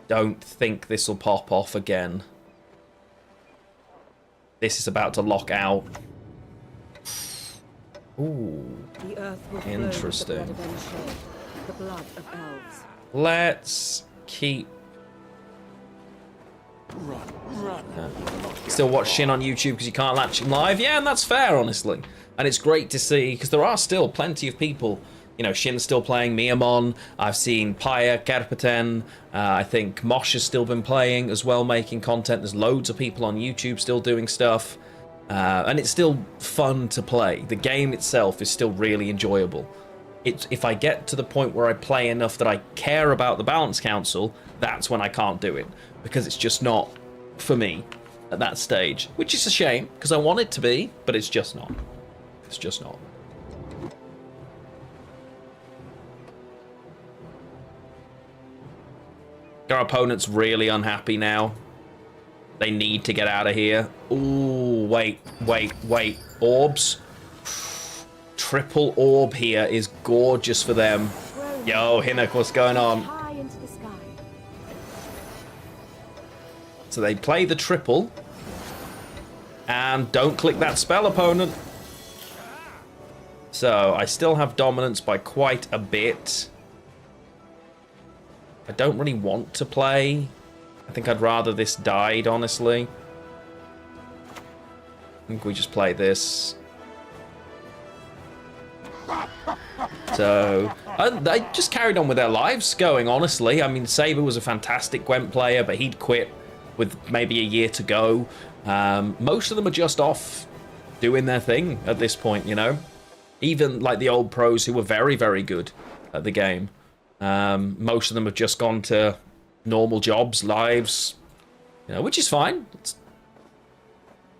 Don't think this will pop off again. This is about to lock out. Ooh, the earth will interesting. The blood of elves. Let's keep. Still watch Shin on YouTube because you can't latch him live. Yeah, and that's fair, honestly. And it's great to see because there are still plenty of people. You know, Shin's still playing, Miamon. I've seen Paya, Kerpeten. I think Mosh has still been playing as well, making content. There's loads of people on YouTube still doing stuff. And it's still fun to play. The game itself is still really enjoyable. If I get to the point where I play enough that I care about the balance council, that's when I can't do it, because it's just not for me at that stage, which is a shame because I want it to be, but it's just not. It's just not. Our opponent's really unhappy now. They need to get out of here. Ooh, wait. Orbs. Triple orb here is gorgeous for them. Yo, Hinnock, what's going on? High into the sky. So they play the triple. And don't click that spell, opponent. So I still have dominance by quite a bit. I don't really want to play. I think I'd rather this died, honestly. I think we just play this. So, they just carried on with their lives going, honestly. I mean, Saber was a fantastic Gwent player, but he'd quit with maybe a year to go. Most of them are just off doing their thing at this point, you know? Even, like, the old pros who were very, very good at the game. Most of them have just gone to normal jobs, lives, you know, which is fine.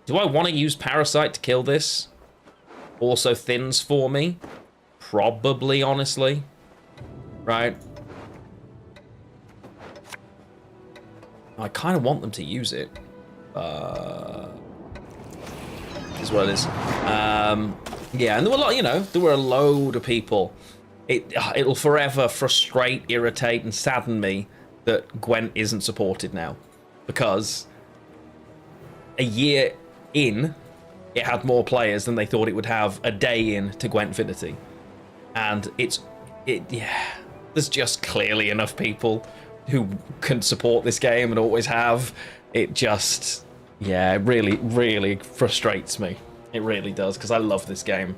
Do I want to use Parasite to kill this? Also thins for me? Probably, honestly. Right? I kind of want them to use it. Is what it is. Yeah, and there were a lot, you know, there were a load of people. It'll forever frustrate, irritate, and sadden me that Gwent isn't supported now, because a year in, it had more players than they thought it would have a day in to Gwentfinity, and yeah, there's just clearly enough people who can support this game and always have. It just, yeah, it really frustrates me. It really does, because I love this game.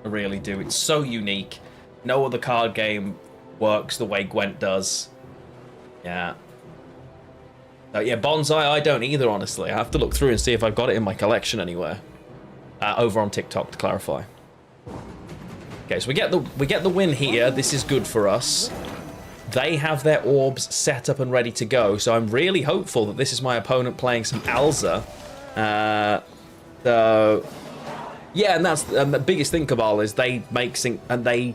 I really do. It's so unique. No other card game works the way Gwent does. Yeah. Yeah, Bonsai, I don't either, honestly. I have to look through and see if I've got it in my collection anywhere. Over on TikTok, to clarify. Okay, so we get the win here. This is good for us. They have their orbs set up and ready to go, so I'm really hopeful that this is my opponent playing some Alza. So yeah, and that's the biggest thing, Cabal, is they make and they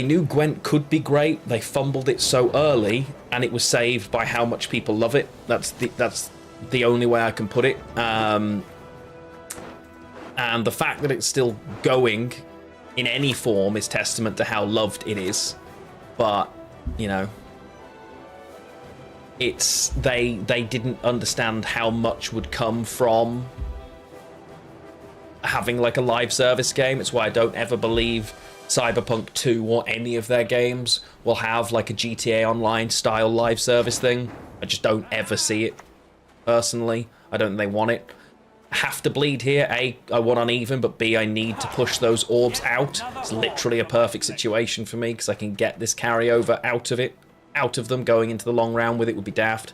knew Gwent could be great. They fumbled it so early, and it was saved by how much people love it. That's the only way I can put it. And the fact that it's still going in any form is testament to how loved it is. But, you know, they didn't understand how much would come from having like a live service game. It's why I don't ever believe Cyberpunk 2 or any of their games will have like a GTA Online style live service thing. I just don't ever see it, personally. I don't think they want it. I have to bleed here. A, I want uneven, but B, I need to push those orbs out. It's literally a perfect situation for me, because I can get this carryover out of them. Going into the long round with it would be daft.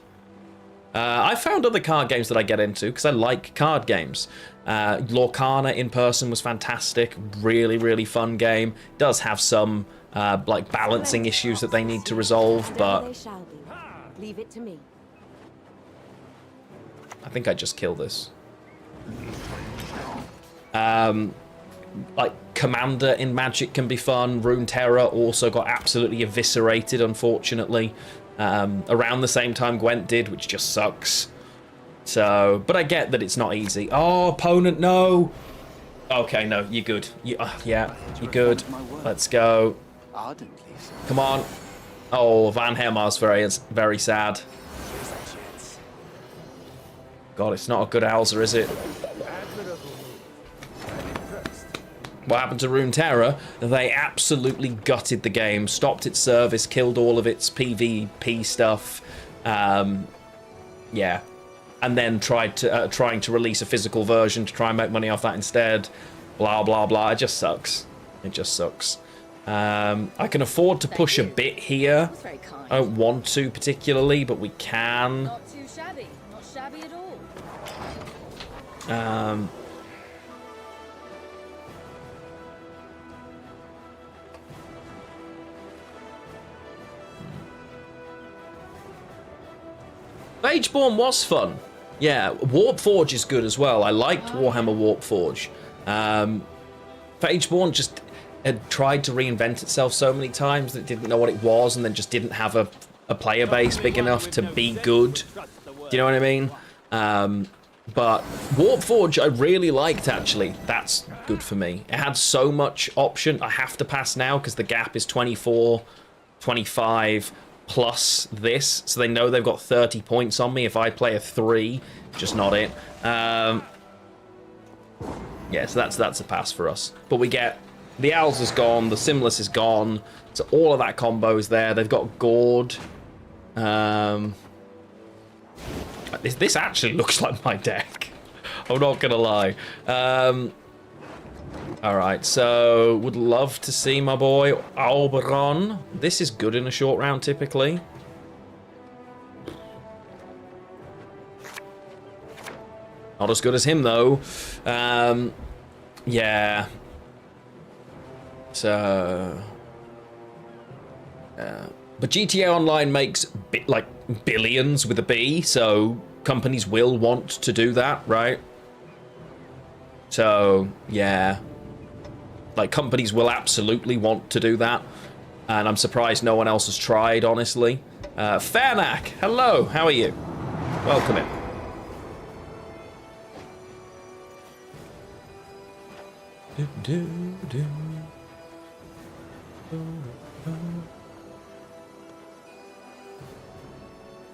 I found other card games that I get into, because I like card games. Lorcana in person was fantastic. Really fun game. Does have some like balancing issues that they need to resolve, but Leave it to me. I think I just kill this. Like Commander in Magic can be fun. Runeterra also got absolutely eviscerated, unfortunately, around the same time Gwent did, which just sucks. So, but I get that it's not easy. Oh, opponent, no. Okay, no, you're good. Yeah, you're good. Let's go. Come on. Oh, Van Hemmar's very sad. God, it's not a good Alza, is it? What happened to Runeterra? They absolutely gutted the game, stopped its service, killed all of its PvP stuff. Yeah. And then trying to release a physical version to try and make money off that instead. Blah, blah, blah. It just sucks. It just sucks. I can afford to push a bit here. I don't want to particularly, but we can. Not too shabby. Not shabby at all. Mageborn was fun. Yeah, Warpforge is good as well. I liked Warhammer Warpforge. Mageborn just had tried to reinvent itself so many times that it didn't know what it was, and then just didn't have a player base big enough to be good. Do you know what I mean? But Warpforge I really liked, actually. That's good for me. It had so much option. I have to pass now because the gap is 24, 25 plus this, so they know they've got 30 points on me if I play a 3. Just not it. Yeah, so that's a pass for us. But we get the Owls is gone, the Simless is gone, so all of that combo is there. They've got Gord. This actually looks like my deck. I'm not gonna lie. Alright, so would love to see my boy Alberon. This is good in a short round, typically. Not as good as him, though. Yeah. So... but GTA Online makes, like, billions with a B, so companies will want to do that, right? So, yeah. Like, companies will absolutely want to do that. And I'm surprised no one else has tried, honestly. Fairnack, hello, how are you? Welcome in.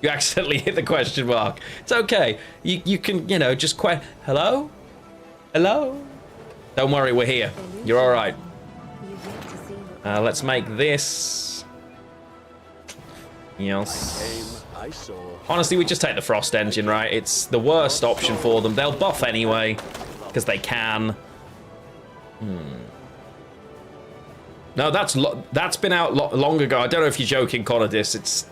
You accidentally hit the question mark. It's okay. You can, you know, just hello? Hello? Don't worry, we're here. You're all right. Let's make this. Yes. Honestly, we just take the Frost Engine, right? It's the worst option for them. They'll buff anyway, because they can. No, that's been out long ago. I don't know if you're joking, Conodis.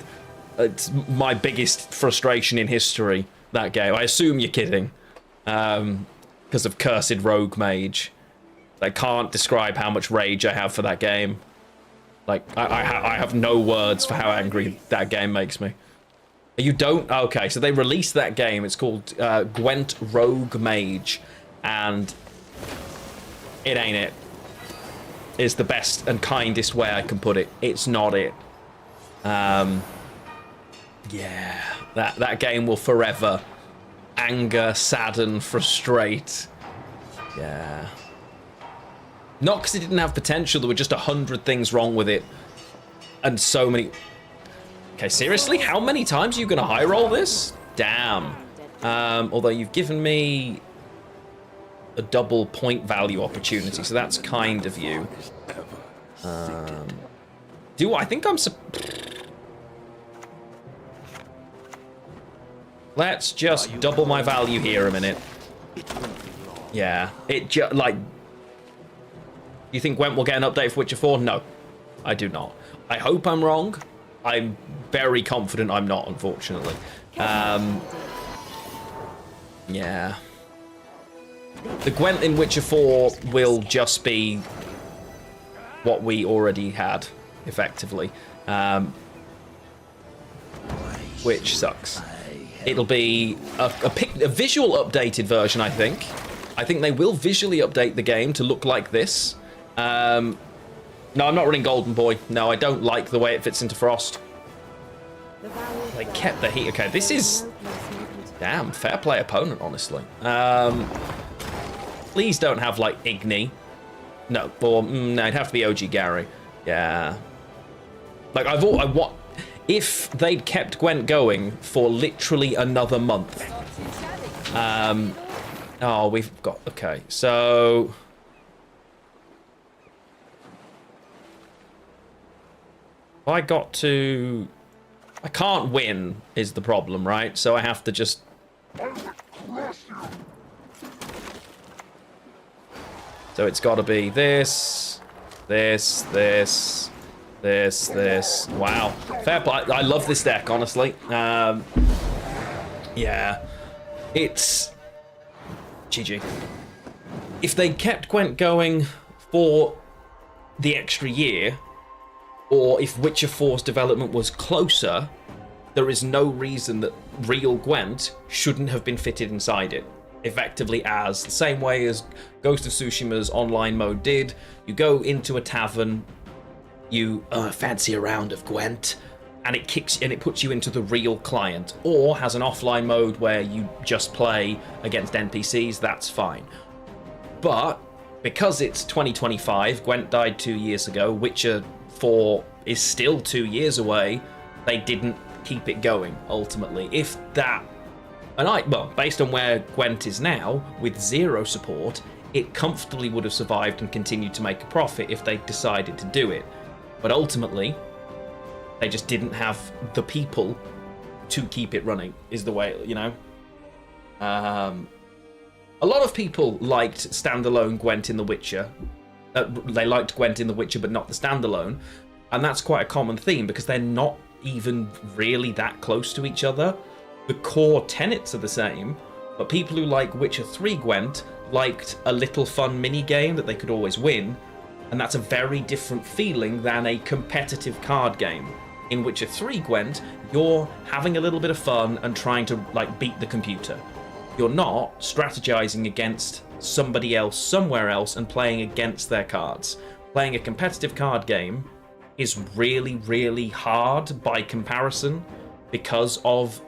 It's my biggest frustration in history, that game. I assume you're kidding. Because of Cursed Rogue Mage. I can't describe how much rage I have for that game. Like, I have no words for how angry that game makes me. You don't? Okay, so they released that game. It's called Gwent Rogue Mage. And it ain't it. It's the best and kindest way I can put it. It's not it. Yeah, that game will forever anger, sadden, frustrate. Yeah. Not because it didn't have potential, there were just 100 things wrong with it. And so many... Okay, seriously? How many times are you going to high roll this? Damn. Although you've given me a double point value opportunity, so that's kind of you. I think I'm... Let's just double my value here a minute. Yeah, like... You think Gwent will get an update for Witcher 4? No, I do not. I hope I'm wrong. I'm very confident I'm not, unfortunately. Yeah. The Gwent in Witcher 4 will just be what we already had, effectively. Which sucks. It'll be a visual updated version, I think. I think they will visually update the game to look like this. No, I'm not running Golden Boy. No, I don't like the way it fits into Frost. They kept the heat. Okay, this is... Damn, fair play opponent, honestly. Please don't have, like, Igni. No, or... no, it'd have to be OG Gary. Yeah. Like, I want... If they'd kept Gwent going for literally another month. Oh, we've got... Okay, so... I got to... I can't win, is the problem, right? So I have to just... So it's got to be this, this, this, this, this. Wow. Fair play. I love this deck, honestly. Yeah. It's... GG. If they kept Gwent going for the extra year, or if Witcher 4's development was closer, there is no reason that real Gwent shouldn't have been fitted inside it. Effectively as the same way as Ghost of Tsushima's online mode did. You go into a tavern, you fancy a round of Gwent, and it puts you into the real client, or has an offline mode where you just play against NPCs. That's fine. But because it's 2025, Gwent died 2 years ago, Witcher 4 is still 2 years away, they didn't keep it going ultimately. If that, well, based on where Gwent is now, with 0 support, it comfortably would have survived and continued to make a profit if they decided to do it. But ultimately, they just didn't have the people to keep it running, is the way, you know? A lot of people liked standalone Gwent in The Witcher. They liked Gwent in The Witcher, but not the standalone. And that's quite a common theme, because they're not even really that close to each other. The core tenets are the same, but people who like Witcher 3 Gwent liked a little fun mini-game that they could always win. And that's a very different feeling than a competitive card game. In Witcher 3 Gwent, you're having a little bit of fun and trying to like beat the computer. You're not strategizing against somebody else somewhere else and playing against their cards. Playing a competitive card game is really, really hard by comparison because of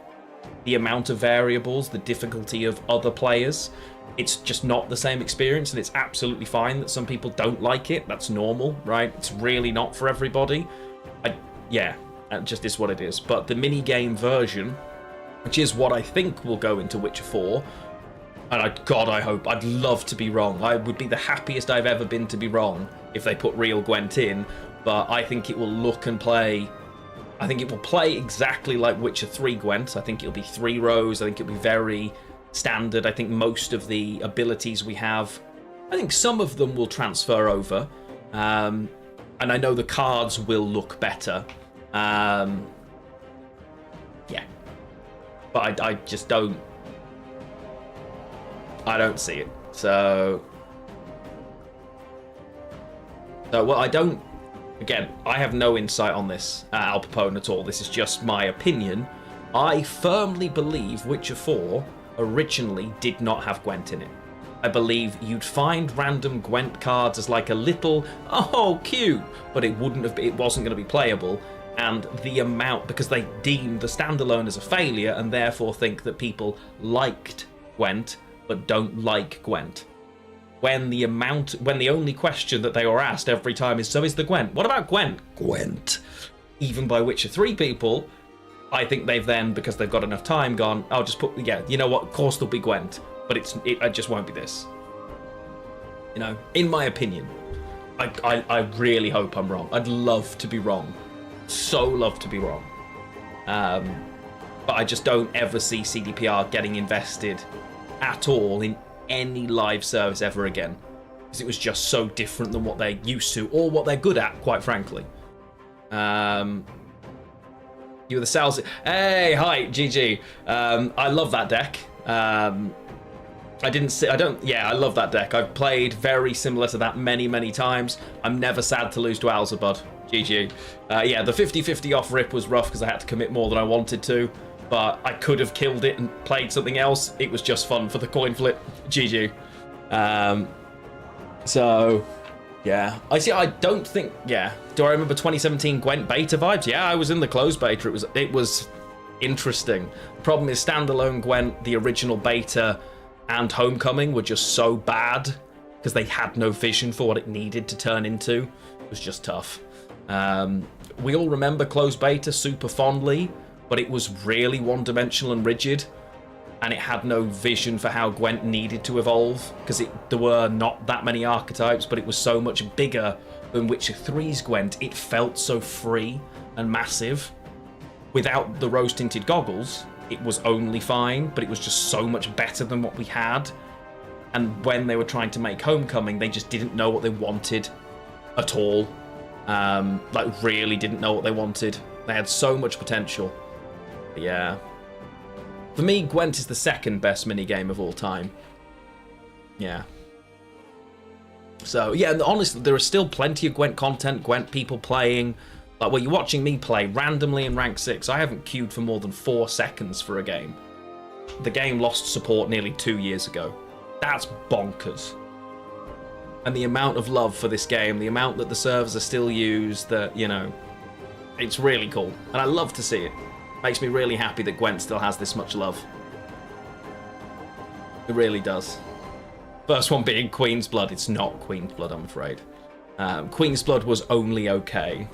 the amount of variables, the difficulty of other players. It's just not the same experience, and it's absolutely fine that some people don't like it. That's normal, right? It's really not for everybody. Yeah, it just is what it is. But the mini-game version, which is what I think will go into Witcher 4, and God, I hope, I'd love to be wrong. I would be the happiest I've ever been to be wrong if they put real Gwent in, but I think it will look and play, I think it will play exactly like Witcher 3 Gwent. I think it'll be 3 rows, I think it'll be very standard. I think most of the abilities we have, I think some of them will transfer over, and I know the cards will look better. Yeah, but I just don't see it. So well, I don't, again, I have no insight on this, Al Capone, at all. This is just my opinion. I firmly believe Witcher 4 originally did not have Gwent in it. I believe you'd find random Gwent cards as like a little, oh, cute, but it wasn't going to be playable. And the amount, because they deemed the standalone as a failure and therefore think that people liked Gwent but don't like Gwent. When the only question that they were asked every time is, so is the Gwent? What about Gwent? Gwent. Even by Witcher 3 people, I think they've then, because they've got enough time, gone, I'll just put, yeah, you know what, of course there'll be Gwent, but it just won't be this. You know, in my opinion. I really hope I'm wrong. I'd love to be wrong. So love to be wrong. But I just don't ever see CDPR getting invested at all in any live service ever again. Because it was just so different than what they're used to, or what they're good at, quite frankly. You were the sales. Hey, hi, GG. I love that deck. I love that deck. I've played very similar to that many times. I'm never sad to lose to Alzabud. GG. Yeah, the 50-50 off rip was rough because I had to commit more than I wanted to, but I could have killed it and played something else. It was just fun for the coin flip. GG. So, yeah. I don't think, yeah. Do I remember 2017 Gwent beta vibes? Yeah, I was in the closed beta. It was interesting. The problem is standalone Gwent, the original beta, and Homecoming were just so bad because they had no vision for what it needed to turn into. It was just tough. We all remember closed beta super fondly, but it was really one-dimensional and rigid, and it had no vision for how Gwent needed to evolve, because there were not that many archetypes, but it was so much bigger than Witcher 3's Gwent. It felt so free and massive. Without the rose-tinted goggles, it was only fine, but it was just so much better than what we had. And when they were trying to make Homecoming, they just didn't know what they wanted at all. Like, really didn't know what they wanted. They had so much potential. But yeah. For me, Gwent is the second best minigame of all time. Yeah. So, yeah, and honestly, there is still plenty of Gwent content, Gwent people playing. Like, well, you're watching me play randomly in rank 6. I haven't queued for more than 4 seconds for a game. The game lost support nearly 2 years ago. That's bonkers. And the amount of love for this game, the amount that the servers are still used, that, you know, it's really cool. And I love to see it. Makes me really happy that Gwent still has this much love. It really does. First one being Queen's Blood. It's not Queen's Blood, I'm afraid. Queen's Blood was only okay.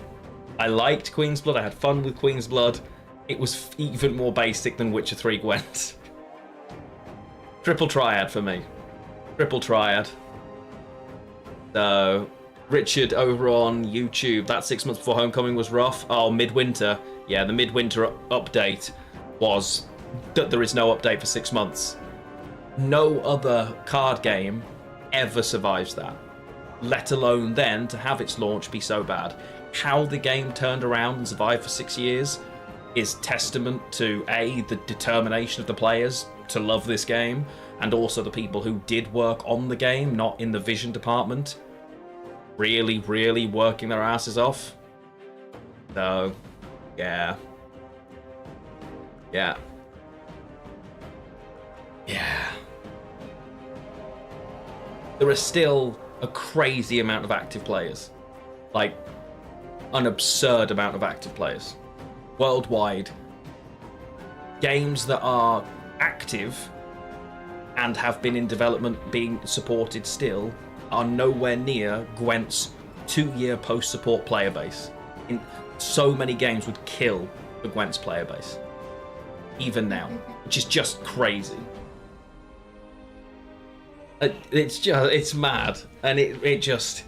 I liked Queen's Blood. I had fun with Queen's Blood. It was even more basic than Witcher 3 Gwent. Triple triad for me. Triple triad. So, Richard over on YouTube, that 6 months before Homecoming was rough. Oh, Midwinter. Yeah, the Midwinter update was that there is no update for 6 months. No other card game ever survives that, let alone then to have its launch be so bad. How the game turned around and survived for 6 years is testament to A, the determination of the players to love this game, and also the people who did work on the game, not in the vision department, really, really working their asses off. So, yeah. Yeah. Yeah. There are still a crazy amount of active players. Like, an absurd amount of active players. Worldwide. Games that are active and have been in development being supported still are nowhere near Gwent's 2-year post-support player base. So many games would kill the Gwent's player base. Even now. Which is just crazy. It's mad, and it just,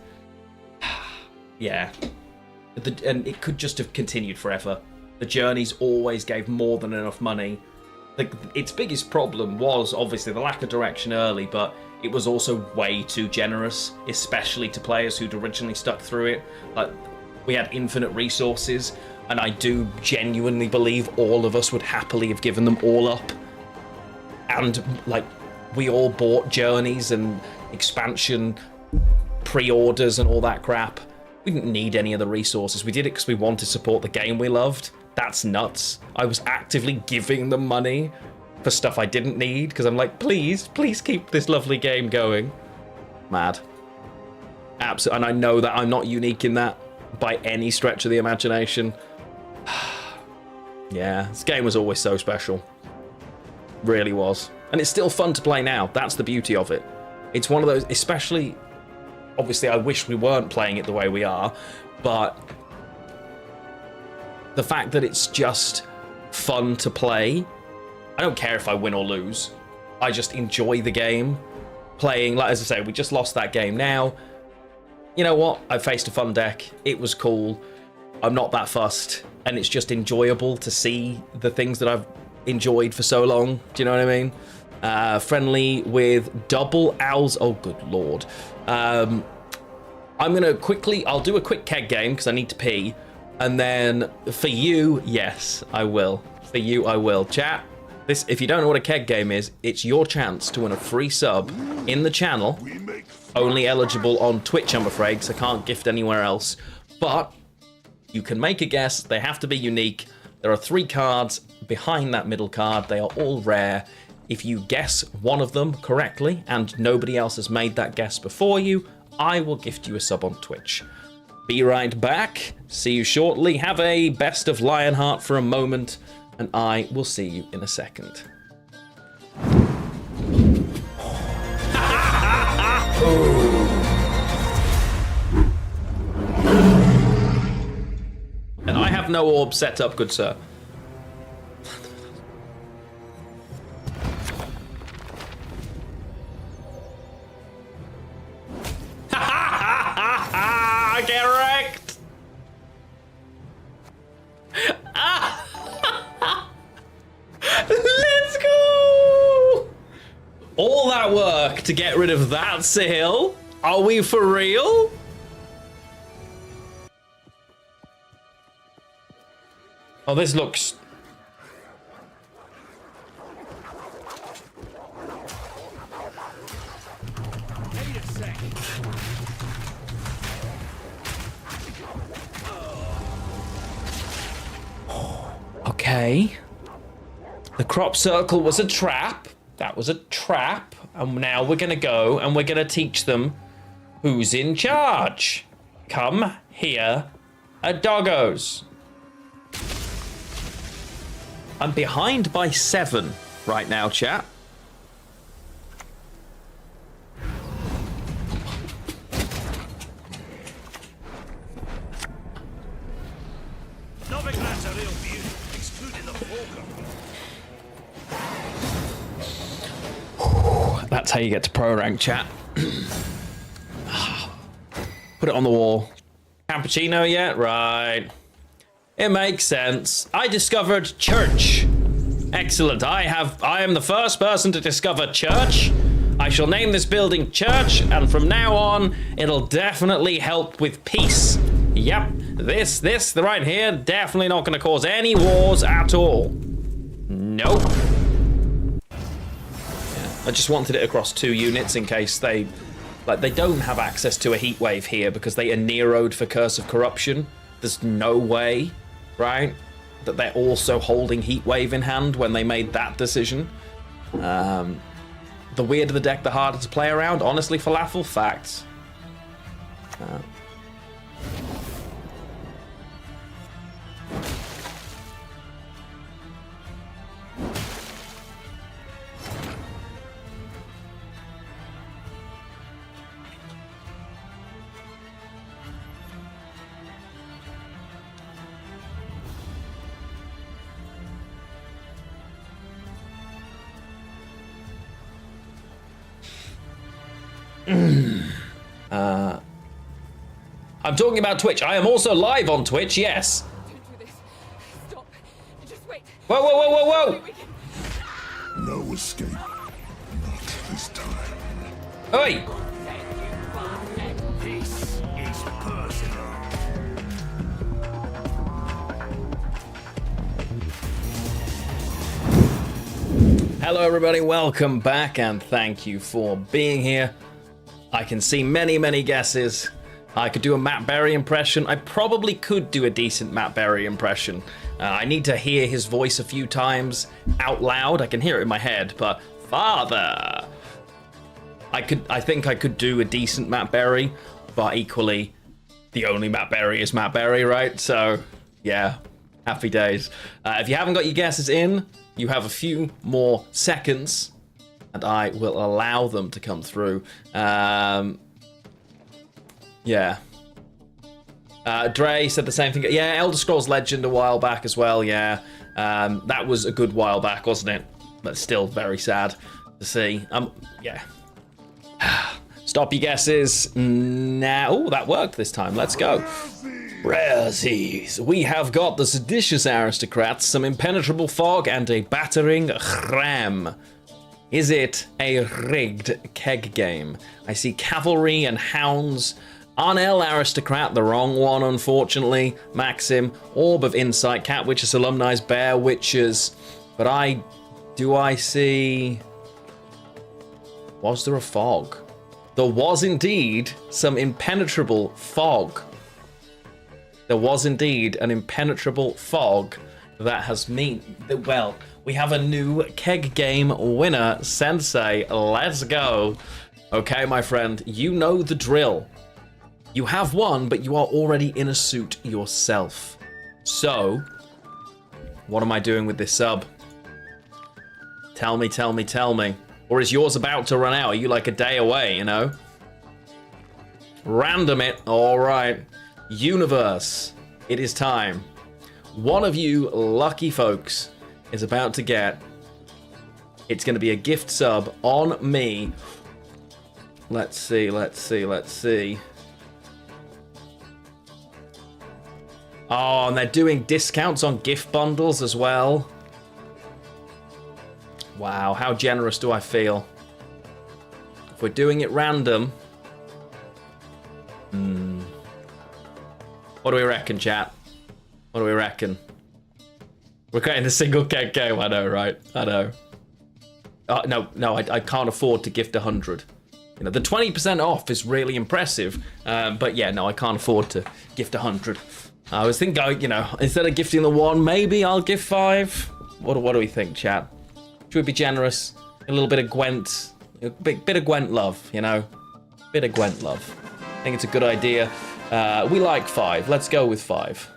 yeah, and it could just have continued forever. The journeys always gave more than enough money. Its biggest problem was obviously the lack of direction early, but it was also way too generous, especially to players who'd originally stuck through it. Like, we had infinite resources, and I do genuinely believe all of us would happily have given them all up. And, like, we all bought journeys and expansion pre-orders and all that crap. We didn't need any of the resources. We did it because we wanted to support the game we loved. That's nuts. I was actively giving them money for stuff I didn't need because I'm like, please keep this lovely game going. Mad. Absolutely. And I know that I'm not unique in that by any stretch of the imagination. Yeah, this game was always so special. Really was. And it's still fun to play now. That's the beauty of it. It's one of those, especially, obviously I wish we weren't playing it the way we are, but the fact that it's just fun to play, I don't care if I win or lose. I just enjoy the game. Playing, like as I say, we just lost that game now. You know what? I faced a fun deck. It was cool. I'm not that fussed. And it's just enjoyable to see the things that I've enjoyed for so long. Do you know what I mean? Friendly with double owls. Oh, good lord. I'm gonna I'll do a quick keg game because I need to pee. And then for you, yes, I will. For you, I will. Chat, this, if you don't know what a keg game is, it's your chance to win a free sub in the channel. Only eligible on Twitch, I'm afraid, because I can't gift anywhere else. But you can make a guess. They have to be unique. There are 3 cards behind that middle card. They are all rare. If you guess one of them correctly and nobody else has made that guess before you, I will gift you a sub on Twitch. Be right back. See you shortly. Have a best of Lionheart for a moment, and I will see you in a second. And I have no orb set up, good sir. Get wrecked! Let's go! All that work to get rid of that sail? Are we for real? Oh, this looks... Okay. The crop circle was a trap. That was a trap. And now we're going to go and we're going to teach them who's in charge. Come here, doggos. I'm behind by 7 right now, chat. That's how you get to pro rank, chat. Put it on the wall. Cappuccino yet? Right. It makes sense. I discovered church. Excellent. I am the first person to discover church. I shall name this building church, and from now on, it'll definitely help with peace. Yep. This right here, definitely not going to cause any wars at all. Nope. I just wanted it across 2 units in case they don't have access to a heat wave here because they are Nero'd for Curse of Corruption. There's no way, right, that they're also holding heat wave in hand when they made that decision. The weirder the deck, the harder to play around. Honestly, falafel, facts. I'm talking about Twitch. I am also live on Twitch, yes. Don't do this. Stop. Just wait. Whoa, whoa, whoa, whoa, whoa! No escape. Not this time. Oi! This is personal. Hello everybody, welcome back and thank you for being here. I can see many, many guesses. I could do a Matt Berry impression. I probably could do a decent Matt Berry impression. I need to hear his voice a few times out loud. I can hear it in my head, but Father! I think I could do a decent Matt Berry, but equally, the only Matt Berry is Matt Berry, right? So, yeah, happy days. If you haven't got your guesses in, you have a few more seconds, and I will allow them to come through. Yeah. Dre said the same thing. Yeah, Elder Scrolls Legend a while back as well, yeah. That was a good while back, wasn't it? But still very sad to see. Yeah. Stop your guesses now. Oh, that worked this time. Let's go. Rarezies. We have got the seditious aristocrats, some impenetrable fog, and a battering ram. Is it a rigged keg game? I see cavalry and hounds. Arnell aristocrat, the wrong one, unfortunately. Maxim, orb of insight, cat witches, alumni's, bear witches. But do I see? Was there a fog? There was indeed some impenetrable fog. There was indeed an impenetrable fog that has well, we have a new keg game winner, Sensei. Let's go. Okay, my friend, you know the drill. You have won, but you are already in a suit yourself. So, what am I doing with this sub? Tell me, tell me, tell me. Or is yours about to run out? Are you like a day away, you know? Random it. All right. Universe. It is time. One of you lucky folks is about to get. It's going to be a gift sub on me. Let's see, let's see, let's see. Oh, and they're doing discounts on gift bundles as well. Wow, how generous do I feel? If we're doing it random. What do we reckon, chat? What do we reckon? We're creating a single keg game, I know, right? I know. No, I can't afford to gift 100. You know, the 20% off is really impressive. But yeah, no, I can't afford to gift 100. I was thinking, you know, instead of gifting the 1, maybe I'll give 5. What do we think, chat? Should we be generous? A little bit of Gwent, a bit of Gwent love, you know? Bit of Gwent love. I think it's a good idea. We like 5. Let's go with 5.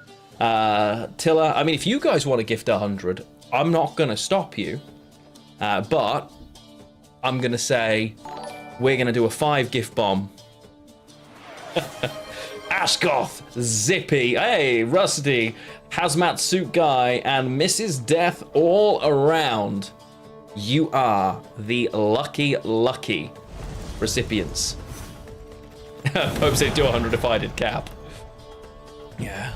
Tilla, I mean, if you guys want to gift 100, I'm not going to stop you. But I'm going to say we're going to do a 5 gift bomb. Ashkoth, Zippy, hey, Rusty, Hazmat Suit Guy, and Mrs. Death all around. You are the lucky recipients. Pope said do 100 if I did cap. Yeah.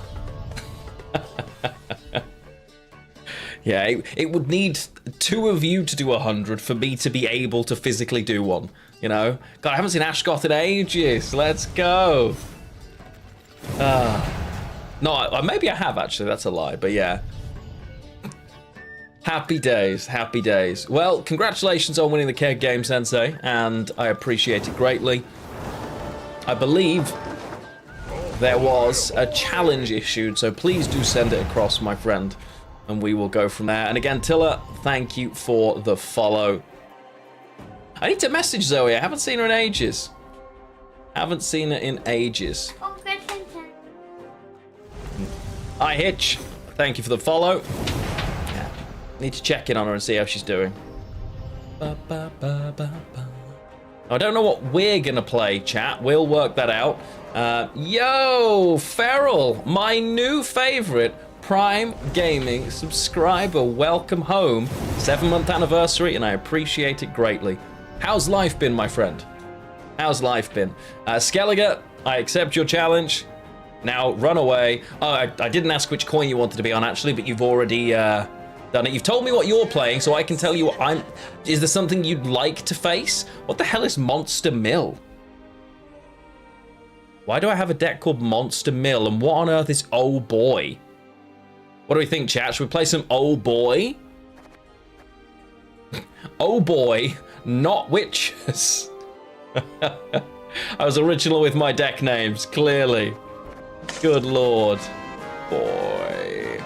Yeah, it would need 2 of you to do 100 for me to be able to physically do one, you know? God, I haven't seen Ashkoth in ages. Let's go. No, maybe I have actually, that's a lie, but yeah. Happy days, happy days. Well, congratulations on winning the keg game, Sensei, and I appreciate it greatly. I believe there was a challenge issued, so please do send it across, my friend, and we will go from there. And again, Tilla, thank you for the follow. I need to message Zoe. I haven't seen her in ages. Haven't seen her in ages. Hi, Hitch. Thank you for the follow. Yeah. Need to check in on her and see how she's doing. I don't know what we're gonna play, chat. We'll work that out. Yo, Feral, my new favorite Prime Gaming subscriber. Welcome home. 7-month anniversary, and I appreciate it greatly. How's life been, my friend? How's life been? Skelliger, I accept your challenge. Now, run away. Oh, I didn't ask which coin you wanted to be on, actually, but you've already done it. You've told me what you're playing, so I can tell you what I'm... Is there something you'd like to face? What the hell is Monster Mill? Why do I have a deck called Monster Mill, and what on earth is Oh Boy? What do we think, chat? Should we play some Oh Boy? Oh Boy, not witches. I was original with my deck names, clearly. Good lord. Boy.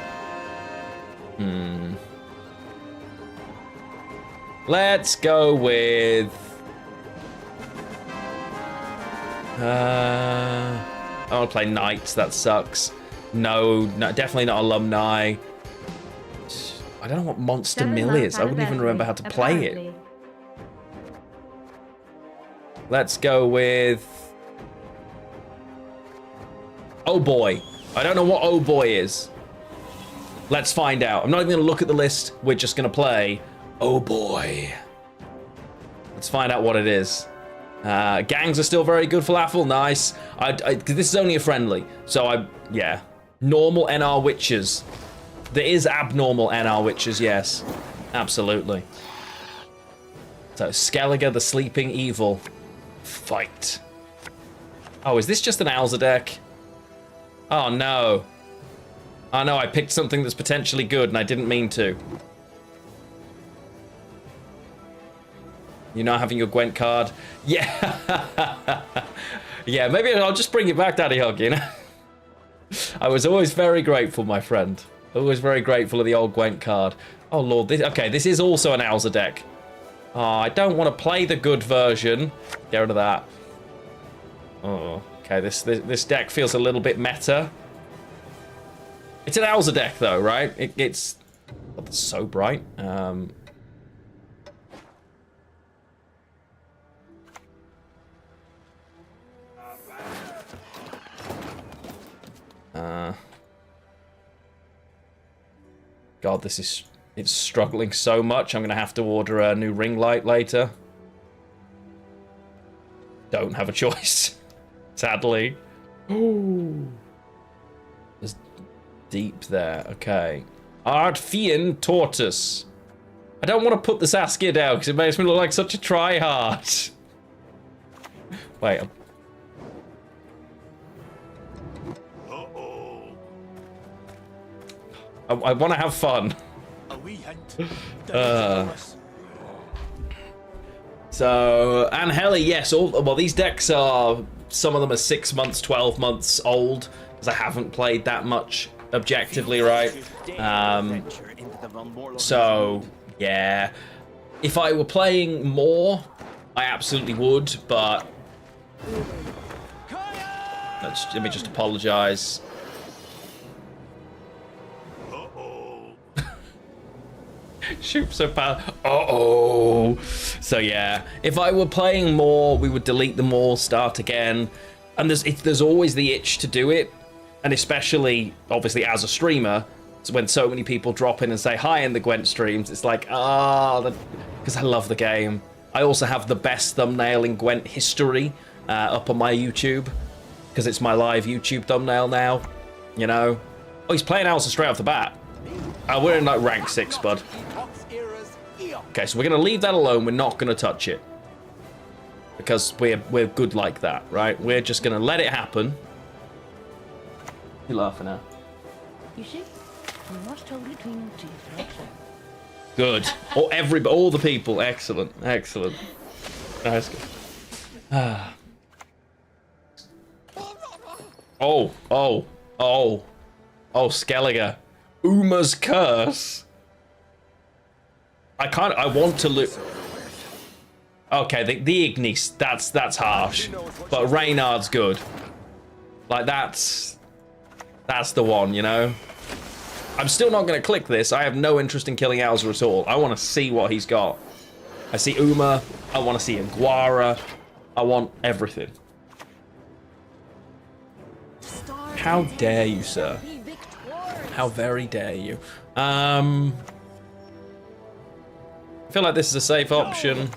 Let's go with... I want to play Knights, that sucks. No, definitely not Alumni. I don't know what Monster Mill is. I wouldn't even remember how to play it. Let's go with... Oh Boy. I don't know what Oh Boy is. Let's find out. I'm not even going to look at the list. We're just going to play Oh Boy. Let's find out what it is. Gangs are still very good. Falafel, nice. This is only a friendly. So yeah. Normal NR Witches. There is abnormal NR Witches, yes. Absolutely. So, Skelliger, the Sleeping Evil. Fight. Oh, is this just an Alza deck? Oh, no. Oh, no, I picked something that's potentially good, and I didn't mean to. You're not having your Gwent card? Yeah. Yeah, maybe I'll just bring it back, Daddy Hug, you know? I was always very grateful, my friend. Always very grateful of the old Gwent card. Oh, Lord. This is also an Alza deck. Oh, I don't want to play the good version. Get rid of that. Oh, okay. This deck feels a little bit meta. It's an Alza deck, though, right? It's... Oh, that's so bright. God, it's struggling so much. I'm gonna have to order a new ring light later. Don't have a choice, sadly. Ooh, there's deep there. Okay, Artfian Tortoise. I don't want to put this Saskia down because it makes me look like such a tryhard. Wait. I want to have fun. So, and Helly, yes, well, these decks are, some of them are 6 months, 12 months old, because I haven't played that much objectively, right? So, yeah. If I were playing more, I absolutely would, but let me just apologize. Shoot so bad. Uh-oh. So yeah, if I were playing more, we would delete them all, start again. And there's always the itch to do it. And especially, obviously, as a streamer, when so many people drop in and say hi in the Gwent streams, it's like, because I love the game. I also have the best thumbnail in Gwent history up on my YouTube, because it's my live YouTube thumbnail now, you know. Oh, he's playing Elsa straight off the bat. We're in like rank 6, bud. Okay, so we're going to leave that alone. We're not going to touch it. Because we're good like that, right? We're just going to let it happen. You're laughing at. You see? You must hold it between your teeth, like so. Good. All the people. Excellent. Excellent. Nice. Oh, Skelliger. Uma's curse. I want to look. Okay, the Ignis, that's harsh. But Reynard's good. Like that's the one, you know? I'm still not gonna click this. I have no interest in killing Alza at all. I wanna see what he's got. I see Uma, I wanna see Iguara. I want everything. How dare you, sir? How very dare you? I feel like this is a safe option.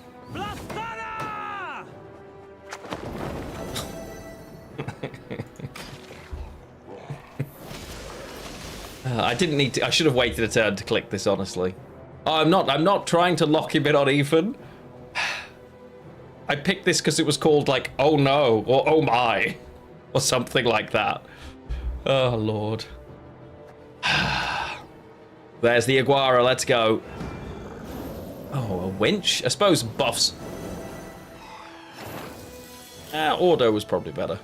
I didn't need to. I should have waited a turn to click this, honestly. Oh, I'm not trying to lock him in on Ethan. I picked this because it was called like "Oh no" or "Oh my" or something like that. Oh Lord. There's the Iguara. Let's go. Oh, a winch? I suppose buffs. Ordo was probably better.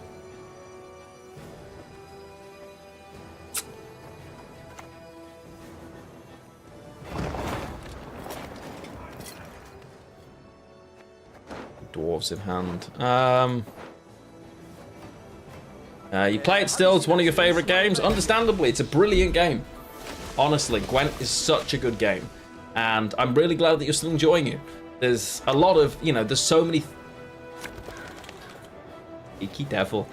Dwarves in hand. You play it still. It's one of your favorite games. Understandably, it's a brilliant game. Honestly, Gwent is such a good game. And I'm really glad that you're still enjoying it. There's a lot of, you know, there's so many... Cheeky devil.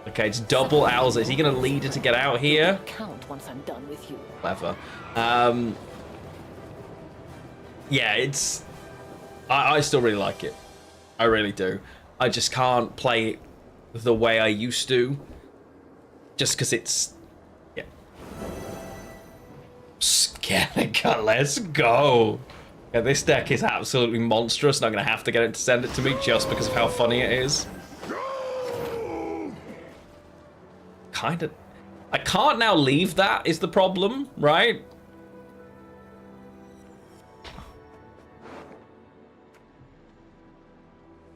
Okay, it's double Alza. Is he going to lead her to get out here? Count once I'm done with you. Clever. Yeah, it's... I still really like it. I really do. I just can't play it the way I used to. Just because it's... Yeah. Skelliger, let's go. Yeah, this deck is absolutely monstrous, and I'm going to have to get it to send it to me just because of how funny it is. Kind of... I can't now leave that, is the problem, right?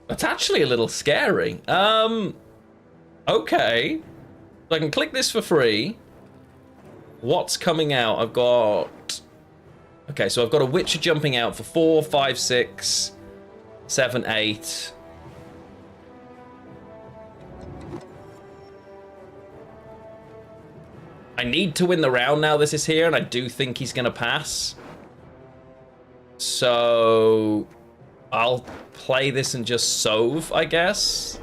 That's actually a little scary. Okay. So I can click this for free. What's coming out? I've got... Okay, so I've got a Witcher jumping out for 4, 5, 6, 7, 8. I need to win the round now this is here, and I do think he's going to pass. So... I'll play this and just sove, I guess.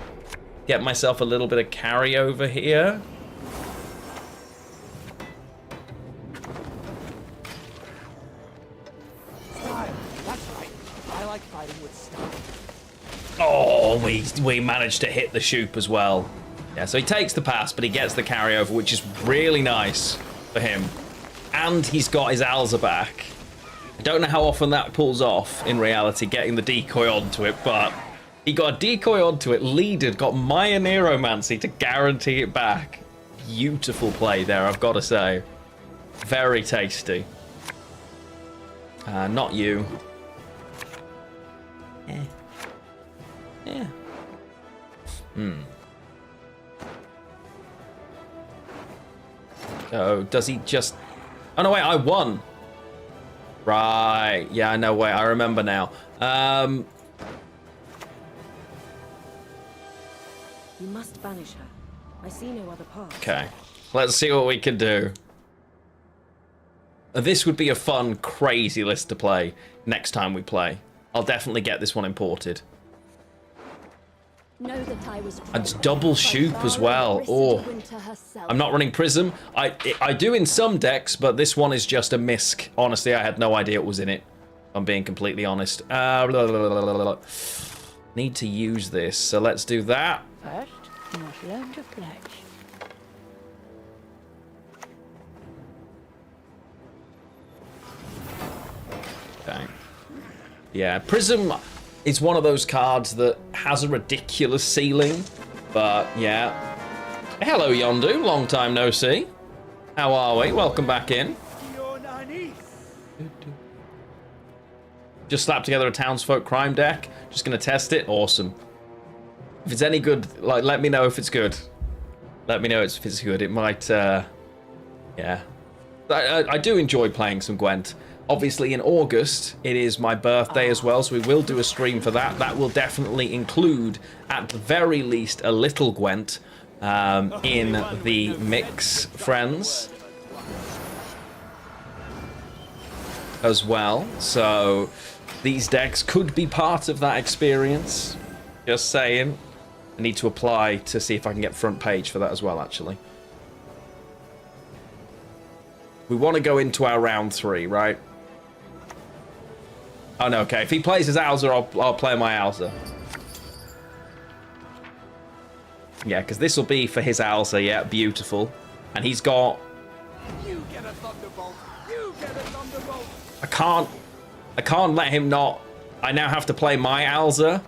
Get myself a little bit of carryover here. That's right. I like fighting with style. Oh, we managed to hit the shoop as well. Yeah, so he takes the pass, but he gets the carryover, which is really nice for him. And he's got his Alza back. I don't know how often that pulls off in reality, getting the decoy onto it, but he got a decoy onto it, leaded, got Maya Neuromancy to guarantee it back. Beautiful play there, I've got to say. Very tasty. Not you. Yeah. Oh, does he just... Oh, no, wait, I won. Right. Yeah, no, wait, I remember now. You must banish her. I see no other path. Okay. Let's see what we can do. This would be a fun, crazy list to play next time we play. I'll definitely get this one imported. Know that I was And it's double shoop as well. Oh, I'm not running Prism. I do in some decks, but this one is just a misc. Honestly, I had no idea it was in it. I'm being completely honest. Need to use this, so let's do that. First, you must learn to pledge. Okay. Yeah, Prism is one of those cards that has a ridiculous ceiling, but yeah. Hello, Yondu. Long time no see. How are we? Welcome back in. Just slapped together a townsfolk crime deck. Just gonna test it. Awesome. If it's any good, like, let me know if it's good. Let me know if it's good. It might, yeah. I do enjoy playing some Gwent. Obviously, in August, it is my birthday as well, so we will do a stream for that. That will definitely include, at the very least, a little Gwent in the mix, friends, as well. So these decks could be part of that experience. Just saying. I need to apply to see if I can get front page for that as well, actually. We want to go into our round 3, right? Oh, no, okay. If he plays his Alza, I'll play my Alza. Yeah, because this will be for his Alza. Yeah, beautiful. And he's got... You get a thunderbolt. You get a thunderbolt. I can't let him not... I now have to play my Alza,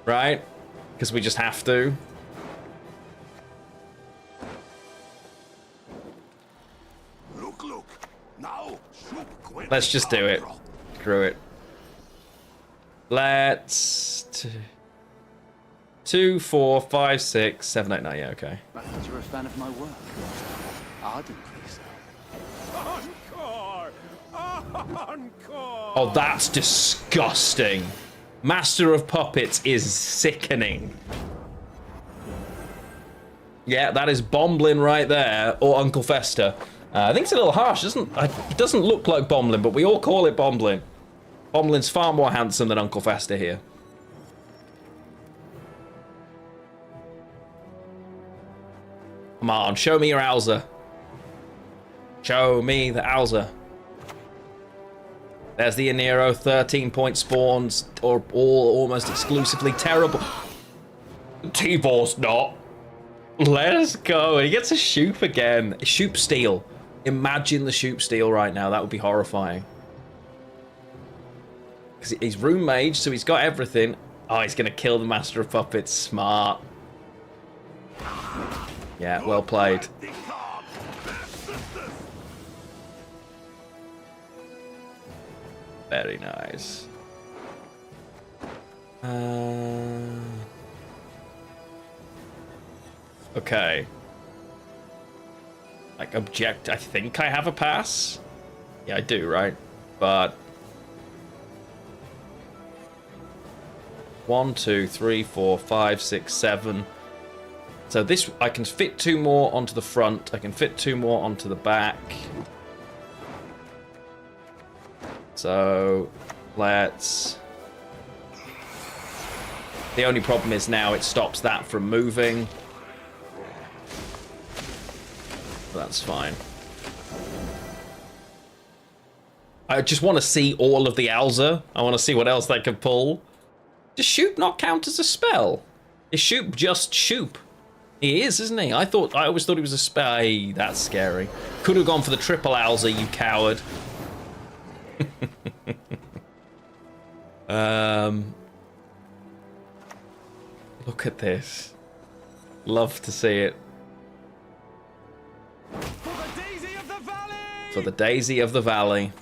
right? Because we just have to. Look. Now, Let's just do it. Screw it. Let's... 2, 4, 5, 6, 7, 8, 9. Yeah, okay. I thought you were a fan of my work. Ardently so. Encore! Encore! Oh, that's disgusting. Master of Puppets is sickening. Yeah, that is Bomblin right there, or Uncle Fester. I think it's a little harsh, it doesn't look like Bomblin, but we all call it Bomblin. Bomblin's far more handsome than Uncle Fester here. Come on, show me your Alza. Show me the Alza. There's the Anero, 13-point spawns, or all almost exclusively terrible. T-Ball's not. Let's go. And he gets a Shoop again. Shoop Steel. Imagine the Shoop Steel right now. That would be horrifying. Because he's Rune Mage, so he's got everything. Oh, he's going to kill the Master of Puppets. Smart. Yeah, well played. Very nice. Okay. Like, object... I think I have a pass? Yeah, I do, right? But... 1, 2, 3, 4, 5, 6, 7. So this... I can fit 2 more onto the front. I can fit 2 more onto the back. So... let's... The only problem is now it stops that from moving. That's fine. I just want to see all of the Alza. I want to see what else they can pull. Does Shoop not count as a spell? Is Shoop just Shoop? He is, isn't he? I always thought he was a spell. Ay, that's scary. Could have gone for the triple Alza, you coward. Look at this. Love to see it. For the Daisy of the Valley! For the Daisy of the Valley.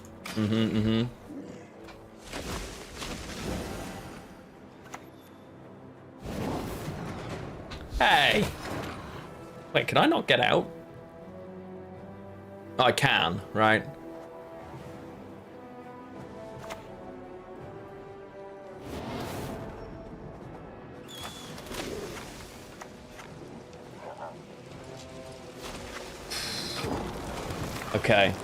Hey! Wait, can I not get out? I can, right? Okay.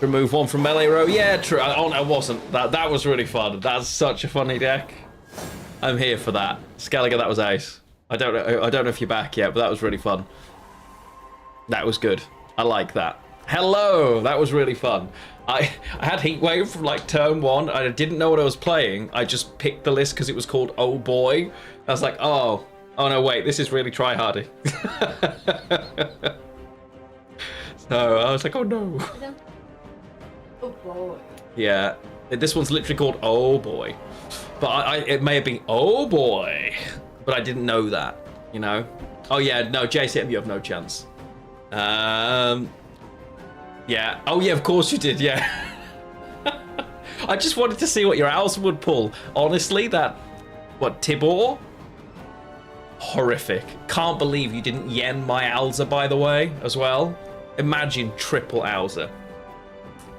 Remove one from melee row. Yeah, true. Oh no, it wasn't. That was really fun. That's such a funny deck. I'm here for that. Skelliger, that was ace. I don't know if you're back yet, but that was really fun. That was good. I like that. Hello! That was really fun. I had Heatwave from like turn 1. I didn't know what I was playing. I just picked the list because it was called Oh Boy. I was like, oh no, wait, this is really tryhardy. So I was like, oh no. Oh boy. Yeah, this one's literally called Oh Boy. But it may have been Oh Boy. But I didn't know that, you know? Oh yeah, no, Jace, you have no chance. Yeah. Oh yeah, of course you did, yeah. I just wanted to see what your Alza would pull. Honestly, Tibor? Horrific. Can't believe you didn't yen my Alza, by the way, as well. Imagine triple Alza.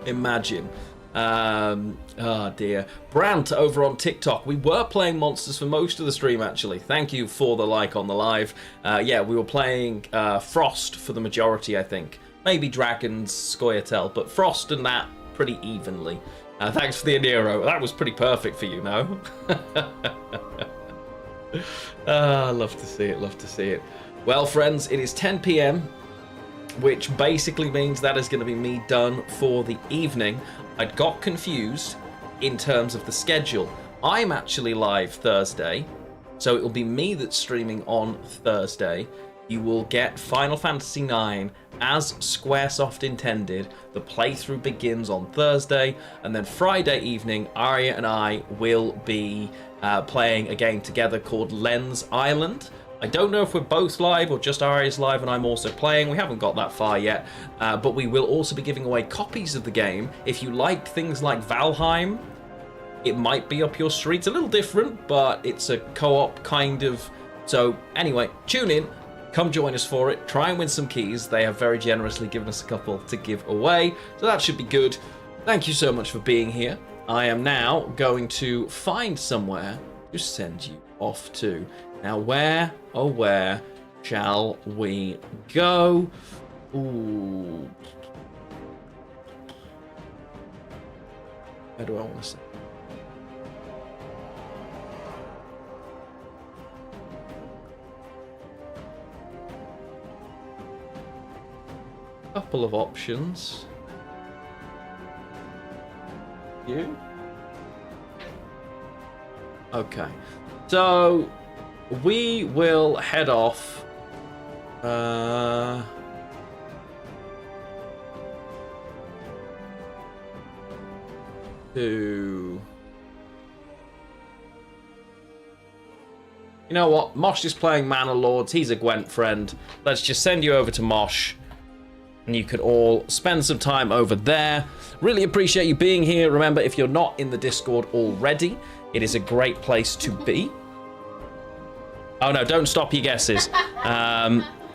Imagine. Oh dear. Brant over on TikTok. We were playing monsters for most of the stream, actually. Thank you for the like on the live. Yeah, we were playing Frost for the majority, I think. Maybe Dragons, Scoia'tael, but Frost and that pretty evenly. Thanks for the Anero. That was pretty perfect for you, no? Love to see it, love to see it. Well, friends, it is 10 p.m, which basically means that is going to be me done for the evening. I'd got confused in terms of the schedule. I'm actually live Thursday, so it will be me that's streaming on Thursday. You will get Final Fantasy IX as Squaresoft intended. The playthrough begins on Thursday, and then Friday evening, Arya and I will be playing a game together called Lens Island. I don't know if we're both live or just Arya's live and I'm also playing. We haven't got that far yet, but we will also be giving away copies of the game. If you liked things like Valheim, it might be up your street. It's a little different, but it's a co-op kind of. So anyway, tune in. Come join us for it. Try and win some keys. They have very generously given us a couple to give away, so that should be good. Thank you so much for being here. I am now going to find somewhere to send you off to. Now, where, oh where, shall we go? Ooh. Where do I want to say? Couple of options. You? Okay. So we will head off to... You know what? Mosh is playing Manor Lords. He's a Gwent friend. Let's just send you over to Mosh, and you could all spend some time over there. Really appreciate you being here. Remember, if you're not in the Discord already, it is a great place to be. Oh no, don't stop your guesses.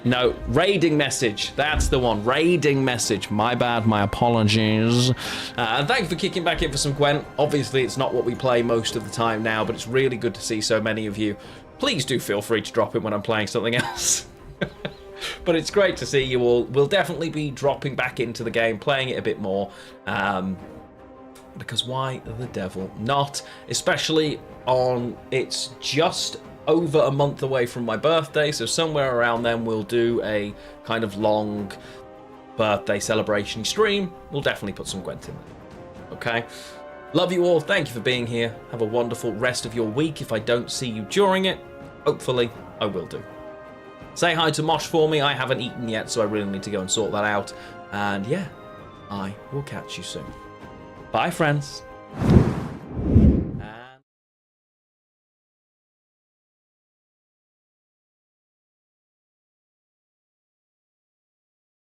No, raiding message. That's the one. Raiding message. My bad, my apologies. And thank you for kicking back in for some Gwent. Obviously, it's not what we play most of the time now, but it's really good to see so many of you. Please do feel free to drop in when I'm playing something else. But it's great to see you all. We'll definitely be dropping back into the game, playing it a bit more. Because why the devil not? Especially on, it's just over a month away from my birthday, so somewhere around then we'll do a kind of long birthday celebration stream. We'll definitely put some Gwent in there. Okay? Love you all. Thank you for being here. Have a wonderful rest of your week. If I don't see you during it, hopefully I will do. Say hi to Mosh for me. I haven't eaten yet, so I really need to go and sort that out. And yeah, I will catch you soon. Bye, friends.